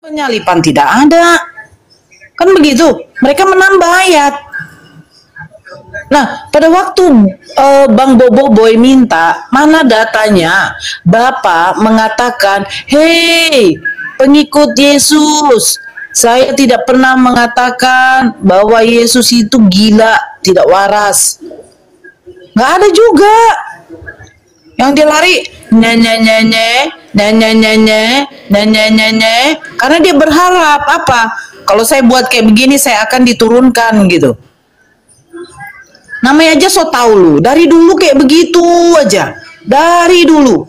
Penyalipan tidak ada. Kan begitu. Mereka menambah ayat. Nah, pada waktu Bang Bobo Boy minta, mana datanya? Bapak mengatakan, "Hei, pengikut Yesus, saya tidak pernah mengatakan bahwa Yesus itu gila, tidak waras." Nggak ada juga. Yang dia lari, nyanyi, karena dia berharap apa? Kalau saya buat kayak begini, saya akan diturunkan gitu. Namanya aja so tau lu. Dari dulu kayak begitu aja. Dari dulu.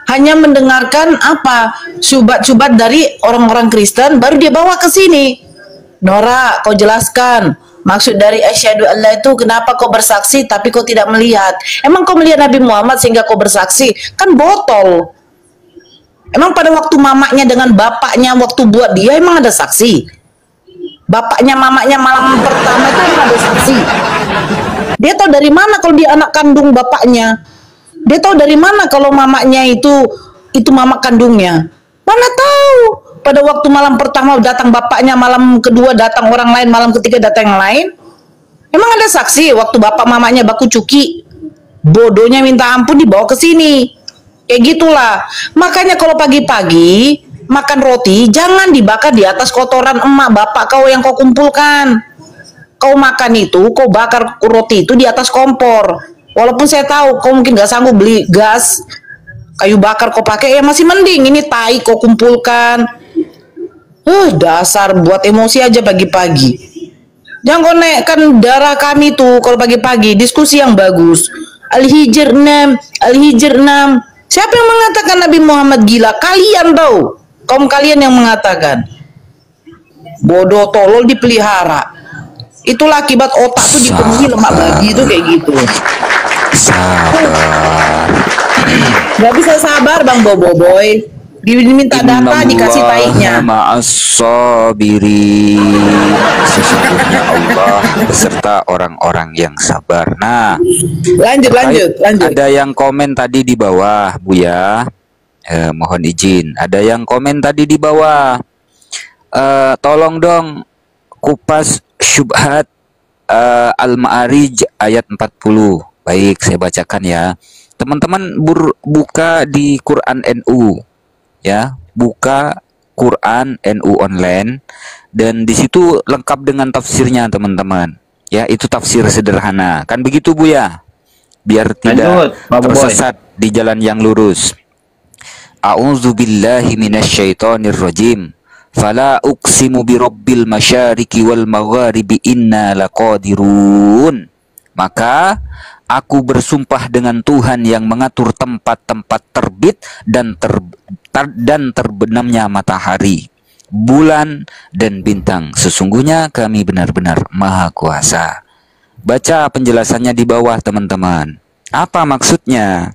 Hanya mendengarkan apa? Syubhat-syubhat dari orang-orang Kristen, baru dia bawa ke sini. Nora, kau jelaskan. Maksud dari asyhadu alla itu kenapa kau bersaksi tapi kau tidak melihat? Emang kau melihat Nabi Muhammad sehingga kau bersaksi? Kan botol. Emang pada waktu mamanya dengan bapaknya waktu buat dia emang ada saksi? Bapaknya mamanya malam pertama itu emang ada saksi? Dia tahu dari mana kalau dia anak kandung bapaknya? Dia tahu dari mana kalau mamanya itu mama kandungnya? Mana tahu? Pada waktu malam pertama datang bapaknya, malam kedua datang orang lain, malam ketiga datang yang lain. Emang ada saksi waktu bapak mamanya baku cuki? Bodohnya minta ampun dibawa ke sini. Kayak gitulah. Makanya kalau pagi-pagi makan roti jangan dibakar di atas kotoran emak bapak kau yang kau kumpulkan. Kau makan itu, kau bakar roti itu di atas kompor. Walaupun saya tahu kau mungkin gak sanggup beli gas, kayu bakar kau pakai, ya masih mending. Ini tai kau kumpulkan. Dasar buat emosi aja pagi-pagi. Jangan kau naikkan darah kami tuh kalau pagi-pagi. Diskusi yang bagus. Al-Hijr 6, Al-Hijr 6. Siapa yang mengatakan Nabi Muhammad gila? Kalian tahu. Kaum kalian yang mengatakan. Bodoh tolol dipelihara. Itulah akibat otak tuh dipenuhi lemak babi itu kayak gitu. Sabar. Gak bisa sabar Bang Bobo Boy. Diminta data dikasih taiknya. Ma'as-sabiri. Sesungguhnya Allah beserta orang-orang yang sabar. Nah, lanjut. Ada yang komen tadi di bawah, Buya. Mohon izin. Ada yang komen tadi di bawah. Tolong dong kupas syubhat Al-Ma'arij ayat 40. Baik, saya bacakan ya. Teman-teman buka di Quran NU ya, buka Quran NU online dan di situ lengkap dengan tafsirnya teman-teman. Ya, itu tafsir sederhana. Kan begitu Bu ya? Biar tidak tersesat di jalan yang lurus. A'udzubillahi minasyaitonirrajim. Fala uqsimu birabbil masyariqi wal magharibi inna laqadirun. Maka aku bersumpah dengan Tuhan yang mengatur tempat-tempat terbit dan terbenamnya matahari, bulan dan bintang. Sesungguhnya kami benar-benar maha kuasa. Baca penjelasannya di bawah teman-teman. Apa maksudnya?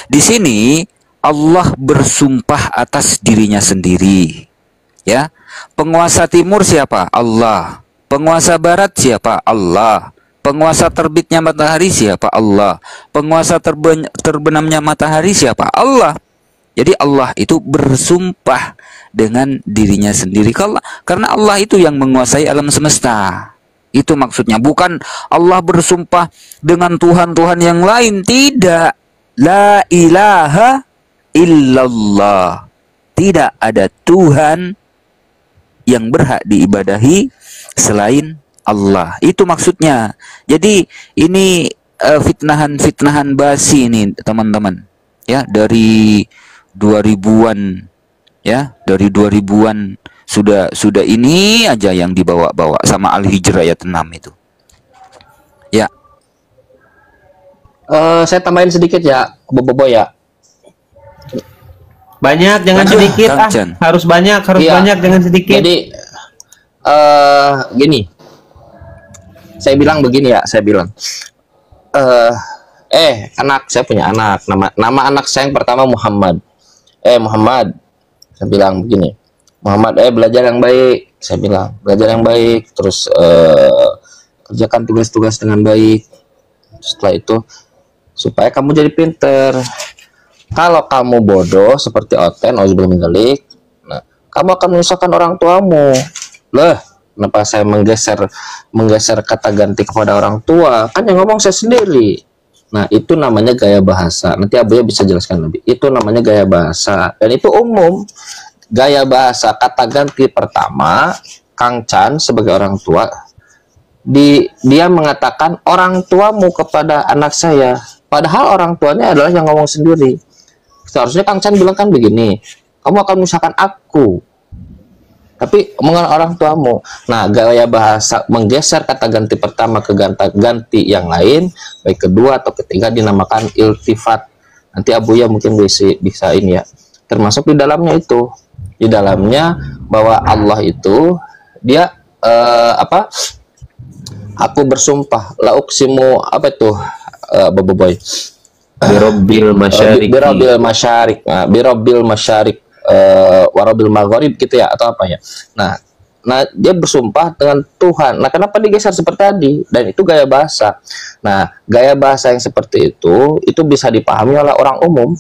Di sini Allah bersumpah atas dirinya sendiri. Ya, penguasa timur siapa? Allah. Penguasa barat siapa? Allah. Penguasa terbitnya matahari siapa? Allah. Penguasa terbenamnya matahari siapa? Allah. Jadi Allah itu bersumpah dengan dirinya sendiri. Karena Allah itu yang menguasai alam semesta. Itu maksudnya. Bukan Allah bersumpah dengan Tuhan-Tuhan yang lain. Tidak. La ilaha illallah. Tidak ada Tuhan yang berhak diibadahi selain Allah. Itu maksudnya. Jadi ini fitnahan-fitnahan basi ini teman-teman. Ya, dari 2000-an ya, dari 2000-an sudah ini aja yang dibawa-bawa sama Al-Hijr ayat 6 itu. Ya. Saya tambahin sedikit ya, Bobo ya. Banyak jangan sedikit harus banyak, banyak jangan sedikit. Jadi gini. Saya bilang begini ya, saya bilang anak, saya punya anak, nama anak saya yang pertama Muhammad. Muhammad, saya bilang begini, Muhammad, belajar yang baik. Saya bilang belajar yang baik, terus kerjakan tugas-tugas dengan baik. Setelah itu supaya kamu jadi pinter. Kalau kamu bodoh seperti Oten, auzubillahi mindzalik, nah kamu akan menyusahkan orang tuamu. Loh, kenapa saya menggeser kata ganti kepada orang tua? Kan yang ngomong saya sendiri. Nah, itu namanya gaya bahasa. Nanti Abuya bisa jelaskan lebih. Itu namanya gaya bahasa. Dan itu umum. Gaya bahasa kata ganti pertama, Kang Chan sebagai orang tua, dia mengatakan orang tuamu kepada anak saya. Padahal orang tuanya adalah yang ngomong sendiri. Seharusnya Kang Chan bilang kan begini, kamu akan menyusahkan aku. Tapi omongan orang tuamu. Nah, gaya bahasa menggeser kata ganti pertama ke ganti yang lain, baik kedua atau ketiga dinamakan iltifat. Nanti Abuya mungkin bisa ini ya. Termasuk di dalamnya itu. Di dalamnya bahwa Allah itu dia aku bersumpah la uqsimu apa itu boboiboy Birabbil masyariq. Birabbil masyariq warabil maghrib gitu ya, atau apa ya. Nah dia bersumpah dengan Tuhan. Nah, kenapa digeser seperti tadi? Dan itu gaya bahasa. Nah, gaya bahasa yang seperti itu bisa dipahami oleh orang umum.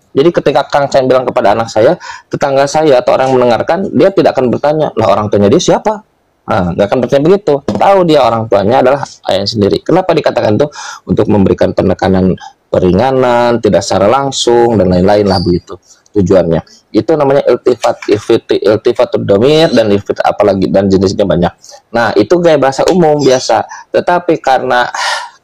Jadi ketika Kang Chan bilang kepada anak saya, tetangga saya atau orang yang mendengarkan, dia tidak akan bertanya, lah orang tuanya dia siapa? Nah, nggak akan bertanya begitu. Tahu dia orang tuanya adalah ayah sendiri. Kenapa dikatakan itu? Untuk memberikan penekanan peringanan, tidak secara langsung, dan lain-lain lah begitu tujuannya. Itu namanya iltifatul dhamir dan iltifat apalagi, dan jenisnya banyak. Nah, itu gaya bahasa umum biasa. Tetapi karena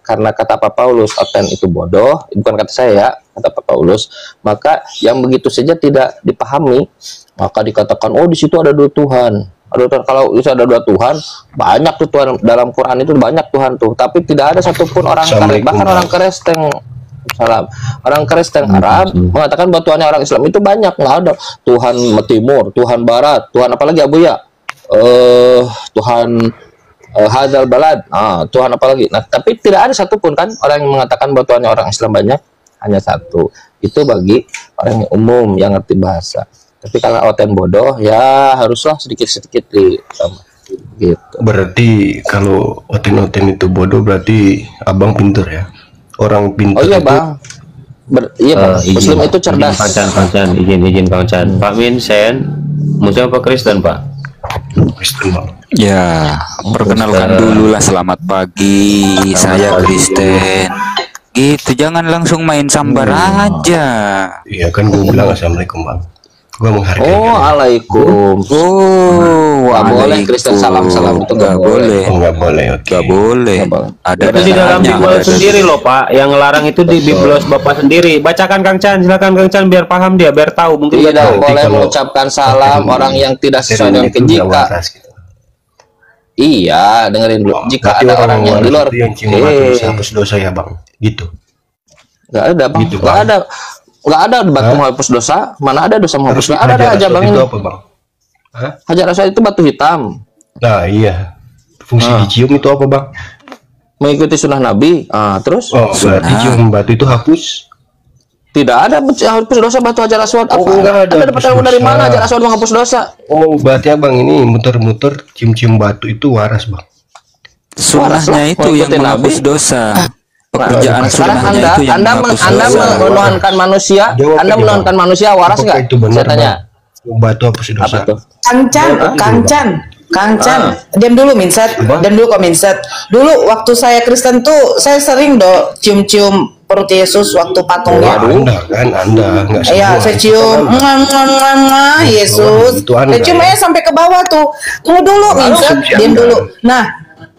kata Pak Paulus oten itu bodoh, bukan kata saya, kata Pak Paulus, maka yang begitu saja tidak dipahami, maka dikatakan oh di situ ada dua Tuhan. Kalau bisa ada dua Tuhan, banyak tuh Tuhan dalam Quran itu, banyak Tuhan tuh, tapi tidak ada satupun orang bahkan orang Kristen orang Kristen Arab mengatakan bahwa Tuhannya orang Islam itu banyak. Nggak ada Tuhan Timur, Tuhan Barat, Tuhan apalagi Abuya, Tuhan Hadzal Balad, Tuhan apalagi. Nah, tapi tidak ada satupun kan orang yang mengatakan bahwa Tuhannya orang Islam banyak, hanya satu. Itu bagi orang yang umum yang ngerti bahasa. Tapi kalau oten bodoh ya haruslah sedikit-sedikit di gitu. Berarti kalau oten itu bodoh berarti abang pintar ya. Orang pintar. Oh iya itu... bang. Iya bang. Muslim itu cerdas. Kang Chan, izin Kang Chan. Pak Vincent, Muslim apa Kristen Pak? Kristen bang. Ya, perkenalkan dulu lah, selamat pagi, saya Kristen. Gitu, jangan langsung main sambar aja. Iya kan gue bilang assalamualaikum bang. Gue menghargai. Oh, alaikum. Oh, nggak boleh Kristen salam itu nggak boleh. Oh, nggak boleh. Oke. Nggak boleh. Ada Itu di dalam Bible sendiri loh Pak. Yang ngelarang itu di Bible Bapak sendiri. Bacakan Kang Chan, silakan Kang Chan biar paham dia, biar tahu. Mungkin tidak tahu. boleh mengucapkan salam orang yang tidak sesuai dengan jika. Iya, dengerin dulu. Jika ada orang yang di luar, hapus dosa ya bang. Gitu. Nggak ada bang. Gitu, Nggak ada. Nggak ada batu menghapus dosa. Mana ada dosa menghapus dosa? Ada aja bang. Itu apa bang? Hajar aswad itu batu hitam. Nah iya. Fungsi dicium itu apa bang? Mengikuti sunnah Nabi. Terus? Oh berarti cium batu itu hapus? Tidak ada menghapus dosa batu hajar aswad. Apa? Enggak ada. Anda dapat ilmu dari mana hajar aswad menghapus dosa? Oh berarti abang ini muter-muter cium-cium batu itu waras bang? Sunnahnya itu yang menghapus dosa. Pekerjaan sekarang sunnahnya itu yang menghapus dosa. menuhankan manusia. Anda menuhankan manusia waras nggak? Saya tanya. Batu hapus dosa. Apa tuh? Kang Chan, diam dulu Minset, diam dulu kok Minset. Dulu waktu saya Kristen tuh, saya sering cium-cium perut Yesus waktu patungnya. Anda nggak semua. Iya, saya cium, Yesus. Saya cium sampai ke bawah tuh. Tunggu dulu Minset, diam dulu. Nah,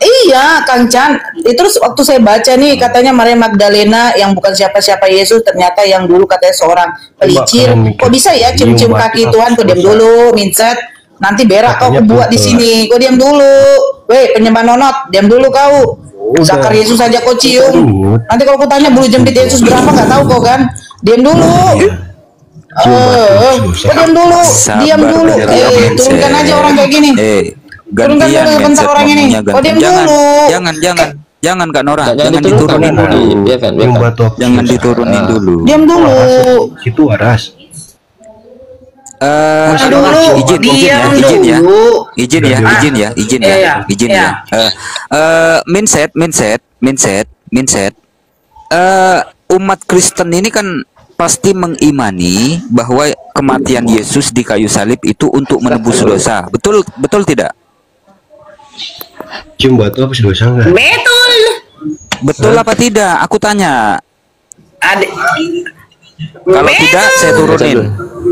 iya Kang Chan, terus waktu saya baca nih katanya Maria Magdalena yang bukan siapa-siapa Yesus, ternyata yang dulu katanya seorang pelicin. Kok bisa ya cium-cium kaki Tuhan? Kok diam dulu Minset. Nanti berak kau buat di sini. Kau diam dulu. Weh, penyembah nonot, diam dulu kau. Zakar Yesus aja kau cium. Nanti kalau kau tanya bulu jempit Yesus berapa nggak tahu kau kan? Diam dulu. Kau diam dulu. Diam dulu. Turunkan aja orang kayak gini. Gantian bentar orang ini. Oh, diam dulu. Jangan Kak Nora, jangan diturunin dulu. Jangan diturunin dulu. Diam dulu. Itu waras. Izin ya. Mindset. Umat Kristen ini kan pasti mengimani bahwa kematian Yesus di kayu salib itu untuk menebus dosa. Betul tidak? Cium batu apa sih dosa enggak? Betul. Betul apa tidak? Aku tanya. Adik. Kalau Betul. tidak, saya turunin.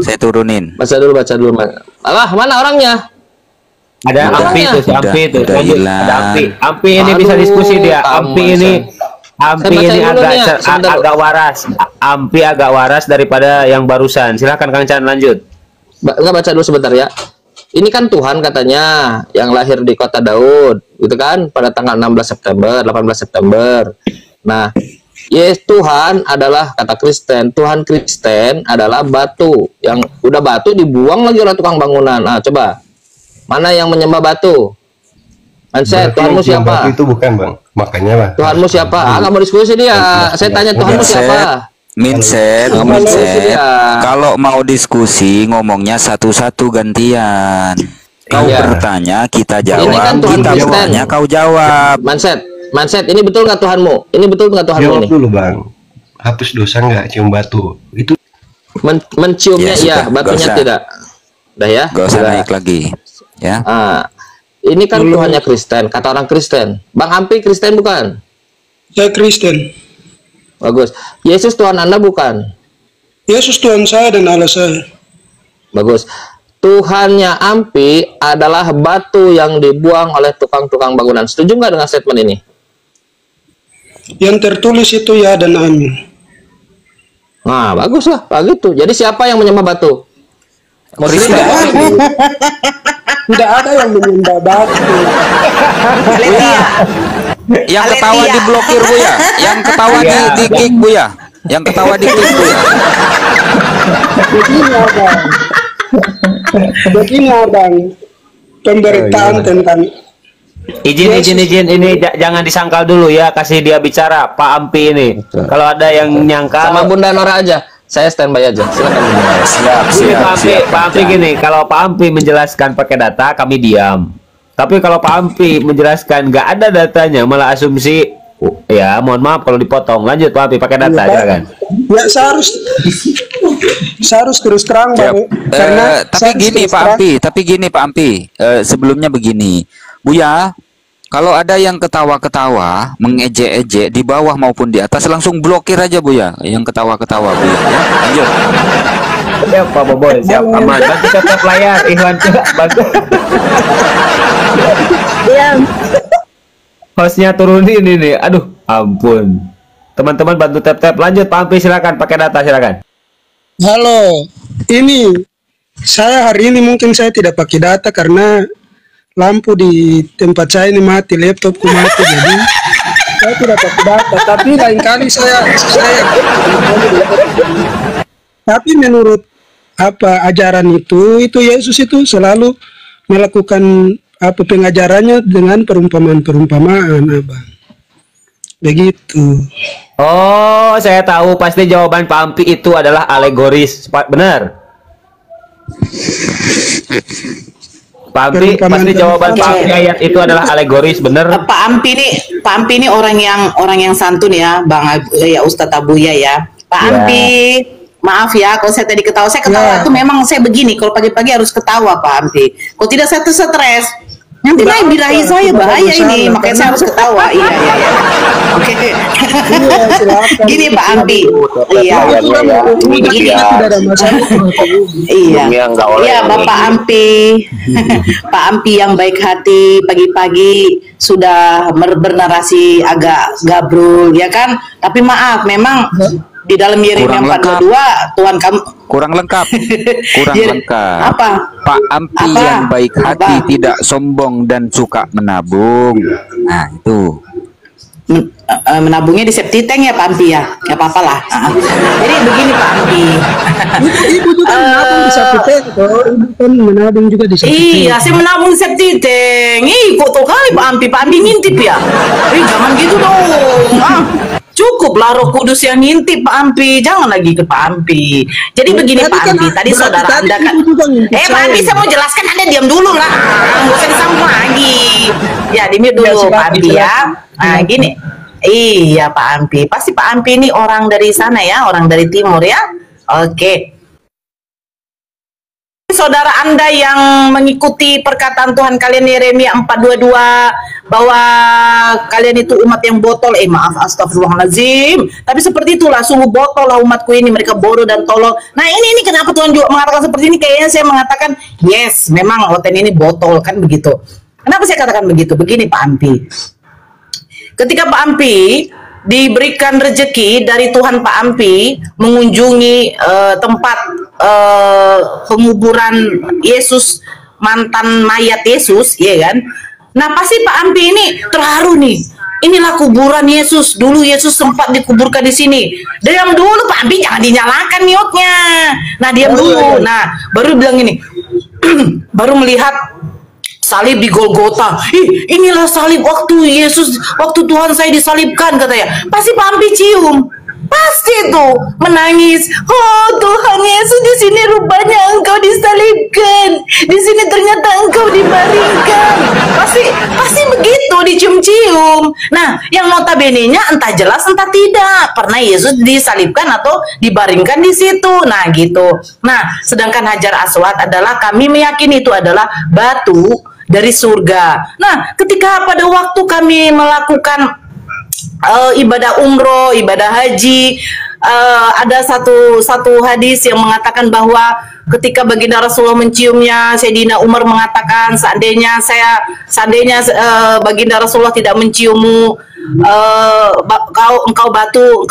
Saya turunin. Baca dulu. Allah, mana orangnya? Ada Udah, Ampi itu, si udah, Ampi itu. udah Lanjut, hilang. ada Ampi. Ampi ini bisa Aduh, diskusi dia. kamu, Ampi ini Saya bacain dulu nih ya, sebentar. agak waras. Ampi agak waras daripada yang barusan. Silakan Kang Chan lanjut. Enggak, baca dulu sebentar ya. Ini kan Tuhan katanya yang lahir di kota Daud, gitu kan, pada tanggal 16 September, 18 September. Nah, yes, Tuhan adalah kata Kristen. Tuhan Kristen adalah batu. Yang udah batu dibuang lagi oleh tukang bangunan. Nah, coba. Mana yang menyembah batu? Manset, Berarti Tuhanmu yang cium batu siapa? itu bukan, Bang. Makanya, Bang. Tuhanmu siapa? Ah, nggak mau diskusi dia. Saya tanya Tuhanmu siapa? Minset. Ya. Kalau mau diskusi ngomongnya satu-satu gantian. Kau Iya. bertanya, kita Ini jawab. kan Tuhan Kita Kristen. bertanya, kau jawab. Manset, ini betul nggak Tuhanmu? Ini betul nggak Tuhanmu Jawab ini? dulu, Bang. Hapus dosa enggak cium batu? Itu Menciumnya Ya, iya, sudah, batunya nggak usah. tidak. Udah ya? Gak usah Udah. naik lagi. Ya. Ah, ini kan Tuhannya Kristen, kata orang Kristen. Bang Ampi Kristen bukan? Saya Kristen. Bagus. Yesus Tuhan Anda bukan? Yesus Tuhan saya dan Allah saya. Bagus. Tuhannya Ampi adalah batu yang dibuang oleh tukang-tukang bangunan. Setuju nggak dengan statement ini? Yang tertulis itu ya dan amin. Nah, bagus lah, begitu. Jadi siapa yang menyembah batu? Muslim Kristen. ya? Tidak ada yang menyembah batu. Aletia. Yang ketawa Aletia. diblokir Buya. Yang ketawa di kick Buya. Yang ketawa di kick Buya. Begini abang. Begini abang. Pemberitaan tentang Izin ini jangan disangkal dulu ya, kasih dia bicara Pak Ampi ini. Kalau ada yang nyangkal Sama Bunda Nora aja. Saya standby aja. Silakan Bunda Nora. Gini, Pak Ampi gini, kalau Pak Ampi menjelaskan pakai data, kami diam. Tapi kalau Pak Ampi menjelaskan nggak ada datanya, malah asumsi, ya mohon maaf kalau dipotong. Lanjut Pak Ampi pakai data, silakan. ya saya harus terus terang Bang. Karena Tapi saya harus gini terus Pak terang. Ampi, sebelumnya begini, Buya, kalau ada yang ketawa-ketawa, mengejek-ejek di bawah maupun di atas, langsung blokir aja Buya, yang ketawa-ketawa Buya. Ya, lanjut. Siap Pak Boboy, siap aman. Bantu tap layar, Ikhwan bantu. Hostnya turunin ini, aduh, ampun. Teman-teman bantu tap lanjut Pak Ampi silakan pakai data silakan. Halo, ini saya hari ini mungkin saya tidak pakai data karena lampu di tempat saya ini mati, laptopku mati, jadi saya tidak pakai data. Tapi lain kali tapi menurut apa ajaran itu Yesus itu selalu melakukan apa pengajarannya dengan perumpamaan, abang. Begitu. Oh, saya tahu pasti jawaban Pak Ampi itu adalah alegoris. Benar. Pak Ampi pasti jawaban Pak Ampi ayat itu adalah alegoris, benar. Pak Ampi ini orang yang santun ya, ya Ustadz Abuya ya. Pak Ya. Ampi, maaf ya kalau saya tadi ketawa. Saya ketawa tuh memang saya begini. Kalau pagi-pagi harus ketawa Pak Ampi. Kalau tidak saya tuh stres. Nanti naik birahi saya bahaya ini, makanya saya harus ketawa. Iya. Oke. Silakan. Gini Pak Ampi. Iya. Begini. Tidak ada masalah. Iya. Iya Bapak Ampi. Pak Ampi yang baik hati pagi-pagi sudah bernarasi agak gabrul ya kan? Tapi maaf memang di dalam Yeremia Kurang lengkap. 42 Tuhan kamu Kurang lengkap. Lengkap. Apa? Pak Ampi Apa? yang baik hati, Apa? tidak sombong dan suka menabung. Nah, itu. Menabungnya di septic tank ya Pak Ampi ya? Ya apa-apa lah. Jadi begini Pak Ampi. Ibu juga menabung di septic tank, ibu kan menabung juga di septic tank. Iya, saya menabung di septic tank. Ih, kok tuh kali Pak Ampi ngintip ya? Jangan gitu dong. Cukuplah Roh Kudus yang ngintip Pak Ampi, jangan lagi ke Pak Ampi. Jadi begini Tadi Pak kan Ampi, tadi berarti saudara tadi Anda kan. ibu juga ngintip Pak saya. Ampi saya mau jelaskan, Anda diam dulu lah. Nggak usah disambung lagi. Ya, di-mute dulu silakan, Pak Ampi ya. silakan. Nah, gini. Iya Pak Ampi, pasti Pak Ampi ini orang dari sana ya, orang dari timur ya. Oke. saudara Anda yang mengikuti perkataan Tuhan kalian Yeremia 4:22 bahwa kalian itu umat yang botol. Maaf, astagfirullahaladzim. Tapi seperti itulah, sungguh botol lah umatku ini, mereka bodoh dan tolol. Nah ini kenapa Tuhan juga mengatakan seperti ini? Kayaknya saya mengatakan yes, memang Oten ini botol, kan begitu. Kenapa saya katakan begitu? Begini Pak Ampi. Ketika Pak Ampi diberikan rezeki dari Tuhan Pak Ampi mengunjungi tempat penguburan Yesus, mantan mayat Yesus, ya kan? Nah pasti Pak Ampi ini terharu nih. Inilah kuburan Yesus. Dulu Yesus sempat dikuburkan di sini. Diam dulu Pak Ampi, jangan dinyalakan miotnya. Nah diam dulu. Nah baru bilang ini, baru melihat salib di Golgota. Inilah salib waktu Yesus, waktu Tuhan saya disalibkan, katanya. Pasti Pak Ampi cium. Pasti itu menangis. Oh Tuhan Yesus, di sini rupanya Engkau disalibkan. Di sini ternyata Engkau dibaringkan. Pasti begitu, dicium-cium. Nah, yang notabene-nya entah jelas entah tidak pernah Yesus disalibkan atau dibaringkan di situ. Nah, gitu. Nah, sedangkan Hajar Aswad adalah, kami meyakini itu adalah batu dari surga. Nah, ketika pada waktu kami melakukan ibadah umroh, ibadah haji, ada satu hadis yang mengatakan bahwa ketika baginda Rasulullah menciumnya, Sayyidina Umar mengatakan, seandainya baginda Rasulullah tidak menciummu, engkau batu,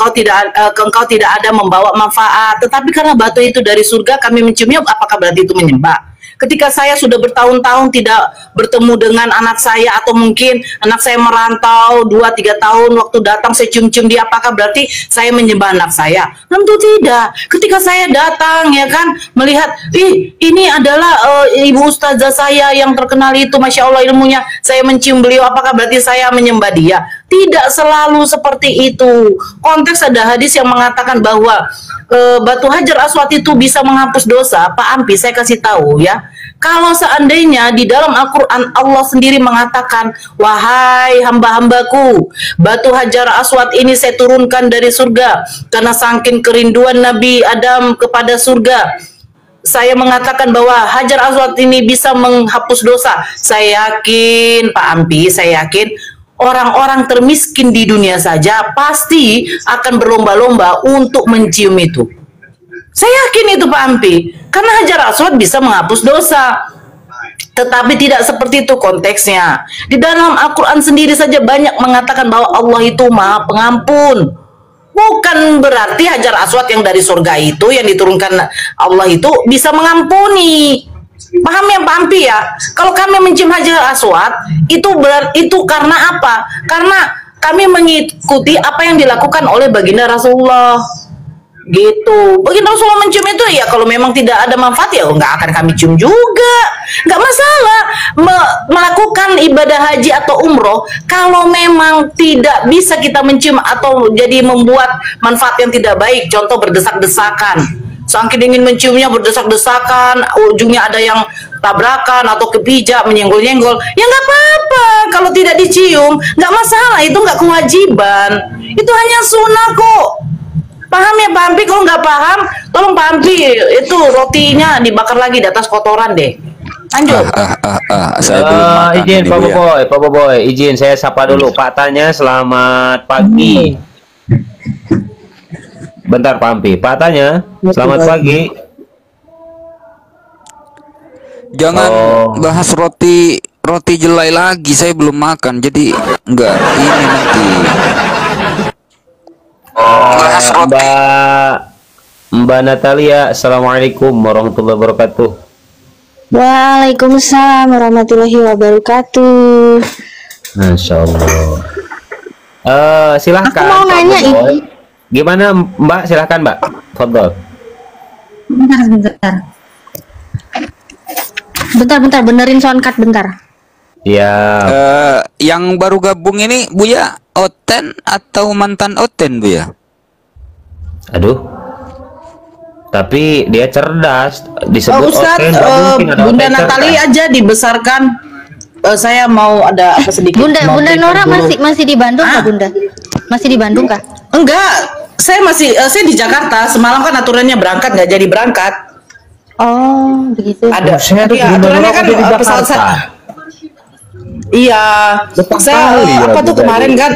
engkau tidak ada membawa manfaat. Tetapi karena batu itu dari surga, kami menciumnya, apakah berarti itu menyembah? Ketika saya sudah bertahun-tahun tidak bertemu dengan anak saya, atau mungkin anak saya merantau 2-3 tahun, waktu datang saya cium-cium dia, apakah berarti saya menyembah anak saya? Tentu tidak. Ketika saya datang, ya kan, melihat, ini adalah ibu ustazah saya yang terkenal itu, Masya Allah ilmunya, saya mencium beliau, apakah berarti saya menyembah dia? Tidak selalu seperti itu. Konteks ada hadis yang mengatakan bahwa batu Hajar Aswad itu bisa menghapus dosa. Pak Ampi, saya kasih tahu ya, kalau seandainya di dalam Al-Quran Allah sendiri mengatakan, wahai hamba-hambaku, batu Hajar Aswad ini saya turunkan dari surga karena saking kerinduan Nabi Adam kepada surga. Saya mengatakan bahwa Hajar Aswad ini bisa menghapus dosa. Saya yakin Pak Ampi, saya yakin orang-orang termiskin di dunia saja pasti akan berlomba-lomba untuk mencium itu. Saya yakin itu Pak Ampi, karena Hajar Aswad bisa menghapus dosa. Tetapi tidak seperti itu konteksnya. Di dalam Al-Quran sendiri saja banyak mengatakan bahwa Allah itu Maha Pengampun. Bukan berarti Hajar Aswad yang dari surga itu, yang diturunkan Allah itu bisa mengampuni. Paham ya Pak Ampi ya? Kalau kami mencium Hajar Aswad itu karena apa? Karena kami mengikuti apa yang dilakukan oleh baginda Rasulullah. Gitu. Baginda Rasulullah mencium itu ya, kalau memang tidak ada manfaat ya nggak akan kami cium juga. Nggak masalah melakukan ibadah haji atau umroh kalau memang tidak bisa kita mencium atau jadi membuat manfaat yang tidak baik. Contoh berdesak-desakan. Saking ingin menciumnya berdesak-desakan, ujungnya ada yang tabrakan atau kepijak, menyenggol-nyenggol, ya nggak apa-apa. Kalau tidak dicium, nggak masalah, itu nggak kewajiban. Itu hanya sunnah kok. Paham ya Pak Ampi? Kalau nggak paham, tolong Pak Ampi itu rotinya dibakar lagi di atas kotoran deh. Lanjut. Saya belum makan izin ini, Pak Bu ya. Boboy, Pak Boboy, izin saya sapa dulu. Pak Tanya, selamat pagi. Bentar Pak Ampi, Pak Tanya, selamat pagi. Jangan bahas roti jelai lagi, saya belum makan, jadi enggak ini nanti. Mbak Natalia, assalamualaikum warahmatullahi wabarakatuh. Waalaikumsalam warahmatullahi wabarakatuh. Masya Allah. Silahkan. Aku mau nanya ini. Gimana Mbak? Silahkan Mbak. Fadol. Bentar, benerin soundcard bentar. Ya. Yang baru gabung ini Buya Oten atau mantan Oten Buya? Aduh. Tapi dia cerdas, disebut Ustadz, Oten, mungkin ada Bunda Oten Natali cerdas. aja dibesarkan. Saya mau ada apa sedikit. Bunda mau Nora dulu. masih di Bandung kah Bunda? Masih di Bandung kah? Enggak, saya di Jakarta. Semalam kan aturannya berangkat, nggak jadi berangkat. Oh, begitu. Ada. Buset, Iya, Bunda aturannya Nora kan udah di pesawat Jakarta. Iya. Depan Saya kali ya, apa tuh Bunda kemarin ini. kan?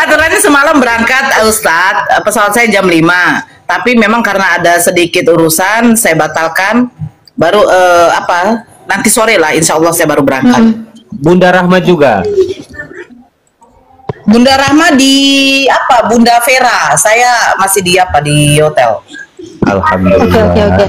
Aturannya semalam berangkat Ustadz, pesawat saya jam 5. Tapi memang karena ada sedikit urusan saya batalkan. Baru nanti sore lah insya Allah saya baru berangkat. Bunda Rahma juga. Bunda Rahma di Bunda Vera. Saya masih di hotel. Alhamdulillah. Oke.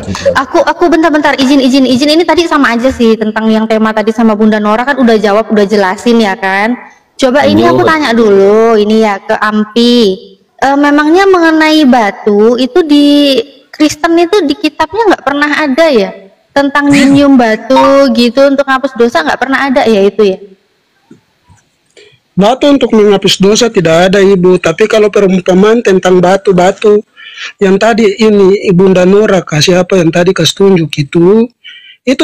Aku bentar izin ini tadi sama aja sih tentang yang tema tadi sama Bunda Nora kan udah jawab, udah jelasin ya kan. Coba ini aku tanya dulu ini ya ke Ampi. Memangnya mengenai batu itu di Kristen itu di kitabnya nggak pernah ada ya? Tentang nyium batu gitu untuk menghapus dosa nggak pernah ada ya itu ya? Batu untuk menghapus dosa tidak ada Ibu, tapi kalau perumpamaan tentang batu-batu yang tadi ini Bunda Nora kasih apa yang tadi kasih tunjuk itu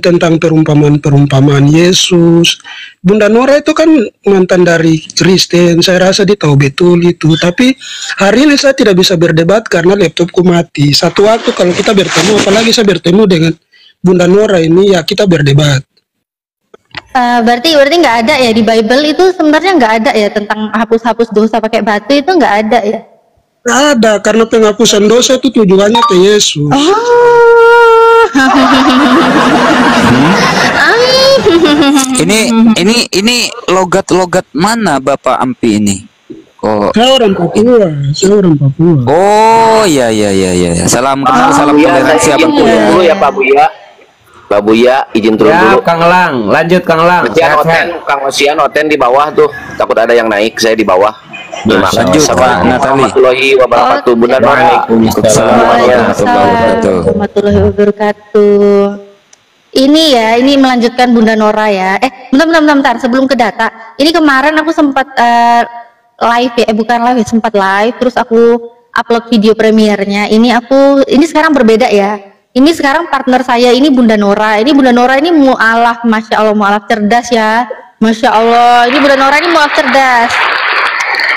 tentang perumpamaan Yesus. Bunda Nora itu kan mantan dari Kristen, saya rasa dia tahu betul itu. Tapi hari ini saya tidak bisa berdebat karena laptopku mati. Satu waktu kalau kita bertemu, apalagi saya bertemu dengan Bunda Nora ini ya kita berdebat. Berarti nggak ada ya di Bible itu sebenarnya nggak ada ya tentang hapus dosa pakai batu itu nggak ada ya? Nggak ada karena penghapusan dosa itu tujuannya ke Yesus. Ini logat mana Bapak Ampi ini? Kok Saya orang Papua. Oh ya. Salam kenal, salam toleransi Abang Izin turun dulu ya Pak Buya, izin turun Ya, dulu. Kang Lang, lanjut Kang Lang. Kang Osian Oten di bawah tuh, takut ada yang naik, saya di bawah. Lanjut, Pak Natali. Warahmatullahi wabarakatuh. Bunda Nora. Warahmatullahi wabarakatuh. Ini melanjutkan Bunda Nora ya. Bentar, sebelum ke data. Ini kemarin aku sempat live ya, bukan live, sempat live. Terus aku upload video premiernya. Ini sekarang berbeda ya. Ini sekarang partner saya ini Bunda Nora. Ini Bunda Nora ini mualaf, masya Allah mualaf cerdas ya. Masya Allah. Ini Bunda Nora ini mualaf cerdas.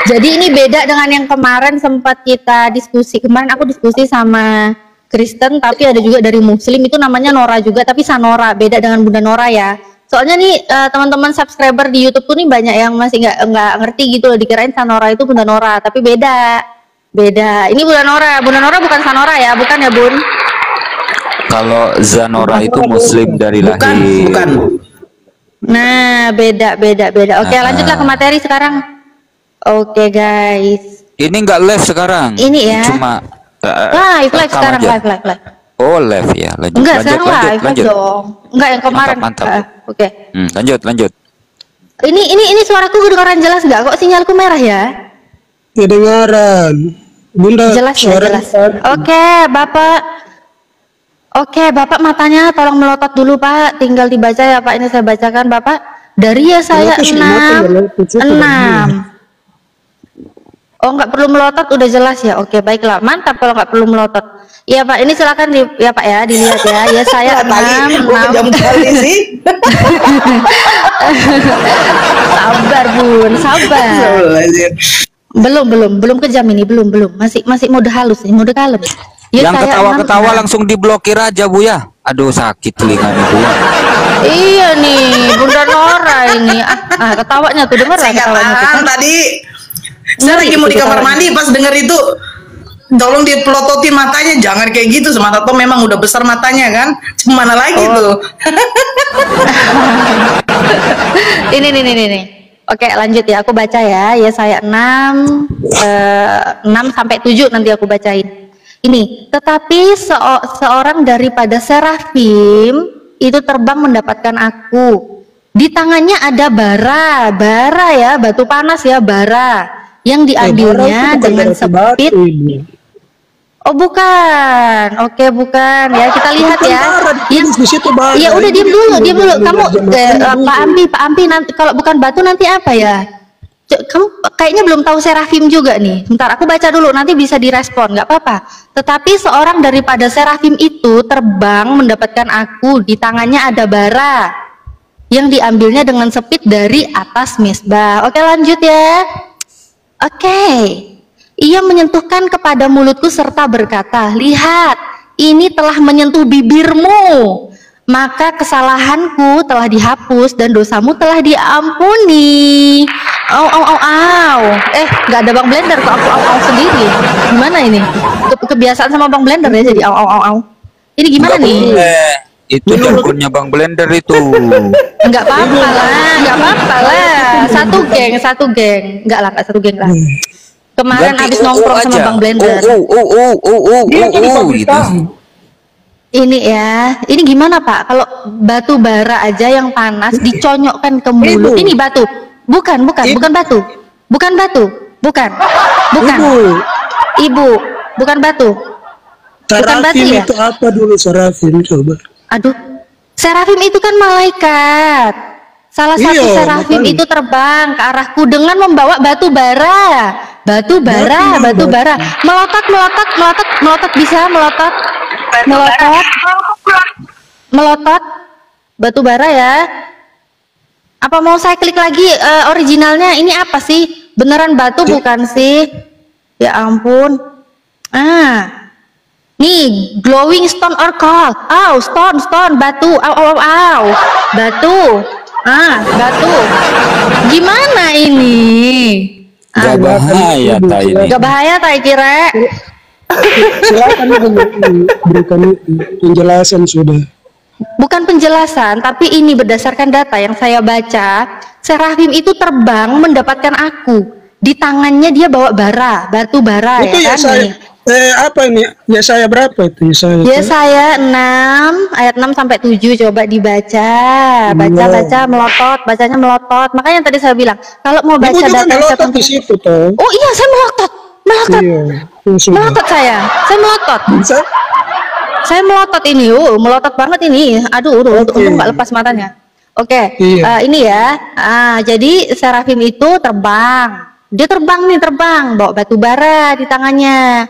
Jadi ini beda dengan yang kemarin sempat kita diskusi. Kemarin aku diskusi sama Kristen, tapi ada juga dari Muslim itu namanya Nora juga, tapi Sanora. Beda dengan Bunda Nora ya. Soalnya nih teman-teman subscriber di YouTube tuh nih banyak yang masih nggak ngerti gitu loh, dikirain Sanora itu Bunda Nora, tapi beda. Ini Bunda Nora. Bunda Nora bukan Sanora ya, bukan ya Bun? Kalau Zanora itu Muslim dari lahir. Bukan. Nah, beda. Oke, lanjutlah ke materi sekarang. Oke, guys. Ini nggak live sekarang. Ini ya. Cuma Live sekarang, aja. live. Oh, live ya. Lanjut. Enggak, sekarang live dong. Enggak yang kemarin. Mantap. Oke. Lanjut. Ini suaraku kedengaran jelas nggak? Kok sinyalku merah ya? Kedengaran. Bunda Jelas ya, jelas. Oke, Bapak matanya tolong melotot dulu, Pak. Tinggal dibaca ya, Pak. Ini saya bacakan, Bapak. Dari ya saya 6. Oh, nggak perlu melotot, udah jelas ya. Oke, baiklah. Mantap kalau nggak perlu melotot. Iya, Pak. Ini silakan ya, Pak ya, dilihat ya. Ya saya 6. Jam kali sih. Sabar, Bun. Sabar. Belum kejam ini, belum. Masih mode halus nih, mode kalem. Ya, yang saya ketawa-ketawa langsung diblokir aja Bu ya. Aduh sakit telinganya Bu. Iya nih, Bunda Nora ini. Ketawanya tuh, denger lah Saya nggak ketawanya tuh. tahan tadi. Saya lagi mau di kamar mandi pas denger itu. Tolong dipelototin matanya, jangan kayak gitu. Semata tuh memang udah besar matanya kan. Cuma mana lagi tuh. Ini. Oke, lanjut ya. Aku baca ya. Ya saya 6 sampai 7 nanti aku bacain. Ini, tetapi seorang daripada serafim itu terbang mendapatkan aku. Di tangannya ada bara ya, batu panas ya, bara yang diambilnya dengan sepit. Oh bukan, oke bukan ya, kita lihat ya. Ya udah diam dulu. Kamu Pak Ampi nanti kalau bukan batu nanti apa ya? Kamu kayaknya belum tahu serafim juga nih. Bentar, aku baca dulu, nanti bisa direspon, nggak apa-apa. Tetapi seorang daripada serafim itu terbang mendapatkan aku. Di tangannya ada bara yang diambilnya dengan sepit dari atas mesbah. Oke, lanjut ya. Oke. Ia menyentuhkan kepada mulutku serta berkata, lihat, ini telah menyentuh bibirmu. Maka kesalahanku telah dihapus dan dosamu telah diampuni. Nggak ada Bang Blender kok, aku sendiri. Gimana ini? Kebiasaan sama Bang Blender ya jadi Ini gimana Nggak nih? boleh. Itu jargonnya Bang Blender itu. Enggak apa-apa lah. Satu geng. Enggak lah, satu geng lah. Kemarin Ganti habis nongkrong sama aja. Bang Blender. Gitu. Ini ya, ini gimana Pak? Kalau batu bara aja yang panas diconyokkan ke mulut. Ini batu. Bukan batu. Bukan. Ibu, bukan batu. Bukan batu Serafim ya? itu apa dulu Serafim coba? Aduh, serafim itu kan malaikat. Salah satu Iya, serafim makanya. itu terbang ke arahku dengan membawa batu bara. Batu bara. Melotot bisa melotot. Batu bara ya. Apa mau saya klik lagi originalnya? Ini apa sih? Beneran batu bukan sih? Ya ampun. Nih, glowing stone or coal. Stone, batu. Batu. Batu. Gimana ini? Gak bahaya tai ini. Gak bahaya tai kira. Silakan berikan penjelasan sudah. Bukan penjelasan, tapi ini berdasarkan data yang saya baca. Serafim itu terbang mendapatkan aku. Di tangannya dia bawa batu bara Itu ya kan? saya Nih. apa ini? Ya saya berapa itu? Ya saya 6 ayat 6 sampai 7 coba dibaca. Baca melotot, bacanya melotot. Makanya tadi saya bilang, kalau mau baca Ibu juga data yang saya melotot di situ toh. Oh iya, saya melotot. Iya, sudah. Melotot saya melotot. Saya melotot ini, melotot banget ini. Aduh, untung nggak lepas matanya. Oke, Iya. ini ya. Jadi serafim itu terbang. Dia terbang, bawa batu bara di tangannya.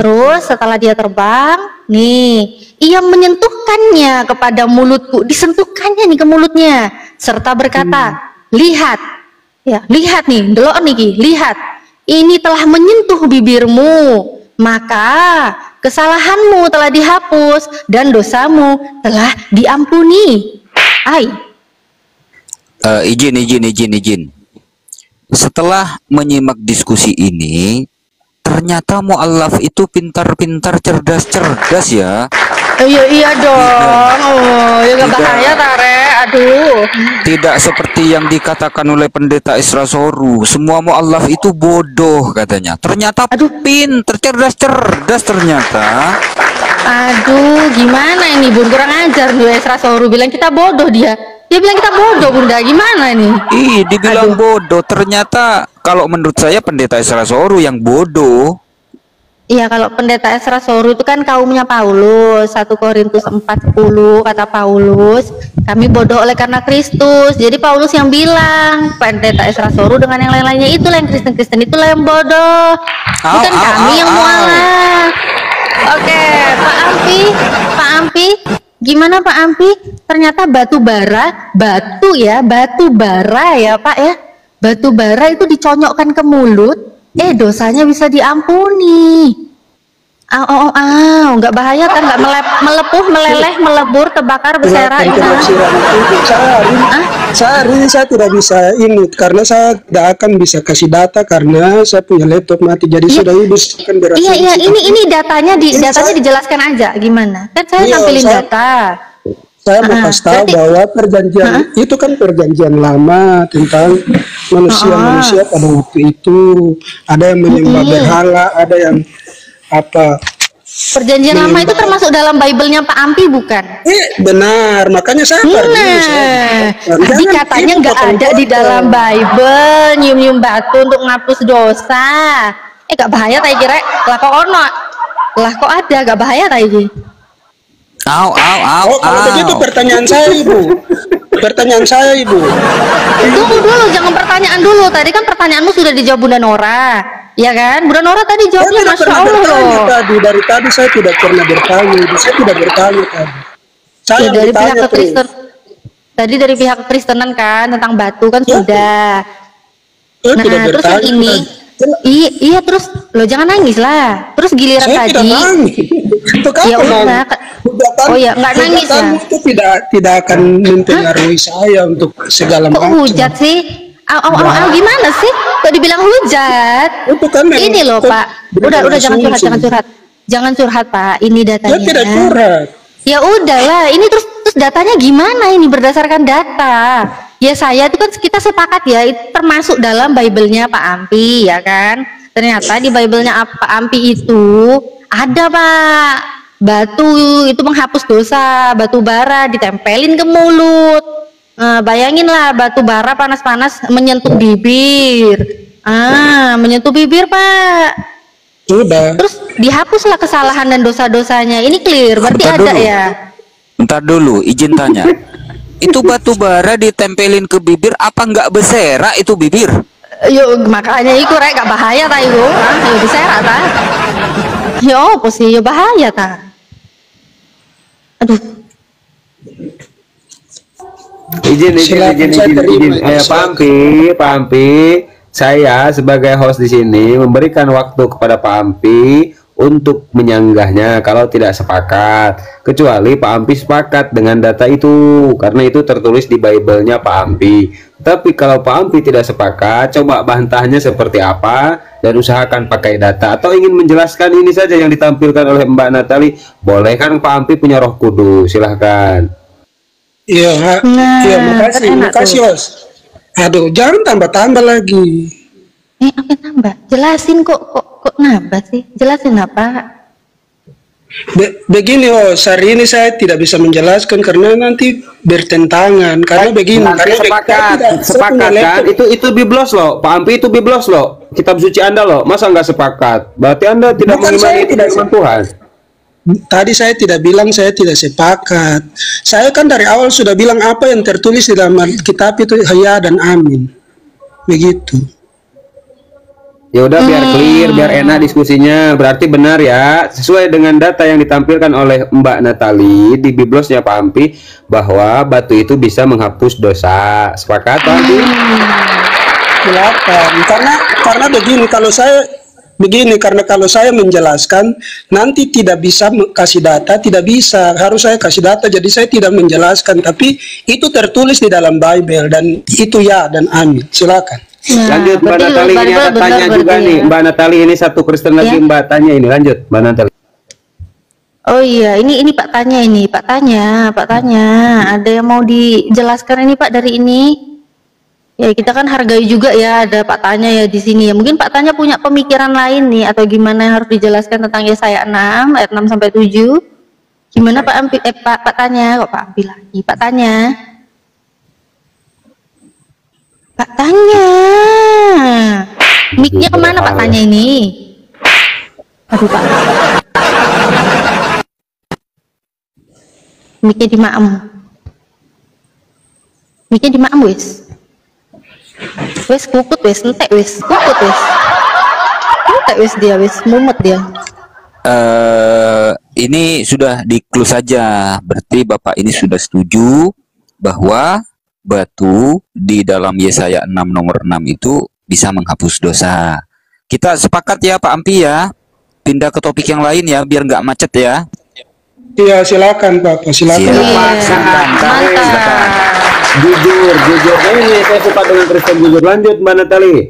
Terus setelah dia terbang, nih, ia menyentuhkannya kepada mulutku, disentuhkannya nih ke mulutnya, serta berkata, lihat, ya, lihat nih, delok nih, lihat, ini telah menyentuh bibirmu, maka kesalahanmu telah dihapus dan dosamu telah diampuni. Izin. Setelah menyimak diskusi ini, ternyata mu'allaf itu pintar-pintar, cerdas ya. Iya dong. Ya gak bahaya Tare. Aduh. Tidak seperti yang dikatakan oleh pendeta Isra Soru, semua mu'allaf itu bodoh katanya. Ternyata pintar, cerdas ternyata. Aduh, gimana ini Bun? Kurang ajar nih Isra Soru bilang kita bodoh dia. Dia bilang kita bodoh Bunda, gimana nih? Dibilang bodoh. Ternyata kalau menurut saya pendeta Isra Soru yang bodoh. Iya, kalau pendeta Isra Soru itu kan kaumnya Paulus. 1 Korintus 4:10 kata Paulus, kami bodoh oleh karena Kristus. Jadi Paulus yang bilang, pendeta Isra Soru dengan yang lain-lainnya itulah yang Kristen itulah yang bodoh. Bukan kami yang mualaf. Oke, Pak Ampi, gimana Pak Ampi? Ternyata batu bara ya Pak ya. Batu bara itu diconyokkan ke mulut, dosanya bisa diampuni. Nggak bahaya kan? Nggak melepuh, meleleh, melebur, terbakar, berserak. Saya hari ini saya tidak bisa ini karena saya tidak akan bisa kasih data karena saya punya laptop mati. Jadi sudah ibu akan berhasil. Iya, ini datanya dijelaskan aja gimana? Kan saya tampilin data. Saya mau kasih tahu bahwa perjanjian itu kan perjanjian lama tentang manusia pada waktu itu. Ada yang menyembah berhala, ada yang apa. Perjanjian lama itu termasuk dalam Bible-nya Pak Ampi bukan? Benar, makanya saya Tadi katanya nggak ada di dalam Bible nyium-nyium batu untuk ngapus dosa. Gak bahaya tay kira? Lah kok ada? Gak bahaya tay ki? Kalau begitu pertanyaan saya ibu. Tunggu dulu, jangan pertanyaan dulu. Tadi kan pertanyaanmu sudah dijawab Bunda Nora, ya kan? Bunda Nora tadi jawabnya Masya Allah loh. Dari tadi saya tidak pernah bertanya. Saya tidak bertanya tadi. Saya dari pihak Kristen. Tadi dari pihak Kristenan kan tentang batu kan sudah. Tidak Terus yang bertanya. ini Iya, terus lo jangan nangis lah. Terus giliran Saya tidak tadi, nangis. Untuk apa ya udah. nangis? Oh ya, nggak nangis ya. Hujatan itu tidak akan mempengaruhi saya untuk segala Kok macam. hujat sih? Gimana sih? Kok dibilang hujat? Itu kan memang Ini loh kan Pak. Udah jangan curhat, berasumsi. jangan curhat. Jangan curhat Pak. Ini datanya. Dia tidak curhat. Ya udahlah, ini terus datanya gimana ini berdasarkan data? Ya saya itu kan kita sepakat ya, itu termasuk dalam Bible-nya Pak Ampi ya kan. Ternyata di Bible-nya Pak Ampi itu ada Pak, batu itu menghapus dosa, batu bara ditempelin ke mulut. Bayangin lah batu bara panas-panas menyentuh bibir. Menyentuh bibir Pak. Sudah. Terus dihapuslah kesalahan dan dosa-dosanya. Ini clear, berarti Bentar ada dulu. ya. Bentar dulu, izin tanya. Itu batu bara ditempelin ke bibir, apa nggak berserak itu bibir? Yuk makanya iku rek gak bahaya ta iku. Yo diserak ta. Yo opo sih yo bahaya ta. Aduh. Izin. Silakan, saya terima. Pak Ampi, saya sebagai host di sini memberikan waktu kepada Pak Ampi untuk menyanggahnya kalau tidak sepakat, kecuali Pak Ampi sepakat dengan data itu karena itu tertulis di Bible-nya Pak Ampi. Tapi kalau Pak Ampi tidak sepakat, coba bantahnya seperti apa dan usahakan pakai data, atau ingin menjelaskan ini saja yang ditampilkan oleh Mbak Natali, boleh kan? Pak Ampi punya Roh Kudus, silahkan. Iya, iya, makasih Bos. Aduh, jangan tambah-tambah lagi. Apa nambah? Jelasin kok nambah sih? Jelasin apa? Begini hari ini saya tidak bisa menjelaskan karena nanti bertentangan. Karena begini, Nanti sepakat kan? Itu biblos loh, Pak Ampi, itu biblos loh. Kitab suci Anda loh, masa nggak sepakat? Berarti Anda tidak Bukan, saya mengimani tidak firman Tuhan. Tadi saya tidak bilang saya tidak sepakat. Saya kan dari awal sudah bilang apa yang tertulis di dalam kitab itu ya dan amin. Begitu. Ya udah biar clear, biar enak diskusinya. Berarti benar ya, sesuai dengan data yang ditampilkan oleh Mbak Natali di biblosnya Pak Ampi bahwa batu itu bisa menghapus dosa. Sepakat Pak Ampi? Silakan. Karena begini karena kalau saya menjelaskan nanti tidak bisa kasih data, tidak bisa, harus saya kasih data, jadi saya tidak menjelaskan, tapi itu tertulis di dalam Bible dan itu ya dan amin. Silakan. Lanjut Mbak Natali, ini ada tanya juga nih Mbak Natali, ini satu Kristen lagi Ya. Mbak tanya ini, lanjut Mbak Natali. Oh iya, ini Pak tanya, ada yang mau dijelaskan ini Pak dari ini? Ya kita kan hargai juga ya, ada Pak Tanya ya di sini ya. Mungkin Pak Tanya punya pemikiran lain nih atau gimana yang harus dijelaskan tentang Yesaya 6 ayat 6 sampai 7. Gimana Pak Ampi, Pak Tanya, kok Pak Ampi lagi? Pak Tanya. Pak Tanya. Mic-nya kemana Pak Tanya ini? Aduh Pak. Mic-nya di maem. Mic-nya di maem wis. Wes kukut wes, entek wes, kukut wes, entek wes dia wes, mumet dia. Ini sudah di close saja. Berarti Bapak ini sudah setuju bahwa batu di dalam Yesaya 6 nomor 6 itu bisa menghapus dosa. Kita sepakat ya Pak Ampi ya. Pindah ke topik yang lain ya biar nggak macet ya. Iya silakan Pak, silakan. Mantap. Jujur ini saya suka dengan Kristen jujur. Lanjut Mbak Natali.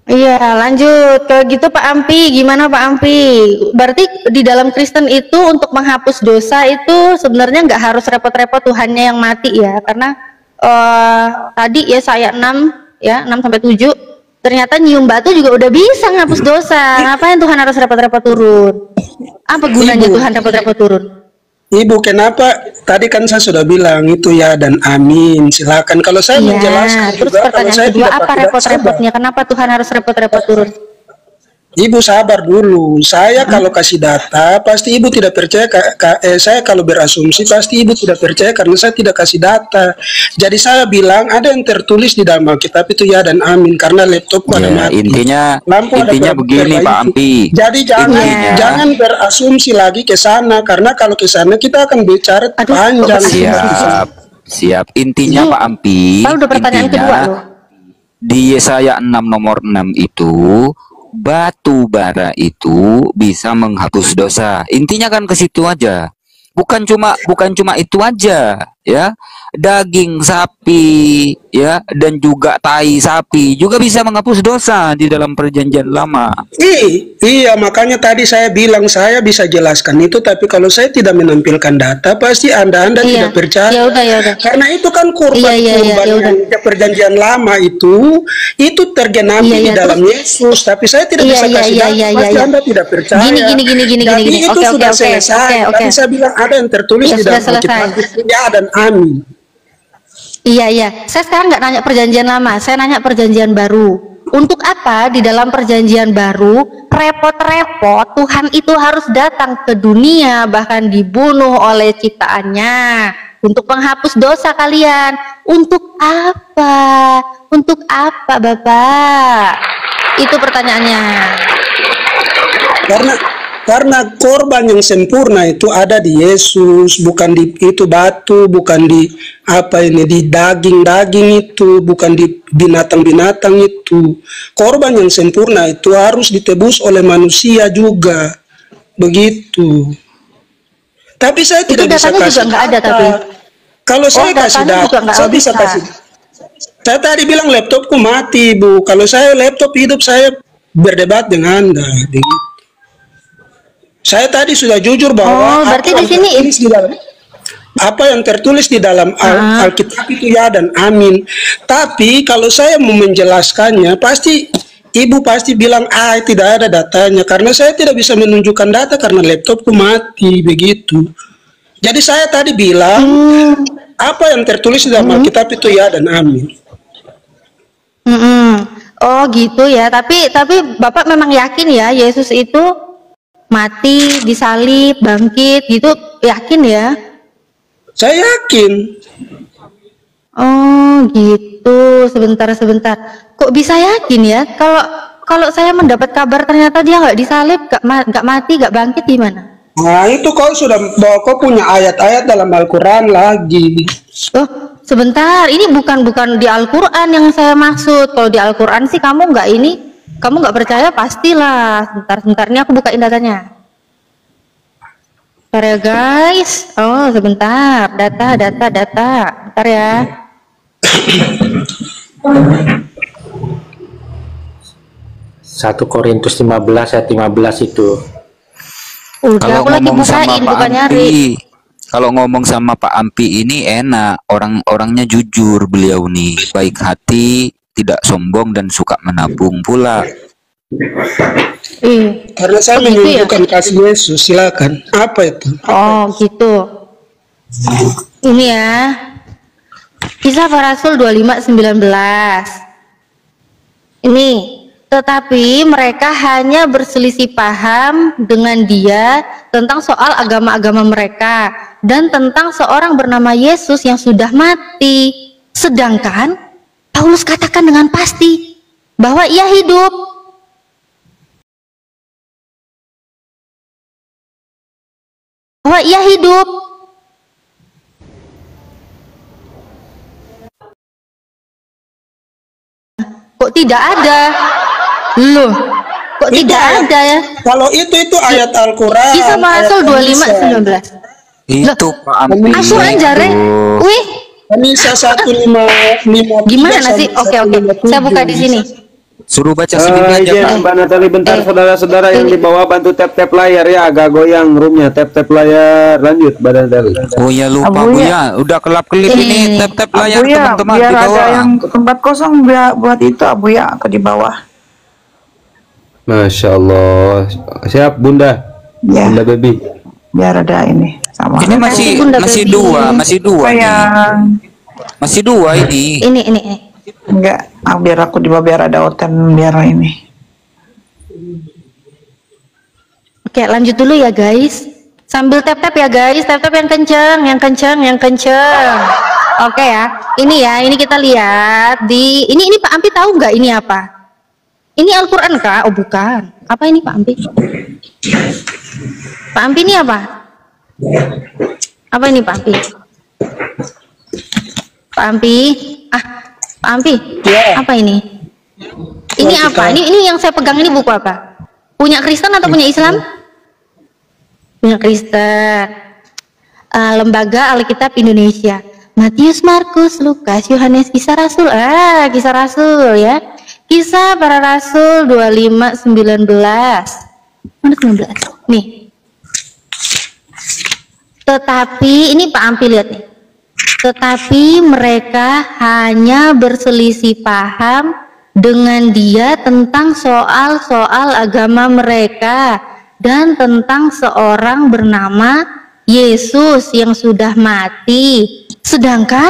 Iya lanjut, kalau gitu Pak Ampi, gimana Pak Ampi? Berarti di dalam Kristen itu untuk menghapus dosa itu sebenarnya nggak harus repot-repot Tuhannya yang mati ya, karena tadi ya saya 6 ya 6 sampai 7 ternyata nyium batu juga udah bisa ngapus dosa. Ngapain Tuhan harus repot-repot turun? Apa gunanya Tuhan repot-repot turun? Ibu, kenapa tadi kan saya sudah bilang itu ya dan amin. Silakan. Kalau saya menjelaskan Terus juga, kalau pertanyaan saya kedua, tidak apa repot-repotnya? Kenapa Tuhan harus repot-repot turun? Ibu sabar dulu. Saya kalau kasih data pasti ibu tidak percaya. Saya kalau berasumsi pasti ibu tidak percaya karena saya tidak kasih data. Jadi saya bilang ada yang tertulis di dalam Alkitab itu ya dan amin karena laptopku ada mati. Intinya begini Pak Ampi. Jadi jangan berasumsi lagi ke sana karena kalau ke sana kita akan bicara panjang. Siap. Intinya Pak Ampi. Udah pertanyaan kedua loh. Di Yesaya 6 nomor 6 itu batu bara itu bisa menghapus dosa. Intinya kan ke situ aja. Bukan cuma itu aja, ya. Daging sapi, ya, dan juga tai sapi juga bisa menghapus dosa di dalam perjanjian lama. Iya, makanya tadi saya bilang saya bisa jelaskan itu, tapi kalau saya tidak menampilkan data, pasti Anda Iya. tidak percaya. Ya udah, ya udah. Karena itu kan Iya, kurban iya, iya, ya udah. yang perjanjian lama itu tergenapi Iya, di iya, dalam terus? Yesus, tapi saya tidak Iya, bisa iya, kasih iya, data, iya, pasti iya. Anda tidak percaya. Gini. Jadi itu Oke, sudah oke, selesai. oke. Tadi saya bilang ada yang tertulis Iya, di sudah dalam Alkitab selesai. itu ya dan amin. Iya. Saya sekarang nggak nanya perjanjian lama, saya nanya perjanjian baru. Untuk apa di dalam perjanjian baru repot-repot Tuhan itu harus datang ke dunia, bahkan dibunuh oleh ciptaannya untuk menghapus dosa kalian? Untuk apa? Untuk apa, Bapak? Itu pertanyaannya. Karena korban yang sempurna itu ada di Yesus, bukan di itu batu, bukan di di daging-daging itu, bukan di binatang-binatang itu. Korban yang sempurna itu harus ditebus oleh manusia juga, begitu. Tapi saya tidak bisa datanya juga kasih nggak ada, data. tapi Kalau saya kasih datanya juga data, nggak saya bisa bisa. kasih. Saya tadi bilang laptopku mati, Bu. Kalau saya laptop hidup, saya berdebat dengan Anda. Begitu. Saya tadi sudah jujur bahwa berarti di sini apa yang tertulis di dalam Alkitab itu ya dan amin. Tapi kalau saya mau menjelaskannya, pasti Ibu pasti bilang tidak ada datanya, karena saya tidak bisa menunjukkan data karena laptopku mati, begitu. Jadi saya tadi bilang apa yang tertulis di dalam Alkitab itu ya dan amin. Oh gitu ya. Tapi Bapak memang yakin ya Yesus itu mati, disalib, bangkit gitu, yakin ya? Saya yakin. Oh gitu. Sebentar. Kok bisa yakin ya? Kalau saya mendapat kabar ternyata dia nggak disalib, nggak mati, nggak bangkit, gimana? Nah itu kau sudah bawa, kau punya ayat-ayat dalam Al-Quran lagi. Oh sebentar, ini bukan di Al-Quran yang saya maksud. Kalau di Al-Quran sih kamu nggak percaya pastilah. Sebentar ini aku bukain datanya. Bentar ya guys. Oh sebentar, data. Bentar ya. Satu Korintus 15 ayat 15 itu. Udah, Kalau aku lagi ngomong sama bukain, Pak bukan nyari. Ampi, kalau ngomong sama Pak Ampi ini enak, orangnya jujur beliau nih, baik hati, tidak sombong dan suka menabung pula. Karena saya Oh, gitu ya? menunjukkan kasih Yesus, silakan. Apa itu? Oh gitu. Ini ya. Kisah Para Rasul 25:19. Ini, tetapi mereka hanya berselisih paham dengan dia tentang soal agama-agama mereka dan tentang seorang bernama Yesus yang sudah mati. Sedangkan Paulus katakan dengan pasti bahwa ia hidup. Bahwa ia hidup. Kok tidak ada? Loh, kok Itu tidak ayat- ada ya? Kalau itu ayat Al-Quran. Kisah Para Rasul 25:19. Itu Pak Ampi. Asuran jare. Wih, Anisa 155. gimana sih? Oke, saya buka di sini. Suruh baca sendiri aja, Pak. Mbak Natali, bentar saudara-saudara yang di bawah bantu tap-tap layar ya, agak goyang roomnya, tap-tap layar. Lanjut Mbak Natali. Oh ya lupa Abu Bu ya. ya, udah kelap-kelip ini tap-tap layar Abu ya, teman-teman biar di ada bawah. yang tempat kosong buat itu Abu ya, ke di bawah. Masya Allah. Siap Bunda. Ya, Bunda baby. biar ada ini sama. Ini masih Bunda masih Baby. dua nih. Sayang. Masih dua ini. Ini. Enggak, biar aku di bawah, biar ada oten, biar ini. Oke, lanjut dulu ya guys. Sambil tap-tap ya guys, tap-tap yang kenceng. Oke ya. Ini kita lihat di ini Pak Ampi tahu nggak ini apa? Ini Al-Qur'an kah? Oh bukan. Apa ini Pak Ampi? Pak Ampi ini apa? Apa ini Pak Ampi? Pak Ampi? Pak Ampi? Ya. Apa ini? Ini apa? Ini yang saya pegang ini buku apa? Punya Kristen atau punya Islam? Punya Kristen. Lembaga Alkitab Indonesia. Matius, Markus, Lukas, Yohanes, Kisah Rasul. Kisah Rasul ya. Kisah Para Rasul 25:19. Mana 19? Nih. Tetapi ini Pak Ampi lihat nih. Tetapi mereka hanya berselisih paham dengan dia tentang soal-soal agama mereka dan tentang seorang bernama Yesus yang sudah mati. Sedangkan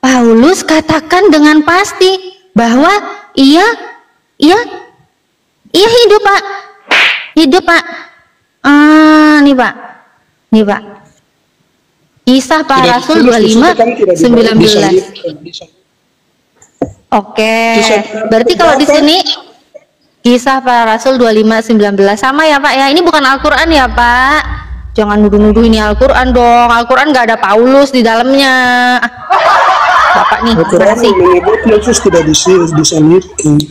Paulus katakan dengan pasti bahwa ia hidup, Pak. Hidup, Pak. Nih, Pak. Kisah Para Rasul 25:19. Oke. Berarti kalau di sini Kisah Para Rasul 25:19 sama ya, Pak ya. Ini bukan Al-Qur'an ya, Pak. Jangan nuduh-nuduh ini Al-Qur'an dong. Al-Qur'an nggak ada Paulus di dalamnya. Bapak nih, Al-Qur'an menyebut Yesus tidak disalibkan.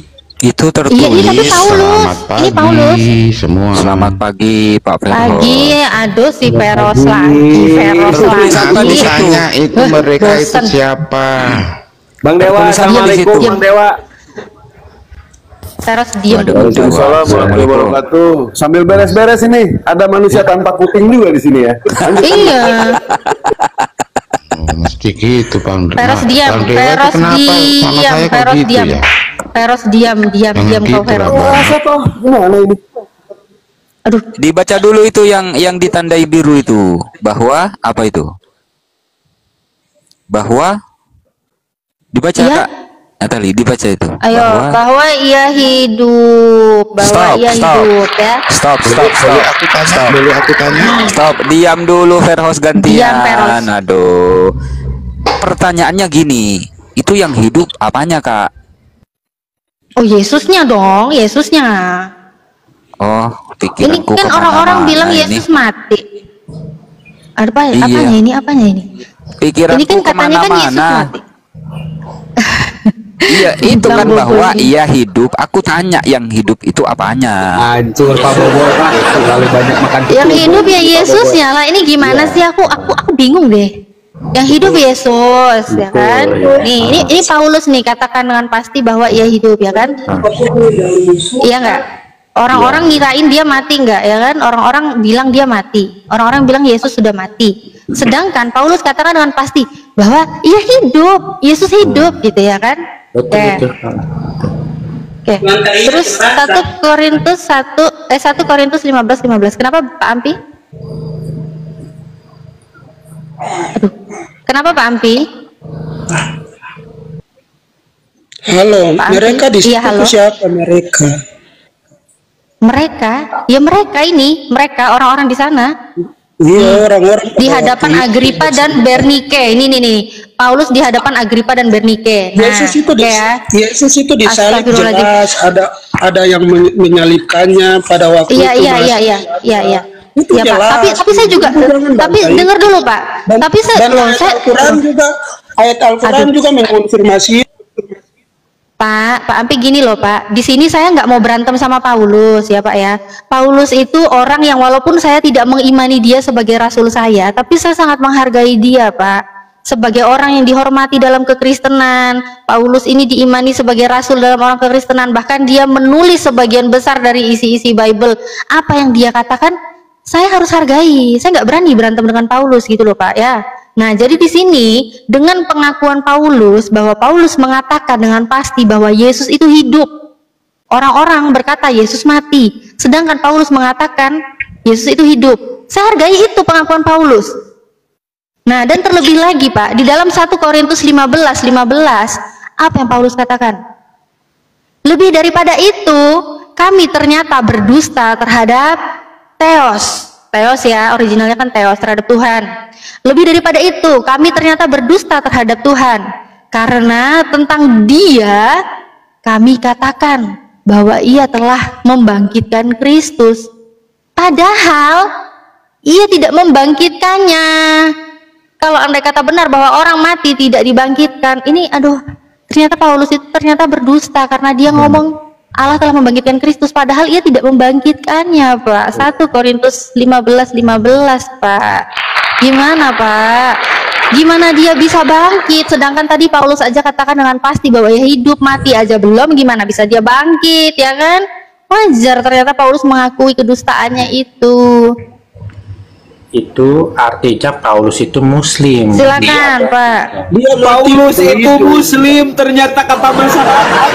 Itu tertulis. Iya, tapi Paulus. Ini Paulus. Semua. Selamat pagi Pak Feros. Pagi, aduh si Feros lagi. Tanya itu mereka itu siapa? Bang Dewa, assalamualaikum Bang Dewa. Feros diam. Waalaikumsalam warahmatullahi wabarakatuh. Sambil beres-beres ini, ada manusia tanpa kuping juga di sini ya. Iya. Mesti gitu Bang. Feros diam. Feros diam. Feros diam. Feros diam kau Feros. Gimana ini? Aduh. Dibaca dulu itu yang ditandai biru itu. Bahwa apa itu? Bahwa dibaca Kak. Natali dibaca itu. Ayo, bahwa ia hidup, hidup ya. Stop. Aku tanya. Stop, diam dulu Verhos gantian. Diam, Verhos. Aduh. Pertanyaannya gini, itu yang hidup apanya, Kak? Oh, Yesusnya dong, Yesusnya. Oh, ini kan orang-orang bilang Yesus mati. Apanya ini? Pikiranku ini kan katanya kan Yesus mati. Iya, itu kan bahwa ia hidup. Aku tanya yang hidup itu apanya? Hancur Pak Bobo, terlalu banyak makan. Yang hidup ya Yesusnya lah. Ini gimana sih aku bingung deh. Yang hidup Yesus ya kan. Nih, ini Paulus nih katakan dengan pasti bahwa ia hidup ya kan. Iya enggak? Orang-orang ngirain dia mati enggak ya kan? Orang-orang bilang dia mati. Orang-orang bilang Yesus sudah mati. Sedangkan Paulus katakan dengan pasti bahwa ia hidup, Yesus hidup gitu ya kan? Oke. Terus 1 Korintus 15:15. Kenapa Pak Ampi? Aduh. Kenapa Pak Ampi? Halo, Pak mereka Ampi? di situ siapa mereka? Mereka ini, orang-orang di sana. Iya, orang-orang di hadapan Agripa dan Bernike. Ini nih. Paulus di hadapan Agripa dan Bernike. Nah, Yesus itu disalib jelas. Ada yang menyalibkannya pada waktu itu. Iya. Itu ya, Pak. Tapi saya juga dengar dulu, Pak. Tapi Al-Qur'an juga ayat Al-Qur'an juga mengkonfirmasi. Pak Ampi gini loh Pak, di sini saya nggak mau berantem sama Paulus ya Pak ya. Paulus itu orang yang walaupun saya tidak mengimani dia sebagai rasul saya, tapi saya sangat menghargai dia Pak. Sebagai orang yang dihormati dalam kekristenan, Paulus ini diimani sebagai rasul dalam orang kekristenan. Bahkan dia menulis sebagian besar dari isi-isi Bible. Apa yang dia katakan, saya harus hargai. Saya nggak berani berantem dengan Paulus gitu loh Pak ya. Nah, jadi di sini dengan pengakuan Paulus bahwa Paulus mengatakan dengan pasti bahwa Yesus itu hidup. Orang-orang berkata Yesus mati, sedangkan Paulus mengatakan Yesus itu hidup. Saya hargai itu pengakuan Paulus. Nah, dan terlebih lagi Pak, di dalam 1 Korintus 15:15, apa yang Paulus katakan? Lebih daripada itu, kami ternyata berdusta terhadap Theos ya, originalnya kan Theos, terhadap Tuhan. Lebih daripada itu, kami ternyata berdusta terhadap Tuhan, karena tentang dia kami katakan bahwa ia telah membangkitkan Kristus, padahal ia tidak membangkitkannya. Kalau andai kata benar bahwa orang mati tidak dibangkitkan, ini ternyata Paulus itu ternyata berdusta karena dia ngomong Allah telah membangkitkan Kristus, padahal ia tidak membangkitkannya, Pak. 1 Korintus 15:15, Pak. Gimana, Pak? Gimana dia bisa bangkit? Sedangkan tadi Paulus aja katakan dengan pasti bahwa ya hidup, mati aja belum, gimana bisa dia bangkit, ya kan? Wajar ternyata Paulus mengakui kedustaannya itu. Itu artinya Paulus itu muslim. Silakan, Pak. Dia Paulus itu muslim, ternyata kata masyarakat.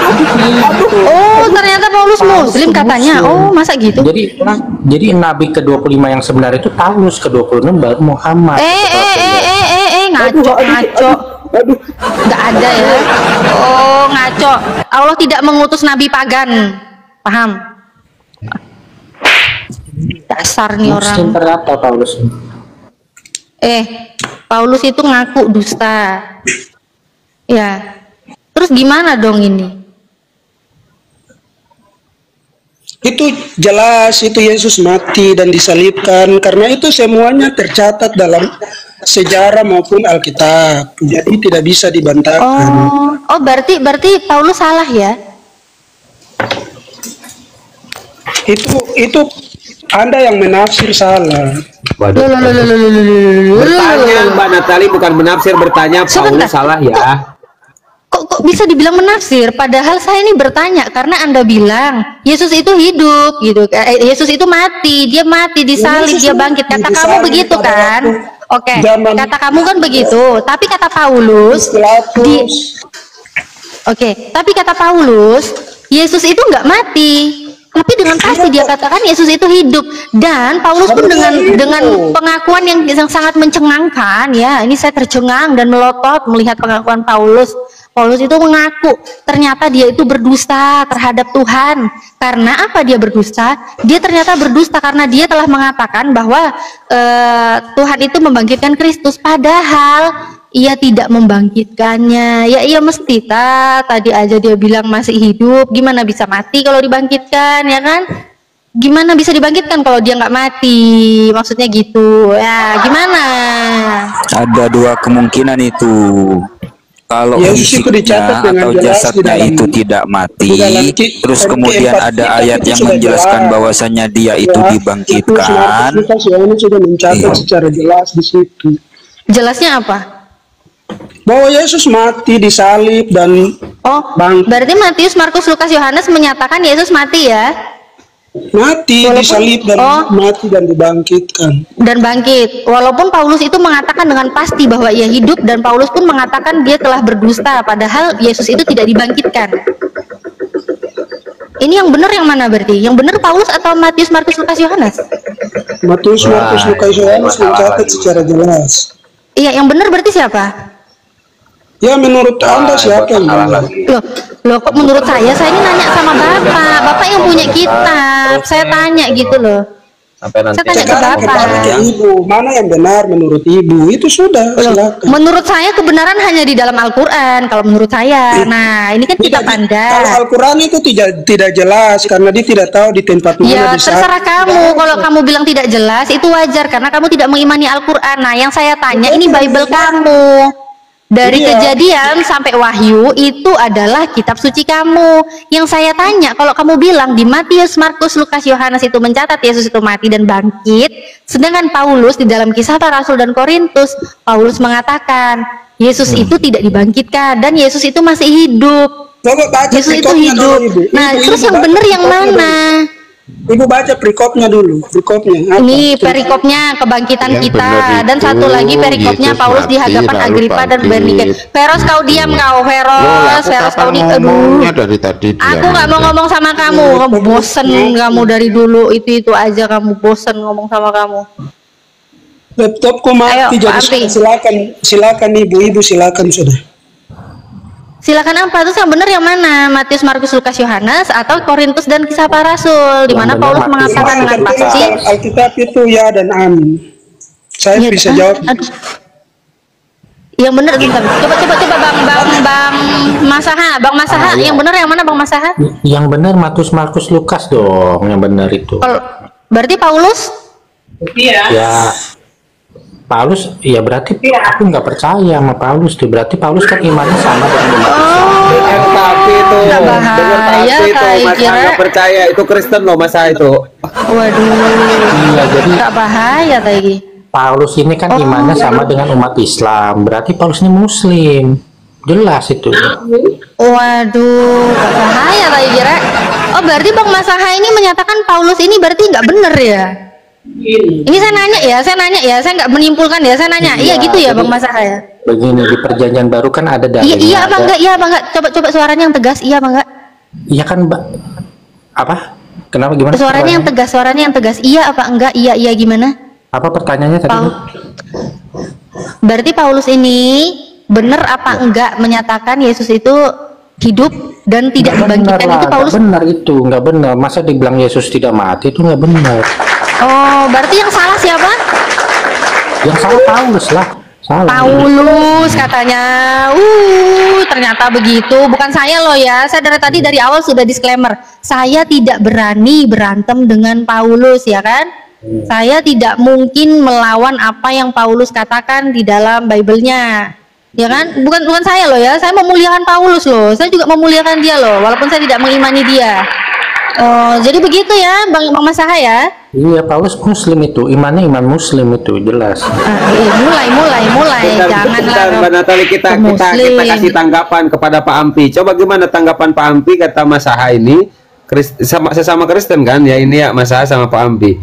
Oh, ternyata Paulus muslim katanya. Oh, masa gitu? Jadi nabi ke-25 yang sebenarnya itu Paulus, ke-26 baru Muhammad. Ngaco. Nggak ada ya. Oh, ngaco. Allah tidak mengutus nabi pagan. Paham? Dasar nih orang. Muslim ternyata Paulus. Paulus itu ngaku dusta. Ya. Terus gimana dong ini? Itu jelas itu Yesus mati dan disalibkan, karena itu semuanya tercatat dalam sejarah maupun Alkitab. Jadi tidak bisa dibantahkan. Oh, berarti Paulus salah ya? Itu Anda yang menafsir salah. Bertanya Mbak Natali, bukan menafsir, bertanya Paulus salah ya. Kok bisa dibilang menafsir? Padahal saya ini bertanya karena Anda bilang Yesus itu hidup gitu. Yesus itu mati, dia mati disalib, dia bangkit. Kata kamu begitu kan? Oke, kata kamu kan begitu. Tapi kata Paulus tapi kata Paulus, Yesus itu nggak mati. Tapi dengan pasti dia katakan Yesus itu hidup, dan Paulus pun dengan pengakuan yang sangat mencengangkan ya. Ini saya tercengang dan melotot melihat pengakuan Paulus. Paulus itu mengaku ternyata dia itu berdusta terhadap Tuhan. Karena apa dia berdusta? Dia ternyata berdusta karena dia telah mengatakan bahwa Tuhan itu membangkitkan Kristus, padahal ia tidak membangkitkannya. Ya iya mesti tadi aja dia bilang masih hidup, gimana bisa mati kalau dibangkitkan, ya kan? Gimana bisa dibangkitkan kalau dia nggak mati? Maksudnya gitu ya, gimana? Ada dua kemungkinan itu. Kalau fisiknya atau jasadnya itu tidak mati, terus kemudian ada ayat yang menjelaskan bahwasannya dia itu dibangkitkan. Sudah mencatat secara jelas di situ. Jelasnya apa? Bahwa Yesus mati, disalib, dan berarti Matius, Markus, Lukas, Yohanes menyatakan Yesus mati ya? Mati, disalib, dan mati dan dibangkitkan. Dan bangkit. Walaupun Paulus itu mengatakan dengan pasti bahwa ia hidup, dan Paulus pun mengatakan dia telah berdusta, padahal Yesus itu tidak dibangkitkan. Ini yang benar yang mana berarti? Yang benar Paulus atau Matius, Markus, Lukas, Yohanes? Matius, Markus, Lukas, Yohanes mencatat secara jelas. Iya, yang benar berarti siapa? Ya menurut Anda siapa yang benar? Loh kok menurut saya ini nanya sama Bapak yang punya kitab. Saya tanya gitu loh. Saya tanya ke Bapak. Ibu, mana yang benar menurut Ibu? Itu sudah, silakan. Menurut saya kebenaran hanya di dalam Al-Qur'an kalau menurut saya. Nah, ini kan kitab Anda. Kalau Al-Qur'an itu tidak jelas karena dia tidak tahu di tempat mana. Ya, terserah kamu. Kalau kamu bilang tidak jelas itu wajar karena kamu tidak mengimani Al-Qur'an. Nah, yang saya tanya ini Bible kamu. Dari Kejadian sampai Wahyu itu adalah kitab suci kamu. Yang saya tanya, kalau kamu bilang di Matius, Markus, Lukas, Yohanes itu mencatat Yesus itu mati dan bangkit, sedangkan Paulus di dalam Kisah Para Rasul dan Korintus, Paulus mengatakan Yesus itu tidak dibangkitkan dan Yesus itu masih hidup. Yesus itu hidup. Nah, terus yang benar yang mana? Ibu baca perikopnya dulu. Ini perikopnya kebangkitan yang kita, dan satu lagi perikopnya Paulus di hadapan Agripa dan Bernike. Veros kau diam kau, Veros kau diam. Aku nggak mau ngomong sama kamu. Bosen kamu dari dulu itu aja, kamu bosen ngomong sama kamu. Laptopku mati. Jadi silakan ibu silakan sudah. Silakan apa? Terus yang benar yang mana? Matius, Markus, Lukas, Yohanes atau Korintus dan Kisah Para Rasul? Di mana Paulus mengatakan dengan pasti Alkitab itu ya dan amin. Saya bisa jawab. Yang benar bentar. Coba Bang Masaha, yang benar yang mana Bang Masaha? Yang benar Matius, Markus, Lukas dong, yang benar itu. Berarti Paulus? Iya. Ya. Paulus, ya berarti aku nggak percaya sama Paulus tuh. Berarti Paulus kan imannya sama dengan umat Islam. Tapi itu, nggak dengar bahaya tapi itu, kayak masa kira. nggak percaya itu Kristen loh masa itu. Waduh, Iya, jadi nggak bahaya kayak Paulus ini kan imannya sama dengan umat Islam. Berarti Paulus ini Muslim. Jelas itu. Waduh, nggak bahaya kayak kira. Oh, berarti Bang Masaha ini menyatakan Paulus ini berarti nggak bener ya? Ini saya nanya ya, saya nggak menyimpulkan ya, saya nanya. Iya gitu ya, Bang Masaha ya. Begini, di perjanjian baru kan ada dalilnya. Iya apa enggak? Iya apa enggak? Coba suaranya yang tegas. Iya apa enggak? Iya kan, apa? Kenapa gimana? Suaranya yang tegas. Iya apa enggak? Iya gimana? Apa pertanyaannya tadi? Berarti Paulus ini benar apa enggak menyatakan Yesus itu hidup dan tidak dibangkitkan? Itu Paulus benar, itu nggak benar. Masa dibilang Yesus tidak mati itu nggak benar. Oh, berarti yang salah siapa? Yang salah Paulus lah. Salah. Paulus katanya. Ternyata begitu. Bukan saya loh ya. Saya dari awal sudah disclaimer. Saya tidak berani berantem dengan Paulus ya kan? Saya tidak mungkin melawan apa yang Paulus katakan di dalam Bible-nya. Ya kan? Bukan saya loh ya. Saya memuliakan Paulus loh. Saya juga memuliakan dia loh walaupun saya tidak mengimani dia. Oh, jadi begitu ya, Bang Masaha ya? Iya, Paulus Muslim itu, imannya iman Muslim itu jelas. Mulai, janganlah. Mbak Natali, kita kasih tanggapan kepada Pak Ampi. Coba gimana tanggapan Pak Ampi kata Masaha ini? Sesama Kristen kan ya ini ya, Masaha sama Pak Ampi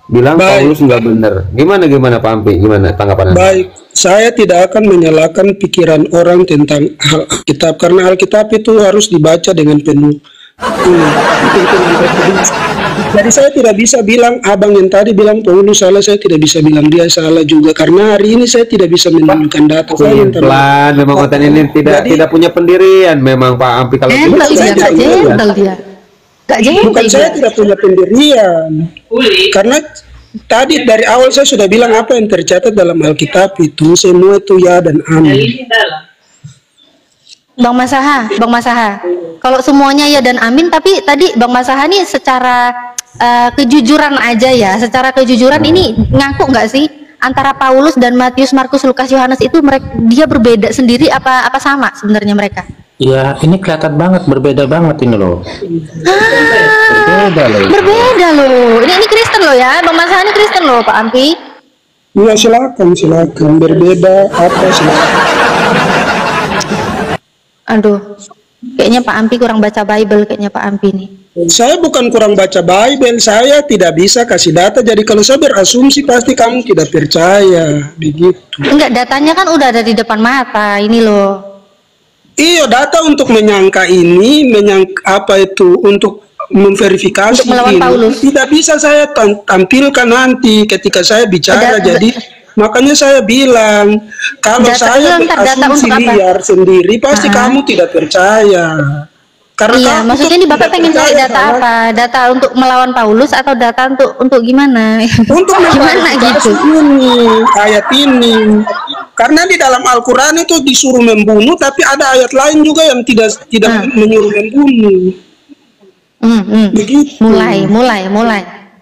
bilang Paulus nggak bener. Gimana Pak Ampi? Gimana tanggapan Anda? Baik, saya tidak akan menyalahkan pikiran orang tentang Alkitab karena Alkitab itu harus dibaca dengan penuh. Jadi saya tidak bisa bilang abang yang tadi bilang Paulus salah, saya tidak bisa bilang dia salah juga karena hari ini saya tidak bisa menunjukkan data. Pelan, memang konten ini tidak punya pendirian memang Pak Ampi kalau bukan saya tidak punya pendirian karena tadi dari awal saya sudah bilang apa yang tercatat dalam Alkitab itu semua itu ya dan amin. Bang Masaha, kalau semuanya ya dan amin, tapi tadi Bang Masaha nih secara kejujuran aja ya, secara kejujuran ini ngaku nggak sih antara Paulus dan Matius, Markus, Lukas, Yohanes itu dia berbeda sendiri apa sama sebenarnya mereka? Ya, ini kelihatan banget berbeda banget ini loh. Berbeda loh. Ini Kristen loh ya, Bang Masaha ini Kristen loh, Pak Ampi. Ya silakan berbeda apa silakan. Aduh, kayaknya Pak Ampi kurang baca Bible kayaknya Pak Ampi nih. Saya bukan kurang baca Bible, saya tidak bisa kasih data. Jadi kalau saya berasumsi pasti kamu tidak percaya, begitu. Enggak, datanya kan udah ada di depan mata ini loh. Iya, data untuk menyangka ini, apa itu untuk memverifikasi untuk melawan ini. Paulus. Tidak bisa saya tampilkan nanti ketika saya bicara. Jadi makanya saya bilang kalau saya berasumsi liar sendiri pasti kamu tidak percaya. Karena maksudnya ini Bapak pengen cari data apa? Data untuk melawan Paulus atau data untuk gimana? Untuk gimana gitu? Ini ayat ini. Karena di dalam Al-Qur'an itu disuruh membunuh, tapi ada ayat lain juga yang tidak menyuruh membunuh. Begitu. Mulai.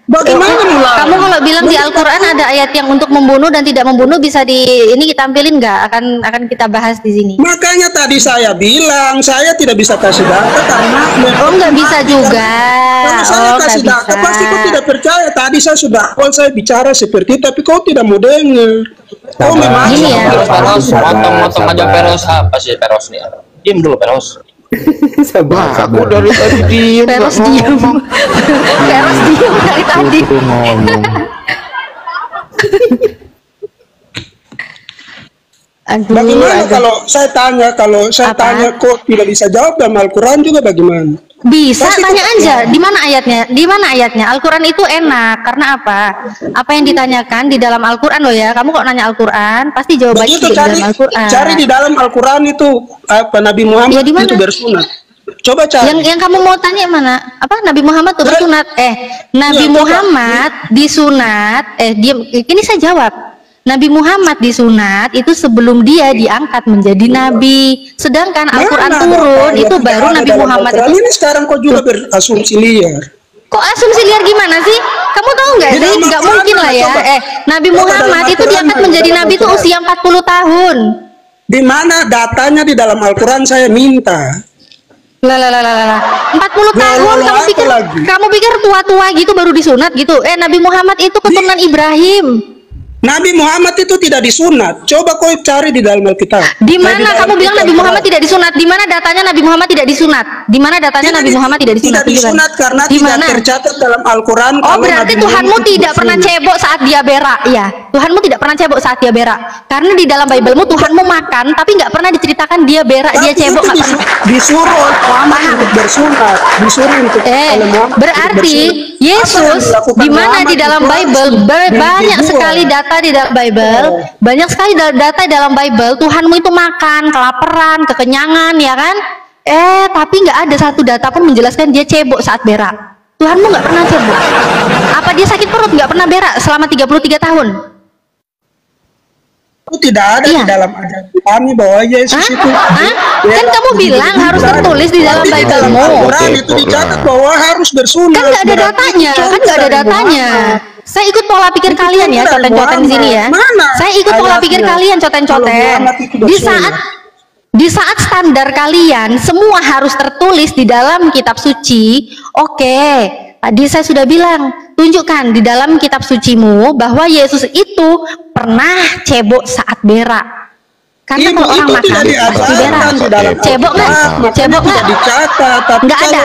Bagaimana mulai? Kamu kalau bilang di Al-Qur'an ada ayat yang untuk membunuh dan tidak membunuh bisa ini tampilin nggak? Akan kita bahas di sini. Makanya tadi saya bilang saya tidak bisa kasih data karena nggak bisa juga. Kalau saya kasih data pasti kau tidak percaya. Tadi saya sudah saya bicara seperti itu tapi kau tidak mau dengar. Kau memang gini ya. Potong aja Peros apa sih Peros nih? Diam dulu Peros. Aku dari tadi diem. Peros diem dari tadi. Bagaimana kalau saya tanya kok tidak bisa jawab dalam Al-Quran juga bagaimana? Bisa, tanya aja. Di mana ayatnya? Al-Quran itu enak. Karena apa? Apa yang ditanyakan di dalam Al-Quran loh ya. Kamu kok nanya Al-Quran, pasti jawabannya di dalam Al-Quran. Cari di dalam Al-Quran itu apa Nabi Muhammad itu bersunat. Coba cari. Yang kamu mau tanya mana? Apa Nabi Muhammad tuh bersunat? Nabi Muhammad disunat. Ini saya jawab. Nabi Muhammad disunat itu sebelum dia diangkat menjadi nabi. Sedangkan Al-Quran turun itu baru Nabi Muhammad itu. Ini sekarang kok juga berasumsi liar. Kok asumsi liar gimana sih? Kamu tahu nggak sih? Nggak mungkin lah ya. Nabi Muhammad itu diangkat menjadi nabi itu usia 40 tahun. Di mana datanya di dalam Al-Quran saya minta. 40 tahun kamu pikir tua-tua gitu baru disunat gitu. Nabi Muhammad itu keturunan Ibrahim. Nabi Muhammad itu tidak disunat. Coba kau cari di dalam Alkitab. Di mana kamu bilang Nabi Muhammad tidak disunat? Di mana datanya Nabi Muhammad tidak disunat? Di mana datanya Nabi Muhammad tidak disunat? Tidak disunat karena tidak tercatat dalam Al-Quran. Oh, berarti Tuhanmu tidak pernah cebok saat dia berak. Iya, Tuhanmu tidak pernah cebok saat dia berak. Karena di dalam Biblemu Tuhanmu makan, tapi nggak pernah diceritakan dia berak, dia cebok. Disuruh Muhammad untuk bersunat, disuruh untuk. Berarti Yesus di mana di dalam Bible banyak sekali data di dalam Bible, banyak sekali data dalam Bible Tuhanmu itu makan, kelaparan, kekenyangan, ya kan? Tapi nggak ada satu data pun menjelaskan dia cebok saat berak. Tuhanmu nggak pernah cebok. Apa dia sakit perut nggak pernah berak selama 33 tahun? Itu tidak ada di dalam ajaran kami bahwa Yesus itu. Kan kamu bilang harus tertulis di dalam Bible-mu. Al-Quran itu dicatat bahwa harus bersunat. Kan nggak ada datanya, Saya ikut pola pikir kalian ya, coten-coten di sini ya. Saya ikut pola pikir kalian, coten-coten. Di saat standar kalian semua harus tertulis di dalam kitab suci. Oke, tadi saya sudah bilang, tunjukkan di dalam kitab sucimu bahwa Yesus itu pernah cebok saat berak. Karena kalau orang makan pasti berak. Cebok nggak? Cebok nggak? Nggak ada.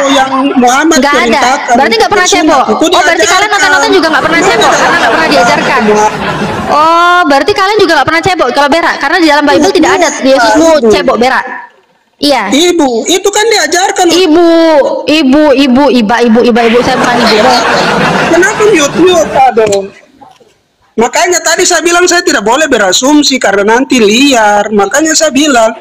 Nggak ada. Berarti nggak pernah cebok. Oh, berarti kalian nonton-nonton juga nggak pernah cebok karena nggak pernah diajarkan. Oh, berarti kalian juga nggak pernah cebok kalau berak karena di dalam Bible tidak ada Yesusmu cebok berak. Iya. Ibu, itu kan diajarkan. Ibu, saya bukan ibu. Kenapa mute? Aduh. Makanya tadi saya bilang saya tidak boleh berasumsi karena nanti liar. Makanya saya bilang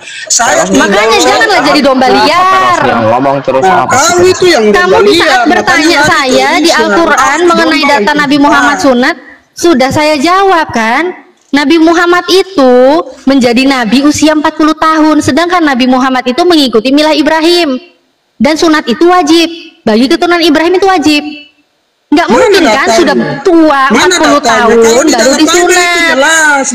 makanya janganlah jadi domba liar. Ngomong terus kamu itu yang kamu di saat bertanya saya di Al-Quran mengenai data Nabi Muhammad sunat, sudah saya jawab kan? Nabi Muhammad itu menjadi nabi usia 40 tahun, sedangkan Nabi Muhammad itu mengikuti milah Ibrahim. Dan sunat itu wajib. Bagi keturunan Ibrahim itu wajib. Nggak mungkin kan sudah tua 40 tahun baru disunat.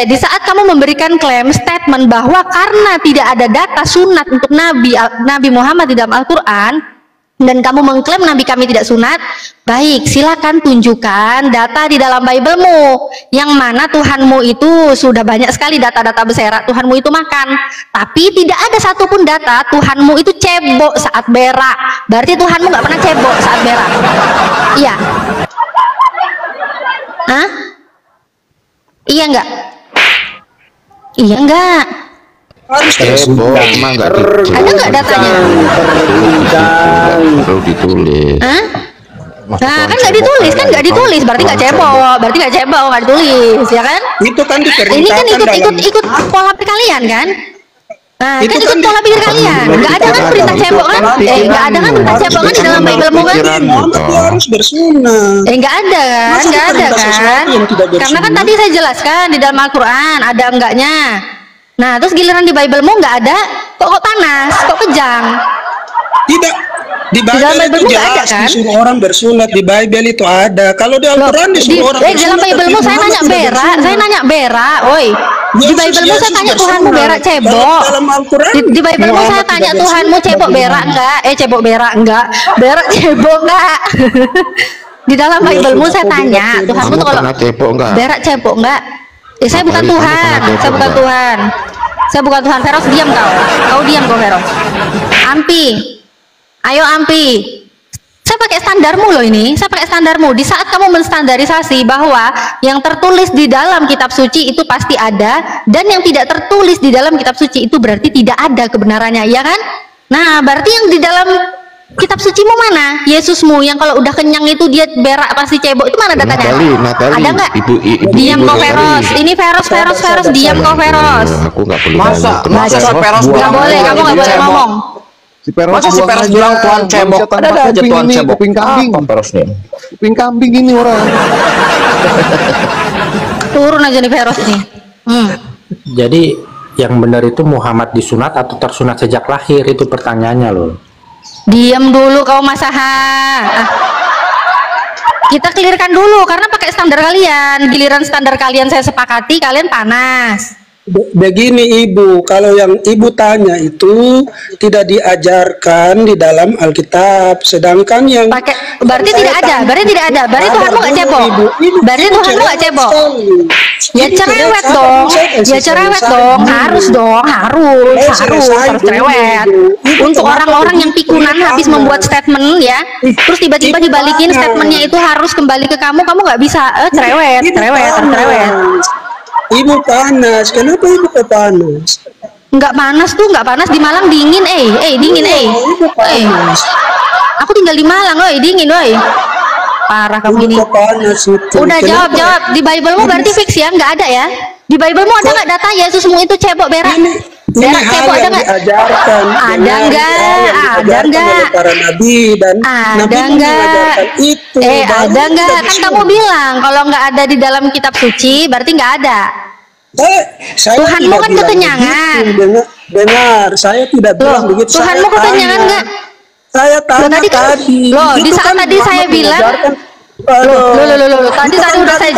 Di saat kamu memberikan klaim statement bahwa karena tidak ada data sunat untuk Nabi Muhammad di dalam Al-Quran dan kamu mengklaim Nabi kami tidak sunat, baik, silakan tunjukkan data di dalam Biblemu yang mana Tuhanmu itu sudah banyak sekali data-data berserakan Tuhanmu itu makan, tapi tidak ada satupun data Tuhanmu itu cebok saat berak. Berarti Tuhanmu nggak pernah cebok saat berak. Iya. Hah? Iya nggak? Iya nggak? Harus cebok, emang nggak ada nggak datanya? Perlu ditulis. Nah, kan nggak ditulis, berarti nggak cebok, nggak ditulis, ya kan? Itu kan diperintahkan. Ini kan ikut pola pikir kalian kan? Nah, kan ikut pola pikir kalian. Nggak ada kan perintah cebok kan? Nggak ada kan perintah cebok kan di dalam Bible-mu kan? Harus bersunat. Nggak ada kan? Karena kan tadi saya jelaskan di dalam Al-Quran ada enggaknya. Nah, terus giliran di Bible-mu nggak ada, kok panas, kok kejang? Tidak. Di Bible itu jelas kan? Disuruh orang bersunat, di Bible itu ada. Kalau di Al-Quran disuruh orang bersunat. Dalam Bible-mu saya nanya berak, oi. Di Bible-mu saya tanya Tuhanmu berak cebok. Di Bible-mu saya tanya Tuhanmu cebok berak enggak? Cebok berak enggak? Berak cebok enggak? Di dalam Bible-mu saya tanya Tuhanmu tuh kalau berak cebok enggak? Saya bukan Tuhan, saya bukan Tuhan. Feros, diam kau diam kau Feros. Ayo Ampi, saya pakai standarmu loh ini, saya pakai standarmu. Di saat kamu menstandarisasi bahwa yang tertulis di dalam kitab suci itu pasti ada, dan yang tidak tertulis di dalam kitab suci itu berarti tidak ada kebenarannya, ya kan? Nah, berarti yang di dalam kitab sucimu mana? Yesusmu yang kalau udah kenyang itu dia berak pasti cebok, itu mana datanya? Natali, ada nggak? Diam kau Feros. Ini Feros, diam kau Feros. Aku nggak boleh. Masa Feros nggak boleh, kamu nggak boleh ngomong. Masa si Feros bilang Tuhan cebok? Ada aja Tuhan cebok. Kuping kambing. Feros nih. Kuping kambing ini orang. Turun aja nih Feros nih. Jadi yang benar itu Muhammad disunat atau tersunat sejak lahir, itu pertanyaannya loh. Diam dulu kau Masaha. Kita clearkan dulu karena pakai standar kalian. Giliran standar kalian saya sepakati, kalian panas. Begini Ibu, kalau yang Ibu tanya itu tidak diajarkan di dalam Alkitab, sedangkan yang berarti tidak ada, berarti tidak ada, berarti Tuhanmu nggak cebok, berarti Tuhanmu nggak cebok. Ya cerewet dong, ya cerewet dong, harus cerewet. Untuk orang-orang yang pikunan habis membuat statement ya, terus tiba-tiba dibalikin statementnya itu harus kembali ke kamu nggak bisa, cerewet. Ibu panas, kenapa Ibu panas? Nggak panas tuh, nggak panas, di Malang dingin, dingin, aku tinggal di Malang, dingin, parah kamu ini. Udah jawab, di Bible-mu berarti fix ya, nggak ada ya? Di Bible-mu ada nggak data Yesusmu itu cebok berak? Berak cebok ada nggak? Ada nggak? Para nabi dan ada nggak? Ada nggak? Kan kamu bilang kalau nggak ada di dalam kitab suci berarti nggak ada. Tuhanmu kan kekenyangan. Benar, saya tidak bilang begitu. Tuhanmu kekenyangan nggak? Saya tanya tadi. Loh, di saat tadi saya bilang. Tadi udah saya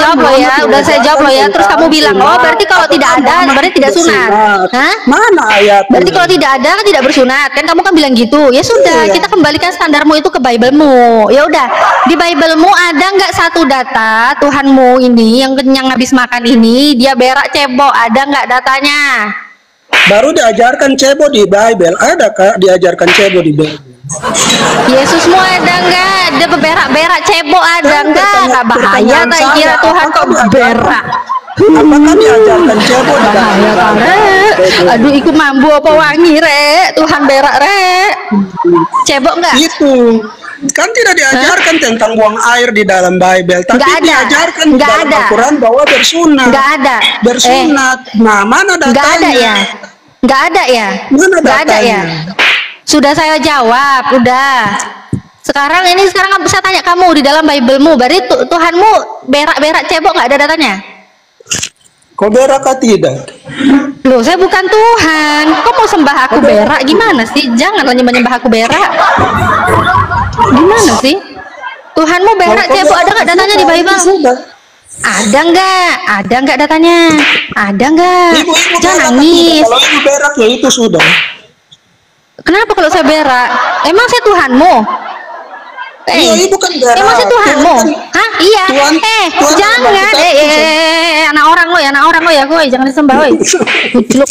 jawab loh ya, terus kamu bilang, oh berarti kalau tidak ada, berarti tidak sunat. Hah? Mana ayat? Berarti kalau tidak ada kan tidak bersunat, kan kamu kan bilang gitu. Ya sudah, kita kembalikan standarmu itu ke Bible-mu. Ya udah, di Bible-mu ada nggak satu data Tuhanmu ini yang kenyang habis makan ini dia berak cebok, ada nggak datanya? Baru diajarkan cebok di Bible, ada kak diajarkan cebok di Bible? Yesusmu ada nggak? Ada berak cebok ada nggak? Nggak bahaya tak kira Tuhan kok berak? Apakah diajarkan cebok di bahaya rek? Aduh, ikut mambu apa wangi rek? Tuhan berak rek? Cebok nggak? Itu kan tidak diajarkan tentang buang air di dalam Bible, tapi diajarkan di dalam Al-Quran bahwa bersunat. Nggak ada. Bersunat. Nah, mana datanya? Nggak ada ya? Nggak ada ya? Nggak ada ya? Sudah saya jawab, udah. Sekarang saya tanya kamu di dalam Bible-mu, berarti Tuhanmu berak cebok nggak ada datanya? Kok berak tidak? Loh, saya bukan Tuhan. Kok mau sembah aku berak? Gimana sih? Jangan menyembah aku berak. Gimana sih? Tuhanmu berak cebok ada nggak datanya di Bible? Ada nggak? Ada nggak datanya? Ada nggak? Jangan nangis. Kalau ibu berak ya itu sudah. Kenapa kalau saya berak? Emang saya Tuhanmu? Ibu kan berak. Emang saya Tuhanmu? Hah? Iya. Jangan. Anak orang lo ya, jangan disembah, woi. Kucluk.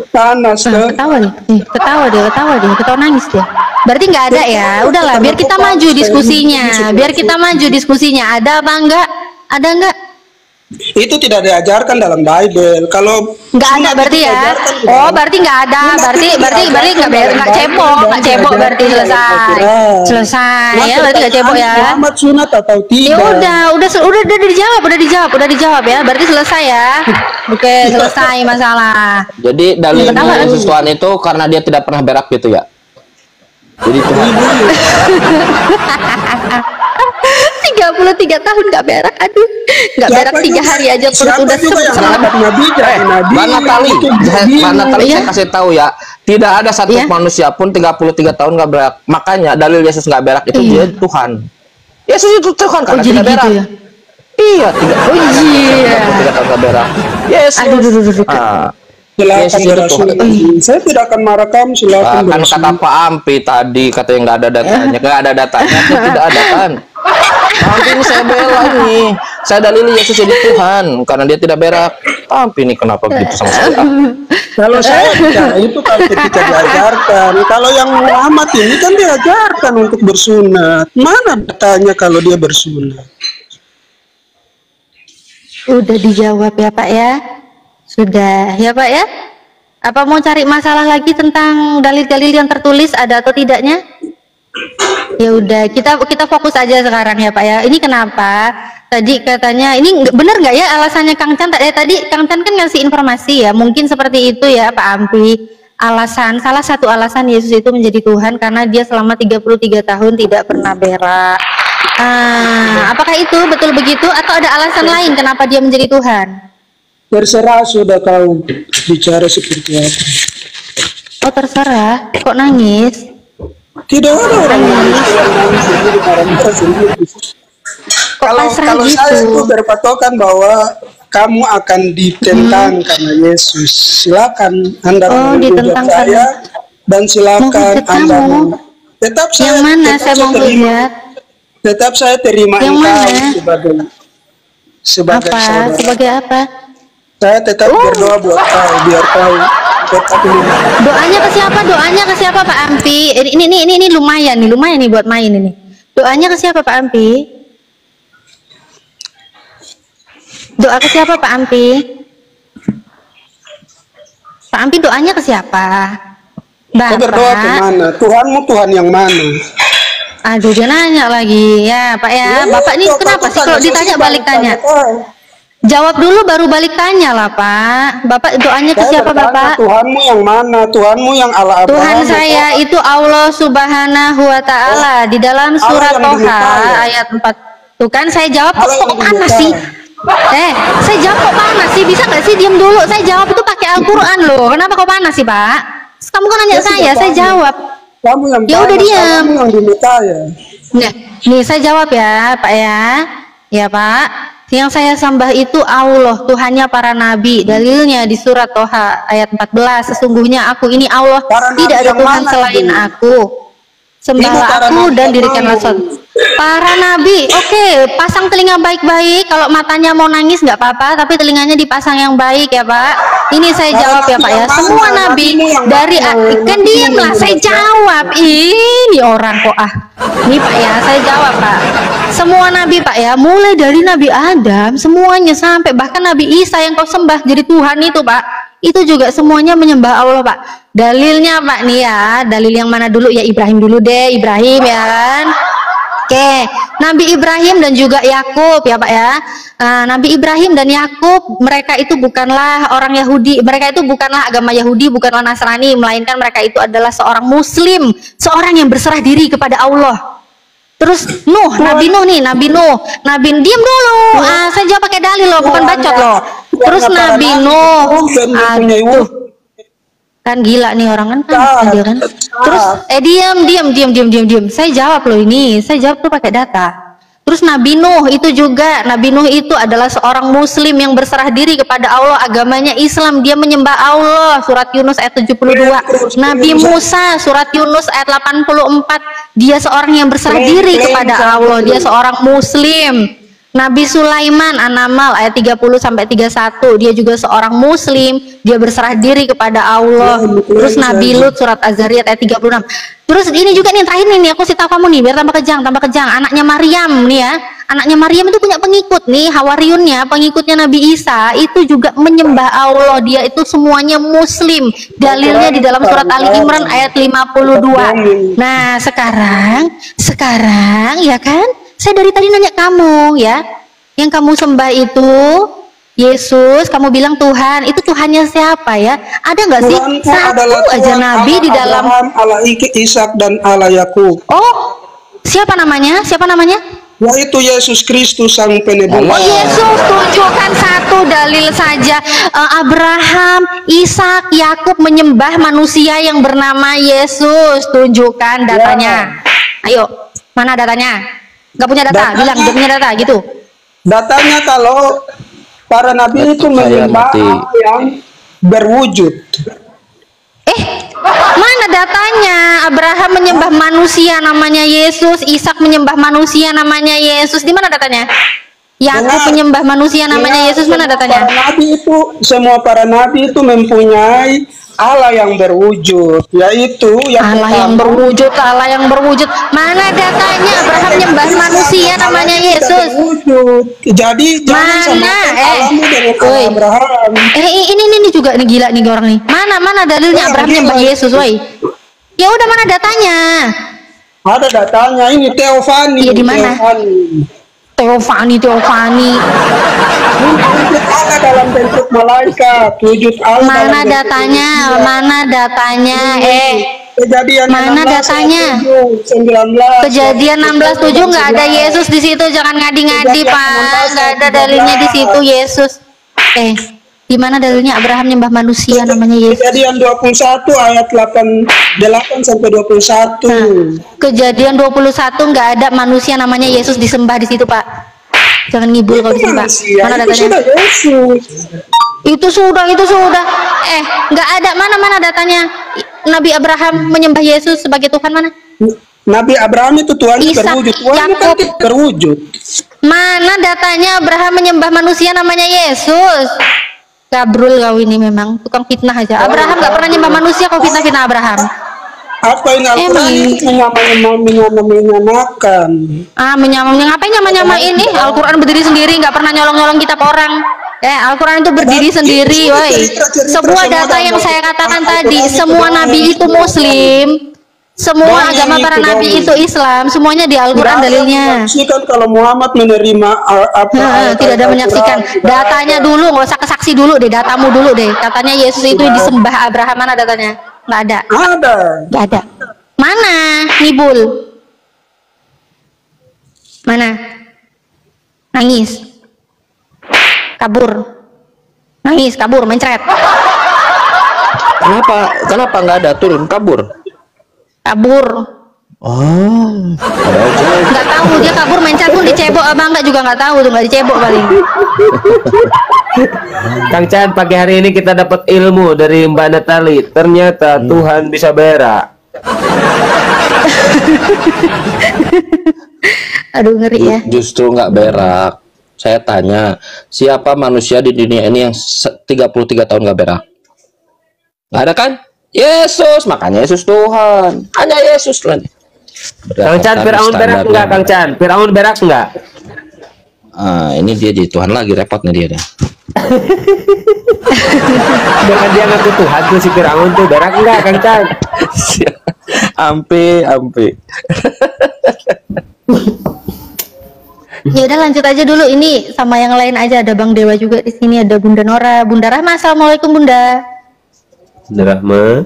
Panas. Ketawa dia, ketawa nangis dia. Berarti nggak ada ya? Udahlah, biar kita maju diskusinya. Ada apa enggak? Ada enggak? Itu tidak diajarkan dalam Bible. Kalau nggak ada berarti ya? Oh, berarti nggak ada. Berarti nggak cebok berarti selesai ya? Berarti nggak cebok ya? Muhammad sunat atau tidak? Ya udah dijawab ya. Berarti selesai ya? Oke, selesai masalah. Jadi dalil Yesus Tuhan itu karena dia tidak pernah berak gitu ya? Jadi Tuhan. 33 tahun nggak berak, aduh, nggak berak 3 hari aja perut udah Natali saya kasih tahu ya, tidak ada satu manusia pun 33 tahun nggak berak. Makanya dalil Yesus nggak berak itu dia Tuhan. Yesus itu Tuhan karena tidak berak. Gitu ya? Iya, 33 tahun nggak berak. Yesus. Silakan saya tidak akan marah kamu, silakan. Kan kata Pak Ampi tadi katanya nggak ada datanya, itu tidak ada kan? Ampi ini saya bela nih, saya dalili Yesus jadi Tuhan karena dia tidak berak. Ampi ini kenapa begitu sama saya? Kalau saya bicara itu kalau ketika diajarkan, kalau yang Muhammad ini kan diajarkan untuk bersunat. Mana datanya kalau dia bersunat? Udah dijawab ya Pak ya. Sudah ya Pak ya. Apa mau cari masalah lagi tentang dalil-dalil yang tertulis ada atau tidaknya? Ya udah, kita fokus aja sekarang ya Pak ya. Ini kenapa? Tadi katanya ini benar nggak ya alasannya Kang Chan? Tadi Kang Chan kan ngasih informasi ya, mungkin seperti itu ya Pak Ampi. Salah satu alasan Yesus itu menjadi Tuhan karena dia selama 33 tahun tidak pernah berak. Apakah itu betul begitu atau ada alasan lain kenapa dia menjadi Tuhan? Terserah sudah kau bicara seperti apa. Oh terserah. Kok nangis? Tidak ada orang nangis sendiri marah-marah sendiri. Kalau gitu? saya itu berpatokan bahwa kamu akan ditentang karena Yesus. Silakan Anda menghujat saya dan silakan Anda tetap saya yang mana tetap saya mau lihat? Tetap saya terima yang engkau mana? sebagai apa? saudara. Sebagai apa? Saya tetap berdoa buat kau biar kau tetap Doanya ke siapa? Doanya ke siapa Pak Ampi? Ini lumayan nih buat main ini. Doanya ke siapa Pak Ampi? Doa ke siapa Pak Ampi? Pak Ampi doanya ke siapa? Bapak. Kau berdoa ke mana? Tuhanmu Tuhan yang mana? Aduh dia nanya lagi ya Pak ya. Bapak ini kenapa sih kalau ditanya balik tanya? Jawab dulu baru balik tanya lah Pak. Bapak doanya ke siapa Bapak? Tuhanmu yang mana? Tuhanmu yang Allah Abraham. Tuhan saya itu Allah Subhanahu wa Ta'ala di dalam surat Toha ayat 4. Tuh kan saya jawab kok panas sih? Saya jawab kok panas sih? Bisa nggak sih diam dulu? Saya jawab itu pakai Al-Quran loh. Kenapa kok panas sih Pak? Kamu kan nanya saya jawab. Kamu yang ya udah diam. Kamu yang diminta ya. Nah, nih saya jawab ya Pak ya. Ya Pak. Yang saya sembah itu Allah, Tuhannya para nabi. Dalilnya di surat Toha ayat 14. Sesungguhnya aku ini Allah, tidak ada Tuhan selain aku. Sembahlah aku dan dirikanlah sholat. Para nabi, oke, pasang telinga baik-baik. Kalau matanya mau nangis nggak apa-apa, tapi telinganya dipasang yang baik ya Pak. Ini saya jawab ya Pak ya. Semua nabi dari kan diamlah, saya jawab. Ini orang kok Ini Pak ya, saya jawab Pak. Semua nabi Pak ya, mulai dari Nabi Adam semuanya sampai bahkan Nabi Isa yang kau sembah jadi Tuhan itu Pak. Itu juga semuanya menyembah Allah Pak. Dalilnya Pak nih ya, dalil yang mana dulu ya? Ibrahim dulu deh, Ibrahim ya kan. Oke, Nabi Ibrahim dan juga Yakub ya Pak ya. Nabi Ibrahim dan Yakub mereka itu bukanlah orang Yahudi, mereka itu bukanlah agama Yahudi, bukanlah Nasrani, melainkan mereka itu adalah seorang Muslim, seorang yang berserah diri kepada Allah. Terus Nabi Nuh nih, Nabi diam dulu. Saya jawab pakai dalil loh, bukan bacot loh. Terus Nabi Nuh, aduh, kan gila nih orang kan dia kan. Terus diam. Saya jawab loh ini, saya jawab tuh pakai data. Terus Nabi Nuh itu juga, Nabi Nuh itu adalah seorang Muslim yang berserah diri kepada Allah, agamanya Islam, dia menyembah Allah. Surat Yunus ayat 72. Nabi Musa surat Yunus ayat 84, dia seorang yang berserah diri kepada Allah, dia seorang Muslim. Nabi Sulaiman An-Naml ayat 30 sampai 31, dia juga seorang Muslim, dia berserah diri kepada Allah. Terus Nabi Lut surat Az-Zariyat ayat 36. Terus ini juga nih terakhir nih aku kasih tahu kamu nih biar tambah kejang. Anaknya Maryam nih ya. Anaknya Maryam itu punya pengikut nih, Hawariyunnya, pengikutnya Nabi Isa itu juga menyembah Allah. Dia itu semuanya Muslim. Dalilnya di dalam surat Ali Imran ayat 52. Nah, sekarang ya kan? Saya dari tadi nanya kamu ya, yang kamu sembah itu Yesus, kamu bilang Tuhan, itu Tuhannya siapa ya? Ada nggak sih satu aja nabi di dalam Allah Ishak dan Allah Yakub? Oh, siapa namanya? Yaitu Yesus Kristus sang penebus. Oh Yesus, tunjukkan satu dalil saja. Abraham, Ishak, Yakub menyembah manusia yang bernama Yesus. Tunjukkan datanya. Ayo, mana datanya? Gak punya data, bilang gak punya data gitu. Datanya kalau para nabi itu menyembah yang berwujud. Mana datanya? Abraham menyembah manusia namanya Yesus, Ishak menyembah manusia namanya Yesus. Di mana datanya? Yakub menyembah manusia namanya Yesus, mana datanya? Semua para nabi itu mempunyai Allah yang berwujud, yaitu Allah yang berwujud. Mana datanya? Abraham menyembah manusia namanya Yesus. Jadi mana? Abraham. Ini juga nih gila nih orang nih. Mana dalilnya Abraham menyembah Yesus, woi? Ya udah mana datanya? Ada datanya, ini Teofani. Iya di mana? Teofani. Allah dalam bentuk malaikat, wujud Allah. Mana datanya? Kejadian mana datanya? 19. Kejadian 16:7 nggak ada Yesus di situ, jangan ngadi-ngadi Pak. Nggak ada dalilnya di situ Yesus. Di mana dalilnya Abraham nyembah manusia namanya Yesus? Kejadian 21 ayat 8 sampai 21. Nah, Kejadian 21 nggak ada manusia namanya Yesus disembah di situ, Pak. Jangan ngibul kalau disembah. Mana datanya? Itu sudah. Nggak ada. Mana datanya? Nabi Abraham menyembah Yesus sebagai Tuhan mana? Nabi Abraham itu Tuhannya terwujud. Tuhannya kan terwujud. Mana datanya Abraham menyembah manusia namanya Yesus? Gabrul kau ini memang tukang fitnah aja. Abraham nggak pernah nyembah manusia, kau fitnah Abraham. Apa yang Al-Quran itu menyamakan? Ngapain nyama ini? Al-Quran berdiri sendiri, nggak pernah nyolong kitab orang. Al-Quran itu berdiri sendiri, woi. Sebuah data yang saya katakan tadi, semua nabi itu Muslim. Semua agama para nabi itu Islam, semuanya di Al-Quran dalilnya. Menyaksikan kalau Muhammad menerima tidak ada menyaksikan. Datanya dulu, nggak usah kesaksi dulu deh, datamu dulu deh. Katanya Yesus itu disembah Abraham, mana datanya? Nggak ada. Nggak ada. Mana? Ngibul. Mana? Nangis. Kabur. Nangis, kabur, mencret. Kenapa nggak ada turun kabur? Kabur. Nggak tahu dia kabur mencet pun dicebok abang nggak juga nggak tahu tuh, nggak dicebok paling. Kang Chan, pagi hari ini kita dapat ilmu dari Mbak Natali. Ternyata Tuhan bisa berak. Aduh, ngeri ya. Justru nggak berak. Saya tanya, siapa manusia di dunia ini yang 33 tahun nggak berak? Nggak ada kan? Yesus, makanya Yesus Tuhan. Hanya Yesus lah. Kang Chan, Firaun berak enggak, Kang Chan? Firaun berak enggak? Ini dia jadi Tuhan lagi, repot nih dia dah. Dengan dia ngaku Tuhan tuh si Firaun tuh berak enggak, Kang Chan? Ampe. Ya udah lanjut aja dulu, ini sama yang lain aja, ada Bang Dewa juga di sini, ada Bunda Nora, Bunda Rahma. Assalamualaikum Bunda. Bunda Rahma.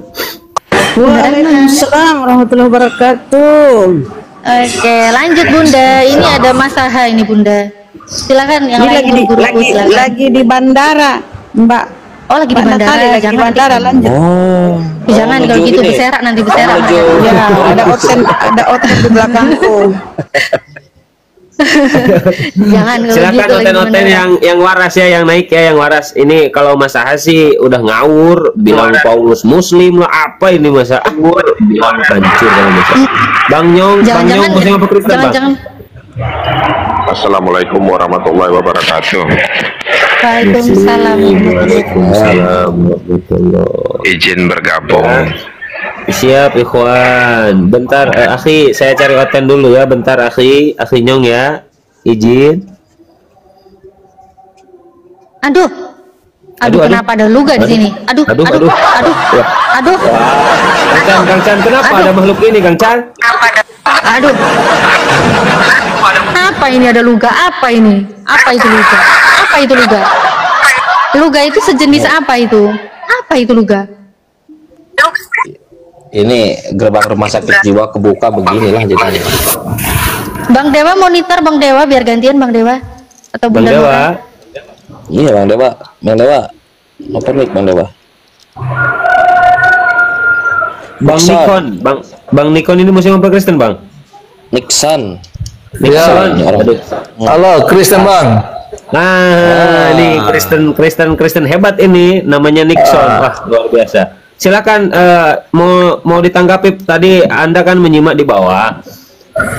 Waalaikumsalam warahmatullahi wabarakatuh. Oke, lanjut Bunda. Ini ada Mas Saha ini Bunda. Silakan yang lain lagi di bandara, Mbak. Oh, lagi di bandara. Lagi di bandara, lanjut. Jangan kalau gitu berserak nanti berserak. Ya, ada hotel di belakangku. Jangan kalau silakan gitu noten-noten yang waras ya, yang naik ya, yang waras. Ini kalau Mas Aha sih udah ngawur, bilang Paulus Muslim lah, apa ini Mas Aha? Hancur kalau Mas Aha. Bang Nyong Muslim apa Kristen Bang? Assalamualaikum warahmatullahi wabarakatuh. Waalaikumsalam. Izin bergabung. Siap ikhwan. Bentar akhi, saya cari oten dulu ya. Bentar akhi Nyong ya. Izin. Aduh, kenapa ada luga di sini? Aduh. Kang Chan, kenapa ada makhluk ini Kang Chan? Aduh. Apa ini ada luga? Apa ini? Apa itu luga? Apa itu luga? Luga itu sejenis apa itu? Apa itu luga? Ini gerbang rumah sakit jiwa kebuka beginilah ceritanya. Bang Dewa monitor Bang Dewa biar gantian Bang Dewa atau Bunda Nora? Iya Bang Dewa. Open mic Bang Dewa. Bang Nikon ini muslim apa Kristen Bang? Nixon. Ya. Halo Kristen Bang. Nah, ini Kristen hebat ini, namanya Nixon. Wah, luar biasa. Silakan mau ditanggapi, tadi Anda kan menyimak di bawah.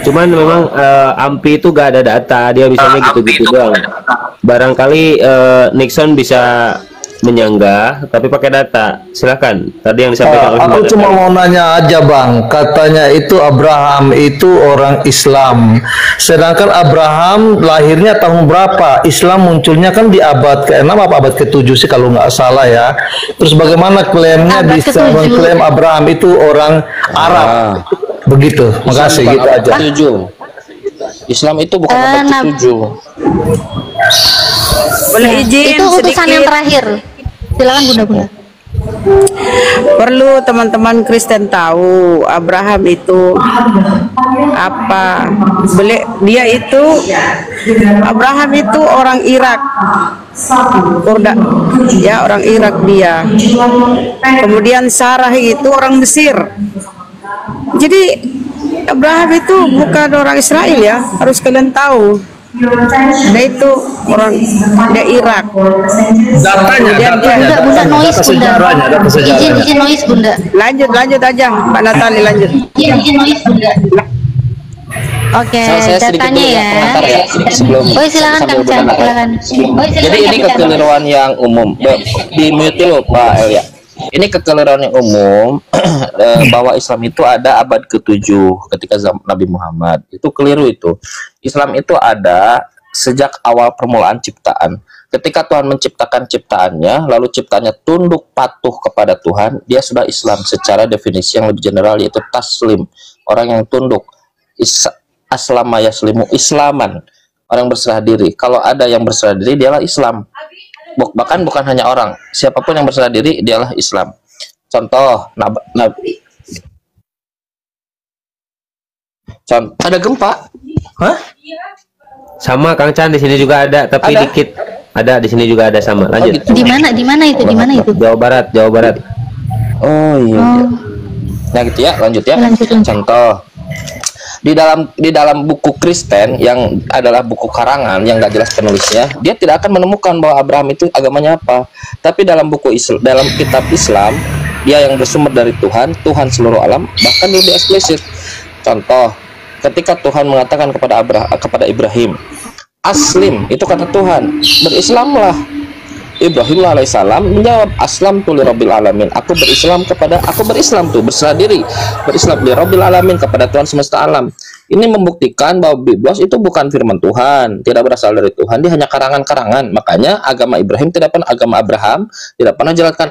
Cuman memang AMPI itu gak ada data, dia bisanya gitu-gitu doang. Barangkali Nixon bisa menyanggah tapi pakai data. Silakan. Tadi yang disampaikan aku cuma mau nanya aja Bang, katanya itu Abraham itu orang Islam, sedangkan Abraham lahirnya tahun berapa? Islam munculnya kan di abad ke-6 apa abad ke-7 sih kalau nggak salah ya. Terus bagaimana klaimnya bisa mengklaim Abraham itu orang Arab? Begitu. Makasih gitu aja. Islam itu bukan abad ke-7. Boleh izin itu utusan yang terakhir. Silakan Bunda. Perlu teman-teman Kristen tahu Abraham itu apa dia itu Abraham itu orang Irak, ya orang Irak dia. Kemudian Sarah itu orang Mesir. Jadi Abraham itu bukan orang Israel ya, harus kalian tahu. Dia itu orang dia Irak. Bunda noise Bunda. Izin noise Bunda. Lanjut aja Mbak Natali lanjut. Izin noise Bunda. Oke, datanya ya. Sebelum Oh silakan Kang Chan, silakan. Jadi ini kekeliruan yang umum. Di mute dulu Pak Elia. Ini kekeliruan yang umum bahwa Islam itu ada abad ke-7 ketika Nabi Muhammad. Itu keliru itu. Islam itu ada sejak awal permulaan ciptaan. Ketika Tuhan menciptakan ciptaannya, lalu ciptaannya tunduk patuh kepada Tuhan, dia sudah Islam secara definisi yang lebih general, yaitu taslim, orang yang tunduk. Aslama yaslimu, islaman, orang berserah diri. Kalau ada yang berserah diri, dialah Islam. Bahkan bukan hanya orang, siapapun yang berserah diri, dialah Islam. Contoh, ada gempa? Hah? Sama Kang Chan, di sini juga ada, tapi dikit. Ada di sini juga ada sama. Lanjut. Di mana itu? Jawa Barat. Oh iya. Nah gitu ya, lanjut ya. Contoh, di dalam buku Kristen yang adalah buku karangan yang gak jelas penulisnya, dia tidak akan menemukan bahwa Abraham itu agamanya apa. Tapi dalam dalam kitab Islam, dia yang bersumber dari Tuhan seluruh alam, bahkan lebih eksplisit. Contoh, ketika Tuhan mengatakan kepada Ibrahim, aslim, itu kata Tuhan, berislamlah. Ibrahim alaihissalam menjawab, aslam tu li rabbil alamin, aku berislam tuh, berserah diri, berislam li rabbil alamin, kepada Tuhan semesta alam. Ini membuktikan bahwa Biblos itu bukan firman Tuhan, tidak berasal dari Tuhan, dia hanya karangan-karangan. Makanya agama Ibrahim tidak pernah, agama Abraham tidak pernah jelaskan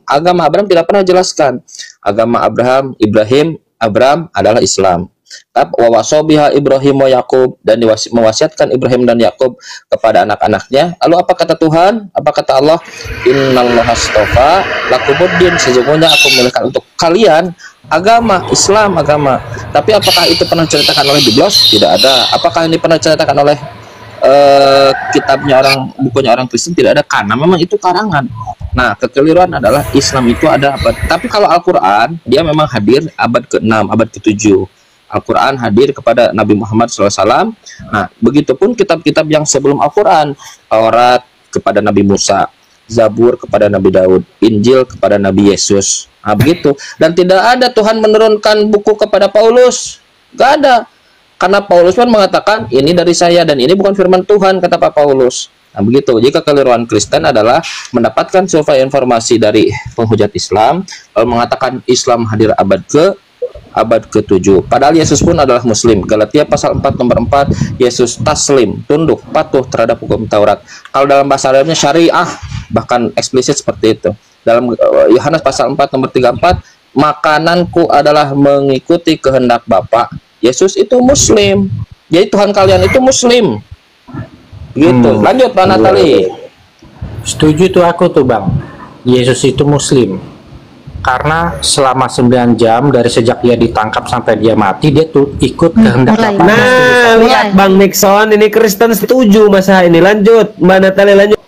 agama Abraham tidak pernah jelaskan. Agama Ibrahim adalah Islam. Wawasobiha Ibrahim wa Yakub, dan mewasiatkan Ibrahim dan Yakub kepada anak-anaknya. Lalu apa kata Tuhan? Apa kata Allah? Innallaha astafa lakumuddin, sesungguhnya aku memilihkan untuk kalian agama Islam, agama. Tapi apakah itu pernah diceritakan oleh Biblos? Tidak ada. Apakah ini pernah diceritakan oleh bukunya orang Kristen? Tidak ada, karena memang itu karangan. Nah, kekeliruan adalah Islam itu ada abad. Tapi kalau Al-Quran, dia memang hadir abad ke-6, abad ke-7. Al-Quran hadir kepada Nabi Muhammad SAW. Nah, begitupun kitab-kitab yang sebelum Al-Quran. Taurat kepada Nabi Musa, Zabur kepada Nabi Daud, Injil kepada Nabi Yesus. Nah, begitu. Dan tidak ada Tuhan menurunkan buku kepada Paulus. Gak ada. Karena Paulus pun mengatakan, ini dari saya dan ini bukan firman Tuhan, kata Pak Paulus. Nah, begitu. Jika kekeliruan Kristen adalah mendapatkan survei informasi dari penghujat Islam, lalu mengatakan Islam hadir abad ke-7. Padahal Yesus pun adalah Muslim. Galatia pasal 4 nomor 4, Yesus taslim, tunduk, patuh terhadap hukum Taurat. Kalau dalam bahasa Arabnya syariah, bahkan eksplisit seperti itu. Dalam Yohanes pasal 4 nomor 34, makananku adalah mengikuti kehendak Bapa. Yesus itu Muslim. Jadi Tuhan kalian itu Muslim. Gitu. Lanjut Pak Natali. Setuju tuh aku tuh Bang. Yesus itu Muslim. Karena selama 9 jam dari sejak dia ditangkap sampai dia mati, dia tuh ikut kehendak Bapa. Nah, lihat Bang Nixon, ini Kristen setuju masa ini. Lanjut Mbak Natali, lanjut.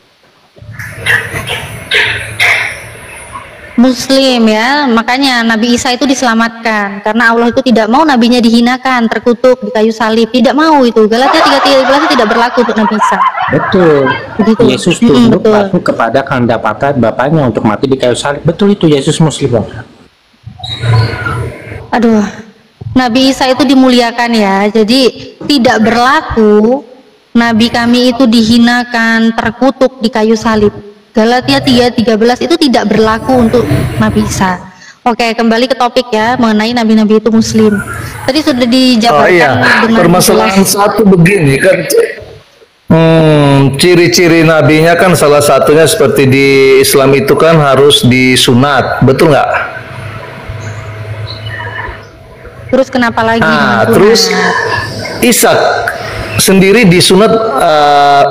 Muslim ya, makanya Nabi Isa itu diselamatkan karena Allah itu tidak mau nabinya dihinakan, terkutuk di kayu salib, tidak mau itu. Galatia 3:13 tidak berlaku untuk Nabi Isa. Betul. Begitu. Yesus tunduk patuh kepada kehendak Bapaknya untuk mati di kayu salib. Betul itu, Yesus Muslim. Aduh, Nabi Isa itu dimuliakan ya, jadi tidak berlaku Nabi kami itu dihinakan, terkutuk di kayu salib. Galatia 3:13 itu tidak berlaku untuk Nabi Isa. Oke, kembali ke topik ya, mengenai nabi-nabi itu Muslim. Tadi sudah dijabarkan dengan permasalahan satu begini kan, ciri-ciri nabinya kan salah satunya seperti di Islam itu kan harus disunat, betul nggak? Terus kenapa lagi? Nah, terus Ishak sendiri disunat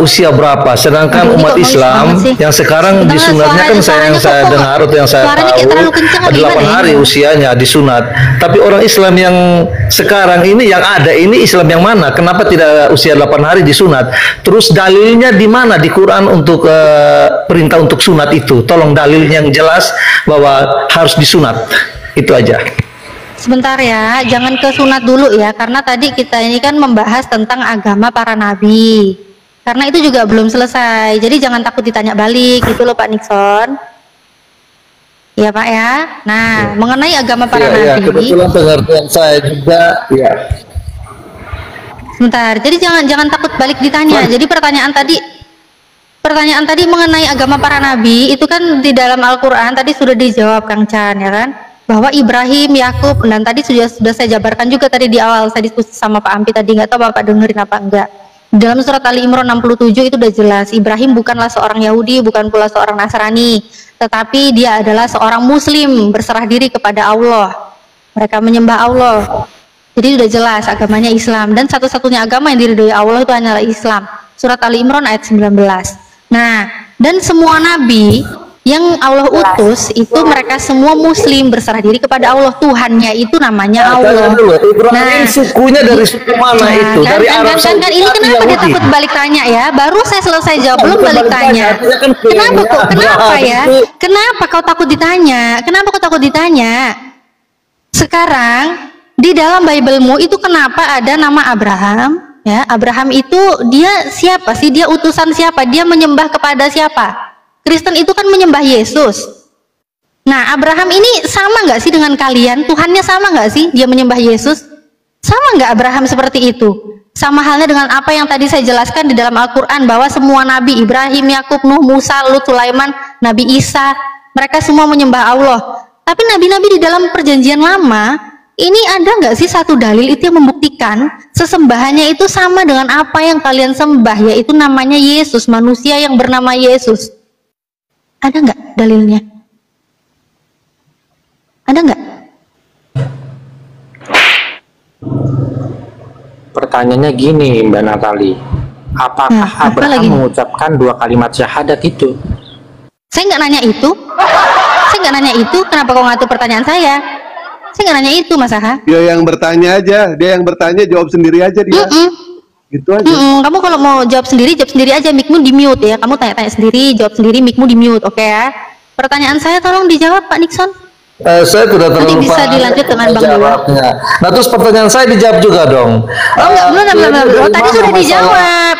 usia berapa, sedangkan umat Islam yang sekarang disunatnya kan yang saya dengar atau yang saya tahu 8 hari usianya disunat. Tapi orang Islam yang sekarang ini yang ada ini Islam yang mana? Kenapa tidak usia 8 hari disunat? Terus dalilnya di mana di Quran untuk perintah untuk sunat itu? Tolong dalil yang jelas bahwa harus disunat. Itu aja. Sebentar ya, jangan ke sunat dulu ya, karena tadi kita ini kan membahas tentang agama para nabi. Karena itu juga belum selesai, jadi jangan takut ditanya balik, gitu loh Pak Nixon. Ya Pak ya. Nah, mengenai agama para nabi. Ya, kebetulan pengertian saya juga. Ya. Sebentar, jadi jangan takut balik ditanya. Jadi pertanyaan tadi mengenai agama para nabi itu kan di dalam Al-Quran tadi sudah dijawab Kang Chan ya kan, bahwa Ibrahim, Yakub, dan tadi sudah saya jabarkan juga tadi di awal saya diskusi sama Pak Ampi tadi, nggak tahu Bapak dengerin apa enggak. Dalam surat Ali Imran 67 itu udah jelas, Ibrahim bukanlah seorang Yahudi, bukan pula seorang Nasrani, tetapi dia adalah seorang Muslim berserah diri kepada Allah. Mereka menyembah Allah. Jadi sudah jelas agamanya Islam, dan satu-satunya agama yang diridhoi Allah itu hanyalah Islam. Surat Ali Imran ayat 19. Nah, dan semua nabi yang Allah utus itu mereka semua Muslim berserah diri kepada Allah. Tuhannya itu namanya Allah. Ibrahim sukunya dari suku mana itu? Dari Arab Saudi. Ini kenapa dia takut balik tanya ya? Baru saya selesai jawab belum balik tanya. Kenapa kok? Kenapa ya? Kenapa kau takut ditanya? Kenapa kau takut ditanya? Sekarang di dalam Bible-mu itu kenapa ada nama Abraham? Ya, Abraham itu dia siapa sih? Dia utusan siapa? Dia menyembah kepada siapa? Kristen itu kan menyembah Yesus. Nah, Abraham ini sama nggak sih dengan kalian? Tuhannya sama nggak sih dia menyembah Yesus? Sama nggak Abraham seperti itu? Sama halnya dengan apa yang tadi saya jelaskan di dalam Al-Quran, bahwa semua nabi, Ibrahim, Yakub, Nuh, Musa, Lut, Sulaiman, Nabi Isa, mereka semua menyembah Allah. Tapi nabi-nabi di dalam perjanjian lama, ini ada nggak sih satu dalil itu yang membuktikan sesembahannya itu sama dengan apa yang kalian sembah, yaitu namanya Yesus, manusia yang bernama Yesus? Ada nggak dalilnya? Ada nggak? Pertanyaannya gini Mbak Natali, apakah Abraham mengucapkan 2 kalimat syahadat itu? Saya nggak nanya itu. Saya nggak nanya itu. Kenapa kau ngatur pertanyaan saya? Saya nggak nanya itu, Mas Aha. Dia yang bertanya aja, dia yang bertanya jawab sendiri aja dia. Gitu aja. Kamu kalau mau jawab sendiri aja, mic-mu di mute ya. Kamu tanya-tanya sendiri, jawab sendiri, mic-mu di mute, oke ya? Pertanyaan saya tolong dijawab Pak Nixon. Saya tidak terlalu nanti bisa dilanjut dengan Bang Dewa. Nah, terus pertanyaan saya dijawab juga dong. Oh enggak, belum. Tadi sudah dijawab.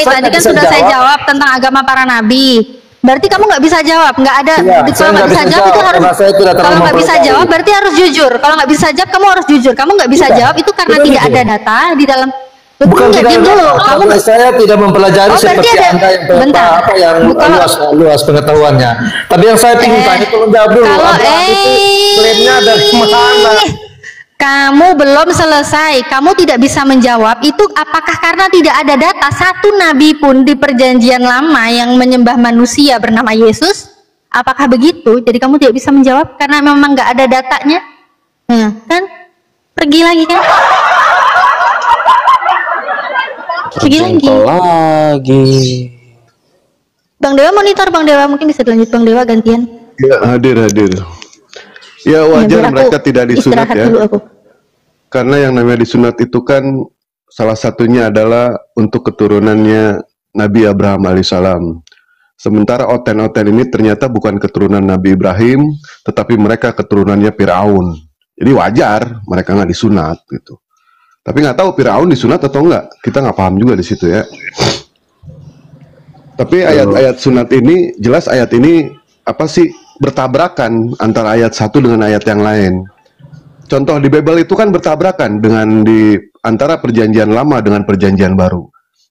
Tadi kan sudah saya jawab tentang agama para nabi. Berarti kamu nggak bisa jawab, nggak ada. Kalau nggak bisa jawab itu harus. Kalau nggak bisa jawab berarti harus jujur. Kalau nggak bisa jawab kamu harus jujur. Kamu nggak bisa jawab itu karena tidak ada data di dalam. Bukan tidak dulu. Saya tidak mempelajari seperti Anda yang apa yang luas pengetahuannya. Tapi yang saya ingin tanya tolong jawab dulu. Kalau klaimnya dari mana? Kamu belum selesai, kamu tidak bisa menjawab itu apakah karena tidak ada data satu nabi pun di perjanjian lama yang menyembah manusia bernama Yesus? Apakah begitu? Jadi kamu tidak bisa menjawab karena memang nggak ada datanya? Kan? Pergi lagi kan? Pergi lagi. Bang Dewa monitor, Bang Dewa mungkin bisa dilanjut Bang Dewa gantian. Ya, hadir. Ya wajar mereka tidak disunat ya. Karena yang namanya disunat itu kan salah satunya adalah untuk keturunannya Nabi Abraham alaihissalam. Sementara oten-oten ini ternyata bukan keturunan Nabi Ibrahim, tetapi mereka keturunannya Firaun. Jadi wajar mereka nggak disunat gitu. Tapi nggak tahu Firaun disunat atau enggak. Kita nggak paham juga di situ ya. Tapi ayat-ayat sunat ini jelas ayat ini apa sih? Bertabrakan antara ayat satu dengan ayat yang lain. Contoh di Bible itu kan bertabrakan dengan di antara perjanjian lama dengan perjanjian baru.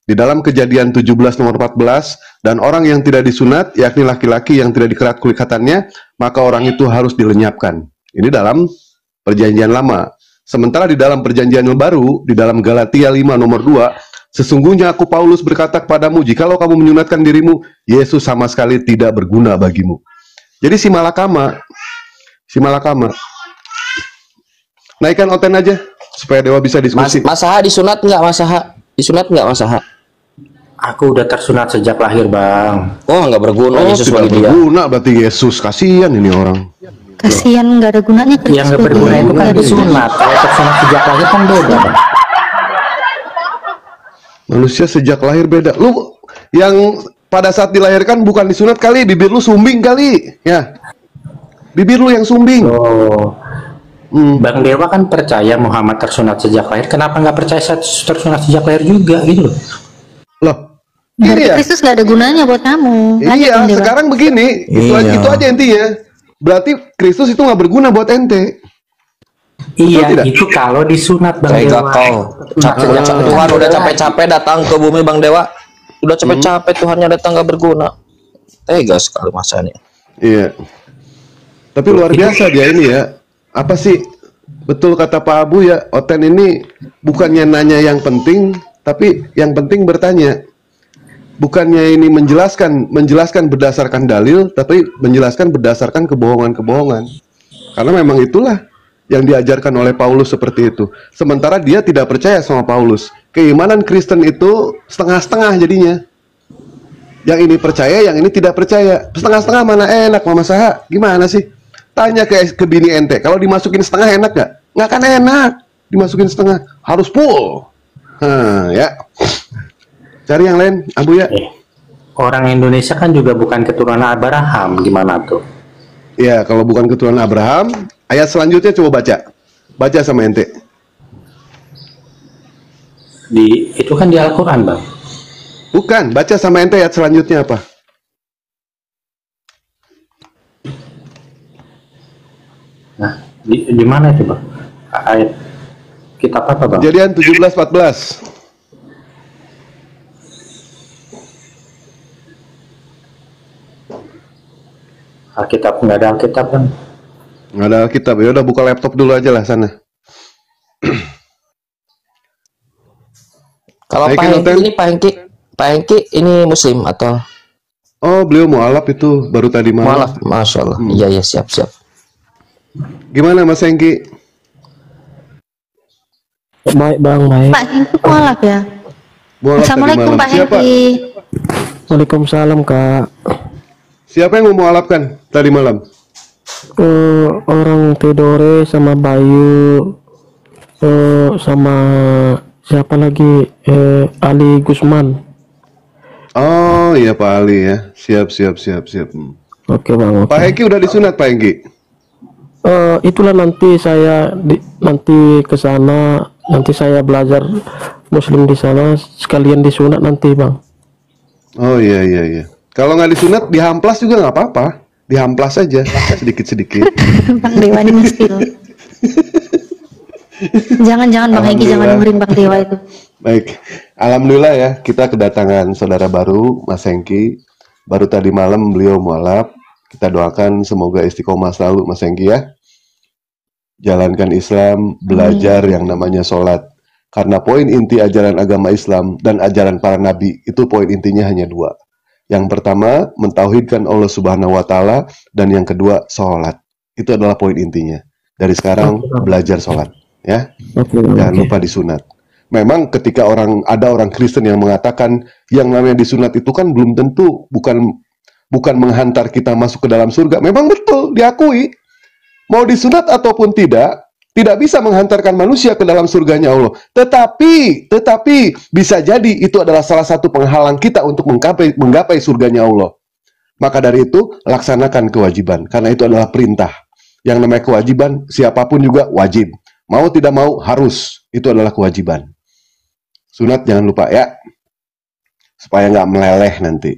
Di dalam Kejadian 17 nomor 14, dan orang yang tidak disunat, yakni laki-laki yang tidak dikerat kulikatannya, maka orang itu harus dilenyapkan. Ini dalam perjanjian lama. Sementara di dalam perjanjian baru, di dalam Galatia 5 nomor 2, sesungguhnya aku Paulus berkata kepadamu, jikalau kamu menyunatkan dirimu, Yesus sama sekali tidak berguna bagimu. Jadi si malakama. Naikkan oten aja supaya Dewa bisa diskusi. Mas Aha disunat nggak Mas Aha? Disunat nggak Mas Aha? Aku udah tersunat sejak lahir, Bang. Oh, nggak berguna Yesus tidak bagi dia. berguna berarti Yesus. Kasihan ini orang. Kasihan nggak ada gunanya Kristus. Yang nggak berguna itu kan disunat. Kalau tersunat sejak lahir kan beda, Bang. Manusia sejak lahir beda. Lu yang pada saat dilahirkan bukan disunat kali, bibir lu sumbing kali, ya. Bibir lu yang sumbing. Oh. Bang Dewa kan percaya Muhammad tersunat sejak lahir. Kenapa nggak percaya tersunat sejak lahir juga gitu loh? Loh, Berarti iya. Kristus nggak ada gunanya buat kamu. Lanjut, Iya, Bang Dewa. sekarang begini, itu aja intinya. Berarti Kristus itu nggak berguna buat ente. Iya, tidak? itu kalau disunat Bang Kayak Dewa. kau. Tuhan udah capek-capek datang ke bumi Bang Dewa. Udah capek-capek Tuhannya datang nggak berguna. Tega sekali masanya. Iya. Tapi luar biasa dia ini ya. Apa sih? Betul kata Pak Abu ya, Oten ini bukannya nanya yang penting, tapi yang penting bertanya. Bukannya ini menjelaskan berdasarkan dalil, tapi menjelaskan berdasarkan kebohongan-kebohongan. Karena memang itulah yang diajarkan oleh Paulus seperti itu. Sementara dia tidak percaya sama Paulus. Keimanan Kristen itu setengah-setengah jadinya. Yang ini percaya, yang ini tidak percaya. Setengah-setengah mana enak, Mama Saha? Gimana sih? Tanya ke bini ente, kalau dimasukin setengah enak gak? Nggak akan enak. Dimasukin setengah, harus full. Ya. Cari yang lain, Abu ya. Orang Indonesia kan juga bukan keturunan Abraham, gimana tuh? Ya, kalau bukan keturunan Abraham, ayat selanjutnya coba baca. Baca sama ente. Itu kan di Al-Quran, Bang. Bukan, baca sama ente ayat selanjutnya apa? Nah, di mana itu, Bang? Ayat kitab apa, Bang? Kejadian 17:14. Alkitab, nggak ada Alkitab, Bang. Nggak ada Alkitab, ya udah buka laptop dulu aja lah sana. Kalau Pak Hengki ini Muslim atau? Oh, beliau mualaf itu baru tadi malam. Mualaf, Masya Allah. Iya, ya, siap. Gimana Mas Hengki? Baik Bang, baik. Pak Hengki mualaf ya. Mualaf Assalamualaikum tadi malam. Pak Siapa? Hengki. Waalaikumsalam Kak. Siapa yang mau mualafkan tadi malam? Orang Tidore sama Bayu, sama siapa lagi? Ali Gusman. Oh iya Pak Ali ya. Siap. Oke Bang. Oke. Pak Hengki udah disunat Pak Hengki? Itulah nanti saya nanti ke sana, nanti saya belajar Muslim di sana sekalian disunat nanti Bang. Oh iya. Kalau nggak disunat dihamplas juga nggak apa-apa. Dihamplas aja sedikit-sedikit. Bang Dewa ini muskil. Jangan Bang Hengki, jangan dengerin Bang Dewa itu. Baik, alhamdulillah ya kita kedatangan saudara baru Mas Hengki. Baru tadi malam beliau mualaf. Kita doakan semoga istiqomah selalu Mas Hengki ya. Jalankan Islam, belajar yang namanya sholat. Karena poin inti ajaran agama Islam dan ajaran para nabi itu poin intinya hanya dua. Yang pertama mentauhidkan Allah Subhanahu Wa Taala dan yang kedua sholat. Itu adalah poin intinya. Dari sekarang belajar sholat ya. Jangan lupa disunat. Memang ketika ada orang Kristen yang mengatakan yang namanya disunat itu kan belum tentu bukan menghantar kita masuk ke dalam surga. Memang betul diakui. Mau disunat ataupun tidak bisa menghantarkan manusia ke dalam surganya Allah. Tetapi bisa jadi itu adalah salah satu penghalang kita untuk menggapai surganya Allah. Maka dari itu laksanakan kewajiban karena itu adalah perintah. Yang namanya kewajiban siapapun juga wajib. Mau tidak mau harus. Itu adalah kewajiban. Sunat jangan lupa ya. Supaya nggak meleleh nanti.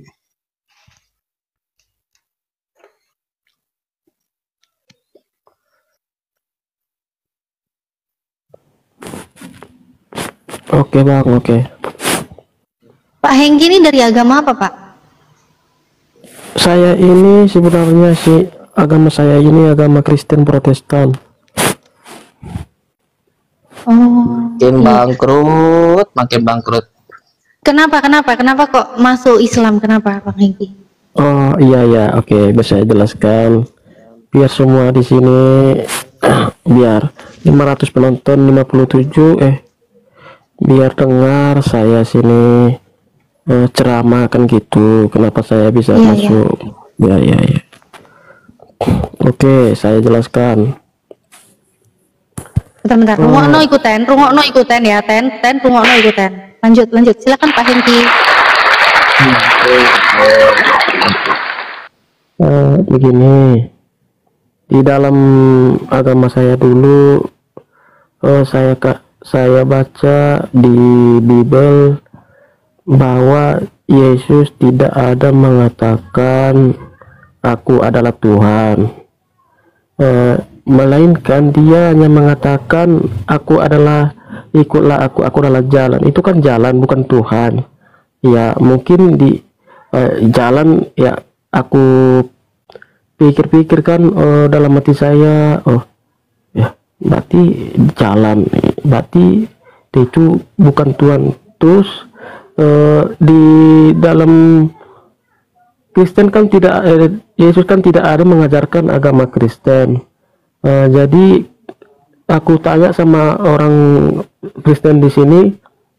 Oke Bang, oke. Pak Hengki ini dari agama apa Pak? Saya ini sebenarnya sih agama saya ini agama Kristen Protestan. Makin bangkrut. Kenapa kok masuk Islam? Kenapa Pak Hengki? Oh iya, oke, bisa saya jelaskan. Biar semua di sini biar 500 penonton 57 biar dengar saya sini ceramah kan gitu. Kenapa saya bisa Iya, iya. masuk? Ya, ya, ya. Oke, saya jelaskan. Bentar, rungokno ikutan ya, rungokno ikutan. Lanjut, silakan Pak Hengki. Begini, di dalam agama saya dulu, saya baca di Bible bahwa Yesus tidak ada mengatakan aku adalah Tuhan, melainkan dia hanya mengatakan ikutlah aku adalah jalan. Itu kan jalan, bukan Tuhan. Ya mungkin di jalan, ya aku pikir-pikir kan dalam hati saya, oh ya berarti jalan, berarti itu bukan Tuhan. Terus di dalam Kristen kan tidak, Yesus kan tidak ada mengajarkan agama Kristen. Jadi aku tanya sama orang Kristen di sini,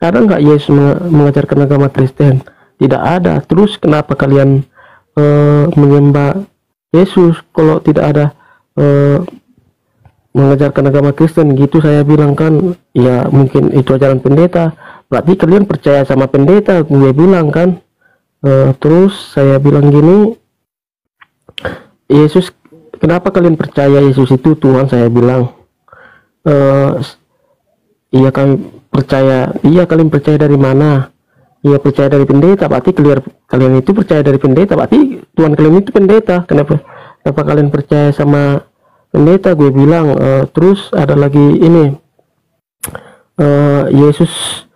ada nggak Yesus mengajarkan agama Kristen? Tidak ada. Terus kenapa kalian menyembah Yesus kalau tidak ada mengajarkan agama Kristen? Gitu saya bilang kan, ya mungkin itu ajaran pendeta. Berarti kalian percaya sama pendeta, gue bilang kan. Terus saya bilang gini, Yesus, kenapa kalian percaya Yesus itu Tuhan? Saya bilang, iya kami percaya. Iya, kalian percaya dari mana? Iya, percaya dari pendeta. Berarti kalian itu percaya dari pendeta, berarti Tuhan kalian itu pendeta. Kenapa kalian percaya sama pendeta? Gue bilang. Terus ada lagi ini, Yesus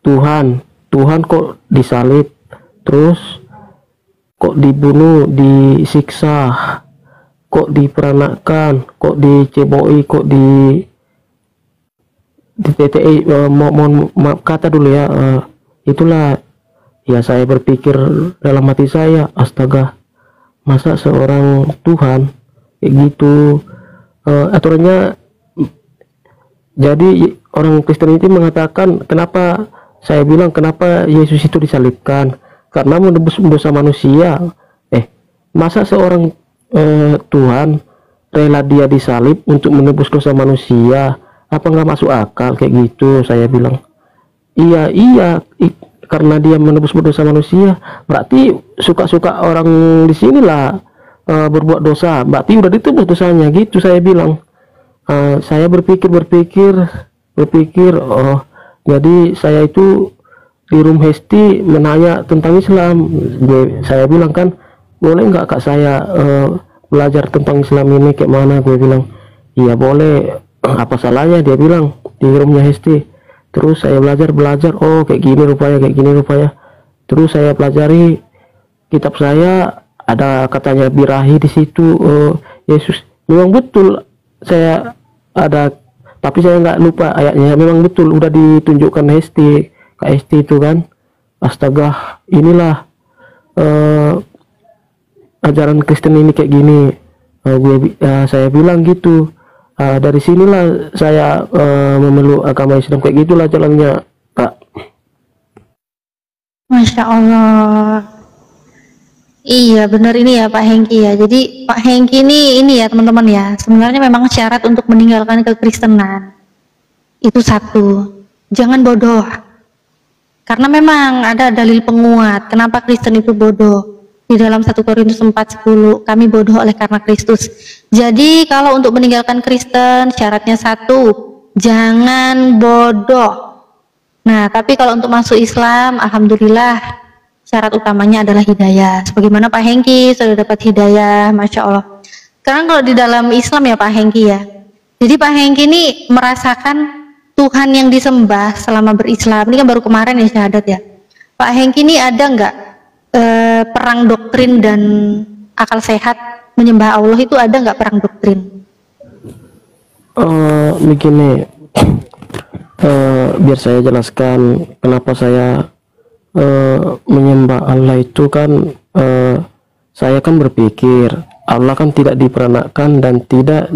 Tuhan kok disalib, terus kok dibunuh, disiksa, kok diperanakkan, kok diceboi, kok di TTI, mohon maaf kata dulu ya, itulah ya saya berpikir dalam hati saya, astaga, masa seorang Tuhan kayak gitu. Aturannya, jadi orang Kristen itu mengatakan, kenapa saya bilang kenapa Yesus itu disalibkan? Karena menebus dosa manusia. Masa seorang Tuhan rela dia disalib untuk menebus dosa manusia? Apa nggak masuk akal kayak gitu? Saya bilang, iya, karena dia menebus dosa manusia, berarti suka-suka orang di sinilah berbuat dosa, berarti udah ditebus dosanya gitu. Saya bilang, saya berpikir, oh jadi saya itu di room Hesti menanya tentang Islam. Saya bilang kan, boleh nggak kak saya belajar tentang Islam ini kayak mana? Gue bilang, iya boleh, apa salahnya? Dia bilang di roomnya Hesti. Terus saya belajar, oh kayak gini rupanya. Terus saya pelajari kitab saya, ada katanya birahi di situ. Yesus memang betul, saya ada, tapi saya nggak lupa ayatnya. Memang betul udah ditunjukkan Kak Hesti itu kan. Astaga, inilah ajaran Kristen ini kayak gini. Saya bilang gitu. Dari sinilah saya memeluk agama Islam, kayak gitulah jalannya, Kak. Masya Allah. Iya benar ini ya Pak Hengki ya. Jadi Pak Hengki ini ya teman-teman ya, sebenarnya memang syarat untuk meninggalkan kekristenan itu satu, jangan bodoh. Karena memang ada dalil penguat kenapa Kristen itu bodoh. Di dalam 1 Korintus 4:10, kami bodoh oleh karena Kristus. Jadi kalau untuk meninggalkan Kristen syaratnya satu, jangan bodoh. Nah tapi kalau untuk masuk Islam, alhamdulillah syarat utamanya adalah hidayah. Sebagaimana Pak Hengki sudah dapat hidayah, Masya Allah. Sekarang kalau di dalam Islam ya Pak Hengki ya, jadi Pak Hengki ini merasakan Tuhan yang disembah selama berislam. Ini kan baru kemarin ya syahadat ya. Pak Hengki ini ada nggak perang doktrin dan akal sehat menyembah Allah itu, ada nggak perang doktrin? Begini, biar saya jelaskan kenapa saya menyembah Allah itu kan, saya kan berpikir Allah kan tidak diperanakkan dan tidak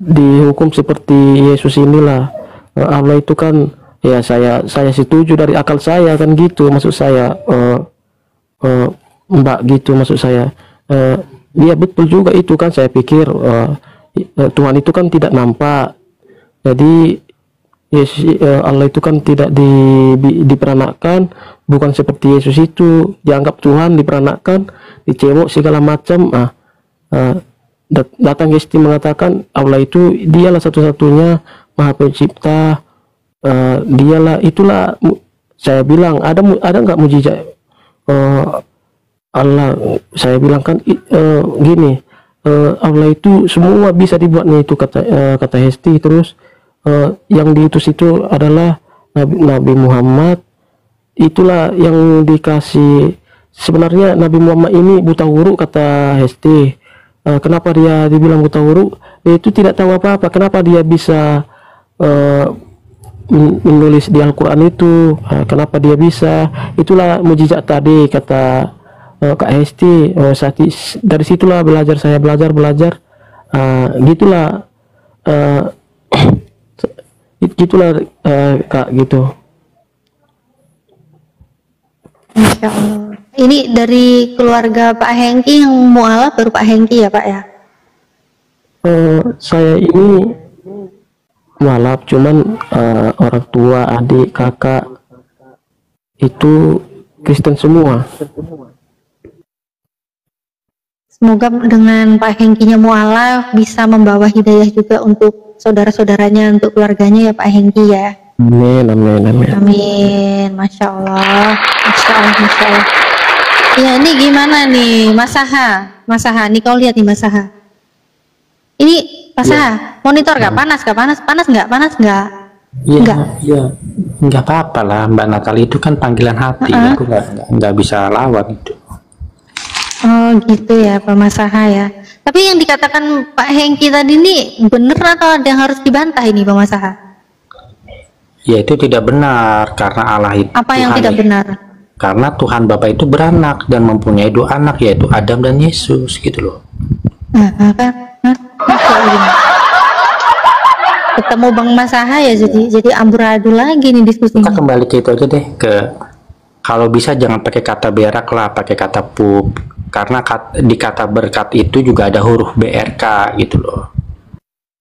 dihukum seperti Yesus inilah. Allah itu kan, ya saya setuju dari akal saya kan gitu, maksud saya Mbak gitu maksud saya. Dia betul juga itu kan, saya pikir Tuhan itu kan tidak nampak, jadi Yesus, Allah itu kan tidak diperanakkan, bukan seperti Yesus itu dianggap Tuhan, diperanakkan, dicebok segala macam. Datang Yesus mengatakan Allah itu dialah satu-satunya Maha Pencipta, dialah, itulah saya bilang ada nggak mujizat Allah. Saya bilang kan gini, Allah itu semua bisa dibuatnya itu, kata Hesti. Terus yang diutus itu adalah Nabi Muhammad, itulah yang dikasih. Sebenarnya Nabi Muhammad ini buta huruf, kata Hesti. Kenapa dia dibilang buta huruf? Dia itu tidak tahu apa-apa. Kenapa dia bisa menulis di Al-Quran itu? Kenapa dia bisa? Itulah mujizat tadi, kata Kak Hesti. Dari situlah saya belajar. Gitulah gitulah Kak, gitu. Masya Allah. Ini dari keluarga Pak Hengki yang mualaf, baru Pak Hengki ya Pak ya? Saya ini mualaf, cuman orang tua, adik, kakak itu Kristen semua. Semoga dengan Pak Hengkinya mualaf bisa membawa hidayah juga untuk saudara-saudaranya, untuk keluarganya ya Pak Hengki ya. Amin. Amin. Masya Allah. Ya, ini gimana nih Mas Saha? Nih kau lihat nih Mas Saha. Ini Mas Saha, monitor gak panas nggak? Iya, nggak apa-apa lah Mbak Natali, itu kan panggilan hati. Aku nggak bisa lawan itu. Oh gitu ya Pak Mas Saha ya. Tapi yang dikatakan Pak Hengki tadi ini bener atau ada yang harus dibantah ini Pak Mas Saha? Ya itu tidak benar, karena Allah itu apa yang tidak benar? Karena Tuhan Bapa itu beranak dan mempunyai dua anak, yaitu Adam dan Yesus, gitu loh. Ketemu Bang Mas Saha ya, jadi amburadul lagi nih diskusinya. Kita kembali ke itu aja deh, kalau bisa jangan pakai kata berak lah, pakai kata pup, karena di kata berkat itu juga ada huruf BRK gitu loh.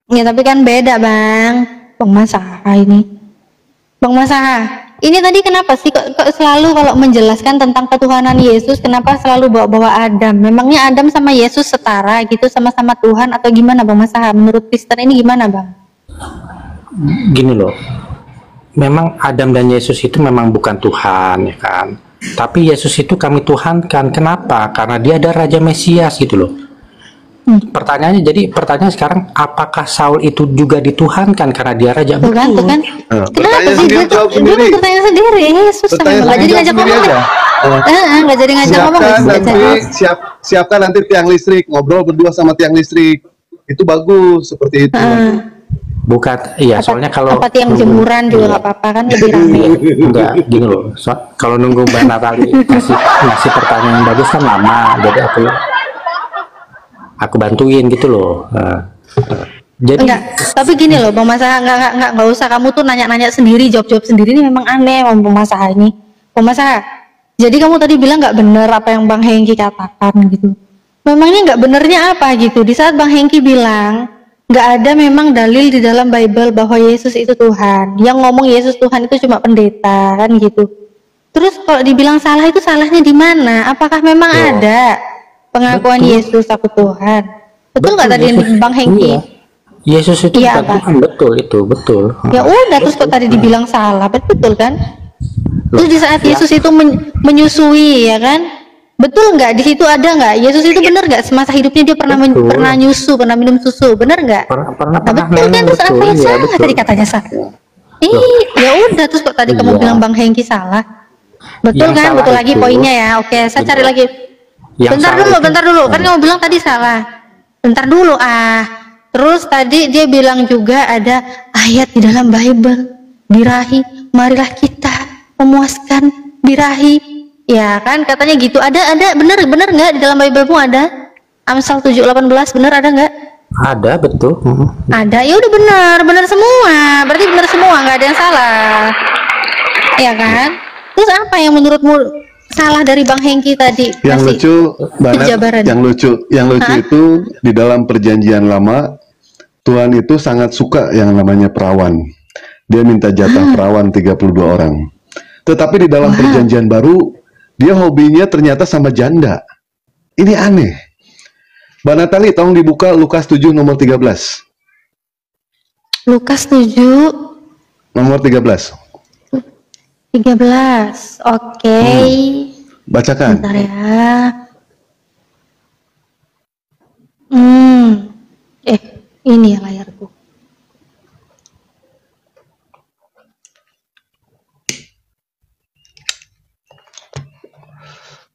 Ya tapi kan beda Bang Mas Saha ini. Bang Mas Saha, ini tadi kenapa sih kok selalu kalau menjelaskan tentang ketuhanan Yesus, kenapa selalu bawa-bawa Adam? Memangnya Adam sama Yesus setara gitu, sama-sama Tuhan atau gimana Bang Mas Saha? Menurut Kristen ini gimana Bang? Gini loh, memang Adam dan Yesus itu memang bukan Tuhan ya kan, tapi Yesus itu kami tuhankan. Kenapa? Karena dia ada Raja Mesias gitu loh. Pertanyaannya sekarang, apakah Saul itu juga dituhankan karena dia raja? Betul kan? Kenapa sih dia bertanya sendiri? Yesus nggak jadi ngajak ngomong. Nggak jadi ngajak ngomong. Siapkan nanti tiang listrik, ngobrol berdua sama tiang listrik, itu bagus seperti itu. Bukan, iya, soalnya kalau apa tiang jemuran juga nggak apa-apa kan, lebih ramai. Enggak, gini loh, kalau nunggu Mbak Natali ngasih pertanyaan yang bagus kan lama, jadi aku bantuin gitu loh. Jadi enggak, tapi gini loh Bang Mas Saha, enggak usah kamu tuh nanya-nanya sendiri, jawab sendiri, ini memang aneh Bang Mas Saha ini. Bang Mas Saha, jadi kamu tadi bilang nggak benar apa yang Bang Hengki katakan gitu. Memangnya nggak benernya apa gitu? Di saat Bang Hengki bilang nggak ada memang dalil di dalam Bible bahwa Yesus itu Tuhan. Yang ngomong Yesus Tuhan itu cuma pendeta kan gitu. Terus kalau dibilang salah itu salahnya di mana? Apakah memang ada pengakuan Yesus aku Tuhan? Betul nggak tadi Bang Hengki? Yesus itu bukan Tuhan, betul. Ya udah, terus kok tadi dibilang salah, betul kan? Terus di saat Yesus itu menyusui ya kan? Betul nggak? Di situ ada nggak? Yesus itu benar nggak semasa hidupnya dia pernah nyusu, pernah minum susu, benar nggak? Pernah betul kan? Terus apa yang salah? Tadi katanya salah. Ya udah, terus kok tadi kamu bilang Bang Hengki salah? Betul kan? Betul lagi poinnya ya. Oke, saya cari lagi. Bentar dulu, kan kamu bilang tadi salah. Bentar dulu Terus tadi dia bilang juga ada ayat di dalam Bible, birahi, marilah kita memuaskan birahi. Ya kan katanya gitu. Ada bener nggak di dalam Biblemu ada? Amsal 7:18 bener ada nggak? Ada, betul. Ada, ya udah benar semua. Berarti benar semua, nggak ada yang salah. Ya kan? Terus apa yang menurutmu salah dari Bang Hengki tadi? Yang lucu banget, penjabaran. yang lucu itu di dalam perjanjian lama Tuhan itu sangat suka yang namanya perawan. Dia minta jatah perawan 32 orang. Tetapi di dalam perjanjian baru dia hobinya ternyata sama janda. Ini aneh. Mbak Natali, tolong dibuka Lukas 7 nomor 13. Lukas 7 Nomor 13. 13. Oke. Bacakan. Bentar ya. Ini ya layarku.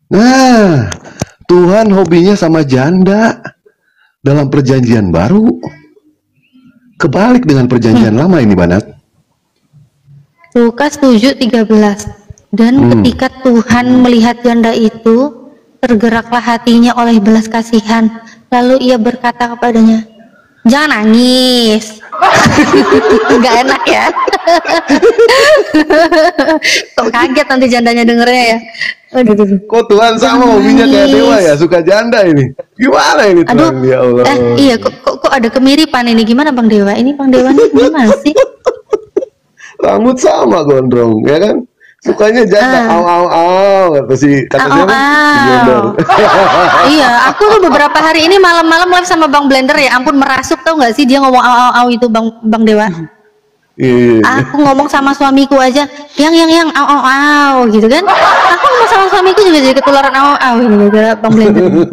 Nah, Tuhan hobinya sama janda dalam perjanjian baru. Kebalik dengan perjanjian lama ini, Banat. Lukas 7:13. Dan ketika Tuhan melihat janda itu, tergeraklah hatinya oleh belas kasihan. Lalu ia berkata kepadanya, "Jangan nangis." Nggak enak ya. Kok kaget nanti jandanya dengernya ya. Kok Tuhan sama hobinya kayak dewa ya, suka janda ini. Gimana ini Tuhan? Ya Allah. Iya, kok ada kemiripan ini. Gimana Bang Dewa? Ini Bang Dewa ini gimana sih? Rambut sama gondrong, ya kan? Sukanya janda, kata siapa? Iya, aku tuh beberapa hari ini malam-malam live sama Bang Blender ya. Ampun, merasuk, tau nggak sih dia ngomong itu Bang Dewa. Iya. Aku ngomong sama suamiku aja, yang gitu kan. Aku ngomong sama suamiku juga jadi ketularan ini juga Bang Blender.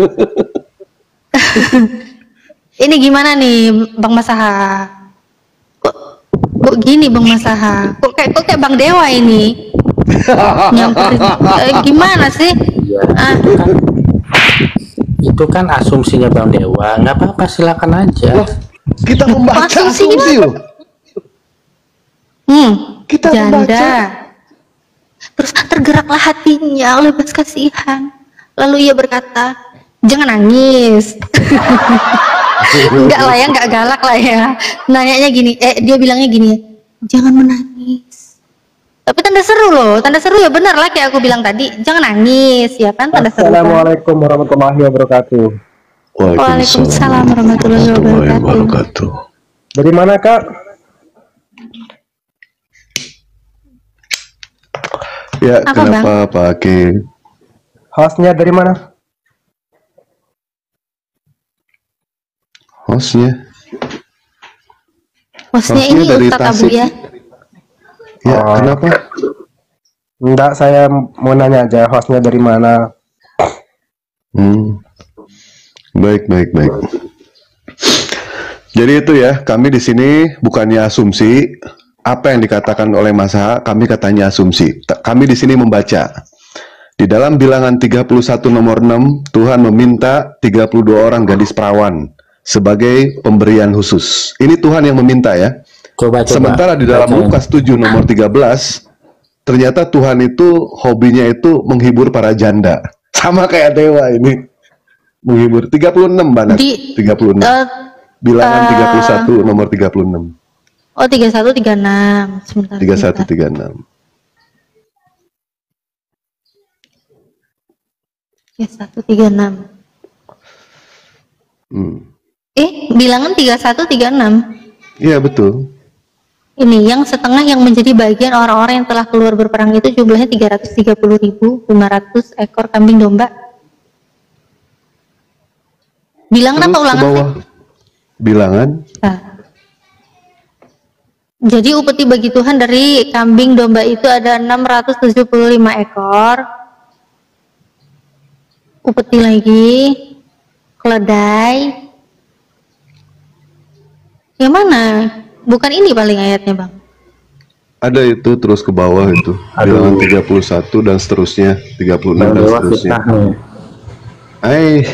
Ini gimana nih Bang Masaha? Kok gini Bang Masaha? Kok kayak Bang Dewa ini? Nyamperin gimana sih? Itu kan asumsinya Bang Dewa, nggak apa-apa, silakan aja. Kita membaca asumsi loh. Kita janda. membaca. Terus tergeraklah hatinya oleh belas kasihan. Lalu ia berkata, "Jangan nangis." Enggak lah ya, enggak galak lah ya. Nanyanya gini, dia bilangnya gini, "Jangan menangis." Tapi tanda seru loh, tanda seru ya, benar lah kayak aku bilang tadi, jangan nangis ya kan, tanda seru. Assalamualaikum warahmatullahi wabarakatuh. Waalaikumsalam warahmatullahi wabarakatuh. Dari mana Kak? Ya, apa, kenapa pakai hostnya dari mana? Hostnya ini dari Ustadz Abu Tasik. ya. Ya, kenapa? Enggak, saya mau nanya aja hostnya dari mana. Baik. Jadi itu ya, kami di sini bukannya asumsi. Apa yang dikatakan oleh Mas Ha, kami katanya asumsi. Kami di sini membaca. Di dalam Bilangan 31 nomor 6, Tuhan meminta 32 orang gadis perawan sebagai pemberian khusus. Ini Tuhan yang meminta ya. Sementara di dalam Lukas 7 nomor 13, ternyata Tuhan itu hobinya itu menghibur para janda. Sama kayak dewa ini. Menghibur. 36 Banat. 36. Bilangan 31 nomor 36. Oh, 31 36. Sebentar. 31 36. 31 36. Bilangan 31 36. Iya, betul. Ini yang setengah yang menjadi bagian orang-orang yang telah keluar berperang itu jumlahnya 330.500 ekor kambing domba. Bilangan apa ulangan sih? Bilangan. Jadi upeti bagi Tuhan dari kambing domba itu ada 675 ekor. Upeti lagi, keledai. Yang mana? Bukan ini paling ayatnya Bang. Ada itu terus ke bawah itu. Bilangan 31 dan seterusnya, 36 dan seterusnya.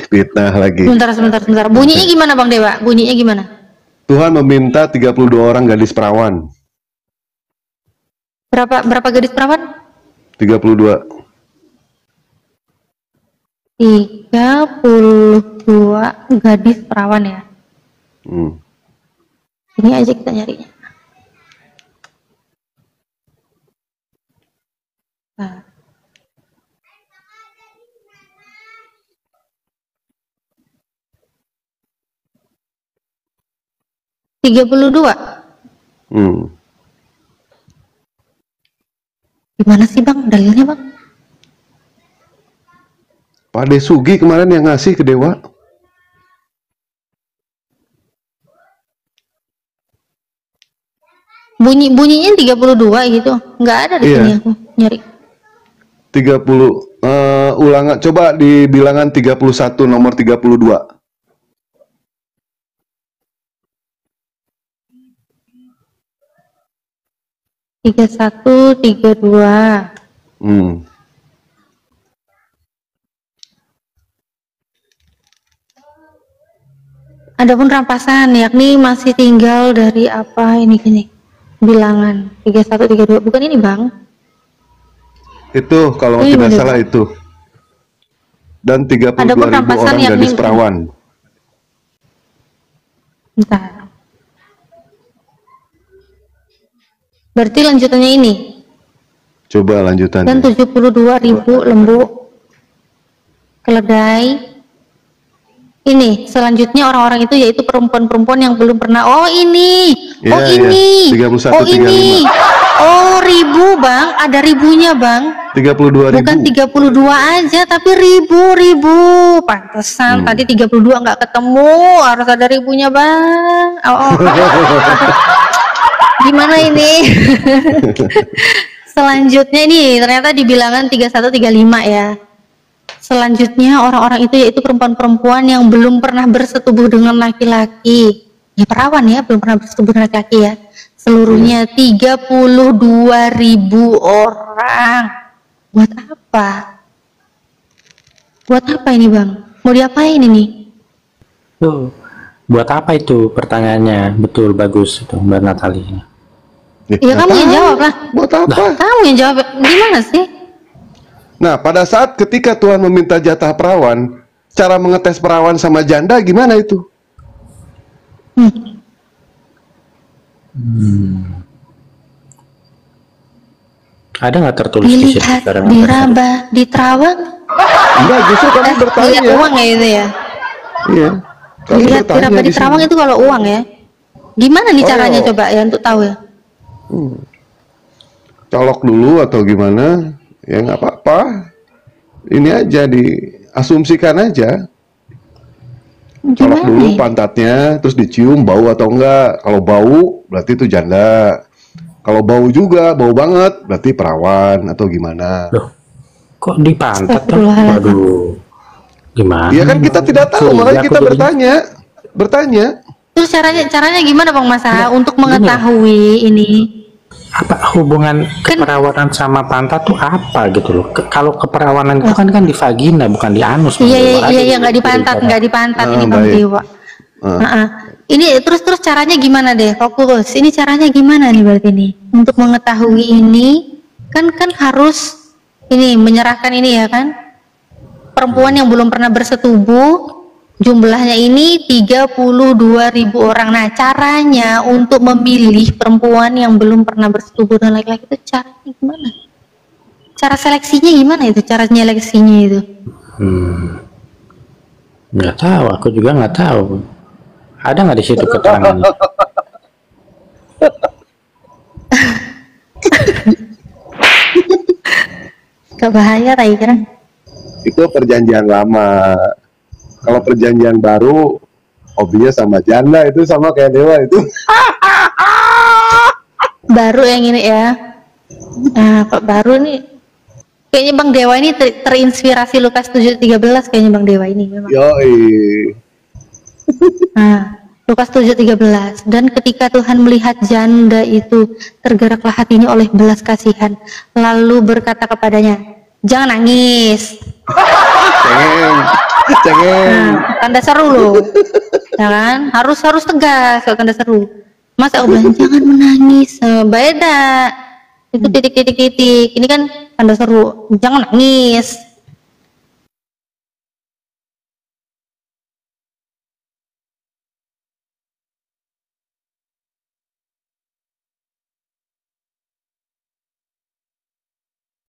Fitnah lagi. Sebentar. Bunyinya gimana Bang Dewa? Bunyinya gimana? Tuhan meminta 32 orang gadis perawan. Berapa gadis perawan? 32. 32 gadis perawan ya. Ini aja kita nyarinya. Nah. $32. Gimana sih Bang dalilnya Bang? Pak Desugi kemarin yang ngasih ke Dewa. Bunyinya 32 gitu. Nggak ada di sini aku nyari. 30 ulangan coba di bilangan 31 nomor 32. Tiga satu, 32. Adapun rampasan yakni masih tinggal dari apa ini gini bilangan 31, 32 bukan ini Bang? Itu kalau tidak salah itu. Dan 32.000 orang gadis perawan. Bentar. Berarti lanjutannya ini. Coba lanjutannya. Dan 72.000 lembu keledai. Ini selanjutnya orang-orang itu yaitu perempuan-perempuan yang belum pernah. Oh ini. Oh ini. 31, oh ini. 35. Oh ribu Bang. Ada ribunya Bang. 32.000. Bukan 32 aja tapi ribu. Pantesan tadi 32 nggak ketemu. Harus ada ribunya Bang. Gimana ini? Selanjutnya ini ternyata di bilangan 31, 35 ya. Selanjutnya orang-orang itu yaitu perempuan-perempuan yang belum pernah bersetubuh dengan laki-laki. Ya perawan ya, belum pernah bersetubuh dengan laki-laki ya. Seluruhnya 32.000 orang. Buat apa? Buat apa ini Bang? Mau diapain ini? Tuh, buat apa itu pertanyaannya? Betul, bagus itu Mbak Natali. Ya kamu yang jawab lah. Buat apa? Kamu yang jawab. Gimana sih? Nah, pada saat ketika Tuhan meminta jatah perawan, cara mengetes perawan sama janda gimana itu? Ada nggak tertulis di situ? Diraba, di terawang? Enggak, justru kamu bertanya. Lihat uang ya itu ya? Iya. Lihat diraba di terawang itu kalau uang ya? Gimana nih caranya coba ya untuk tahu ya? Colok dulu atau gimana? Ya nggak apa-apa. Ini aja diasumsikan aja. Colok dulu pantatnya, terus dicium bau atau enggak. Kalau bau berarti itu janda. Kalau bau juga, bau banget berarti perawan atau gimana. Loh, kok di pantat tuh? Waduh. Gimana? Ya kan kita tidak tahu, makanya kita bertanya. Terus caranya gimana Bang Masa untuk mengetahui ini? Apa hubungan keperawanan sama pantat tuh apa gitu loh? Kalau keperawanan itu kan di vagina bukan di anus. Iya nggak di pantat ini Bang Dewa. Ini terus caranya gimana deh? Fokus. Ini caranya gimana nih berarti nih untuk mengetahui ini kan harus ini menyerahkan ini ya kan perempuan yang belum pernah bersetubuh. Jumlahnya ini 32.000 orang. Nah, caranya untuk memilih perempuan yang belum pernah bersetubuh dengan laki-laki itu caranya gimana? Cara seleksinya gimana itu? Cara seleksinya itu? Nggak tahu, aku juga nggak tahu. Ada nggak di situ keterangannya? Kebahaya tadi kira. Itu perjanjian lama. Kalau perjanjian baru, hobinya sama janda itu sama kayak Dewa itu. Baru yang ini ya. Nah, Pak baru nih. Kayaknya Bang Dewa ini terinspirasi Lukas 7:13 kayaknya Bang Dewa ini memang. Yoi. Nah, Lukas 7:13. Dan ketika Tuhan melihat janda itu, tergeraklah hatinya oleh belas kasihan, lalu berkata kepadanya, "Jangan nangis." Cengeng. Tanda seru loh, ya kan? Harus tegas kalau tanda seru. Masa aku bilang jangan menangis, beda. Itu titik. Ini kan tanda seru, jangan nangis.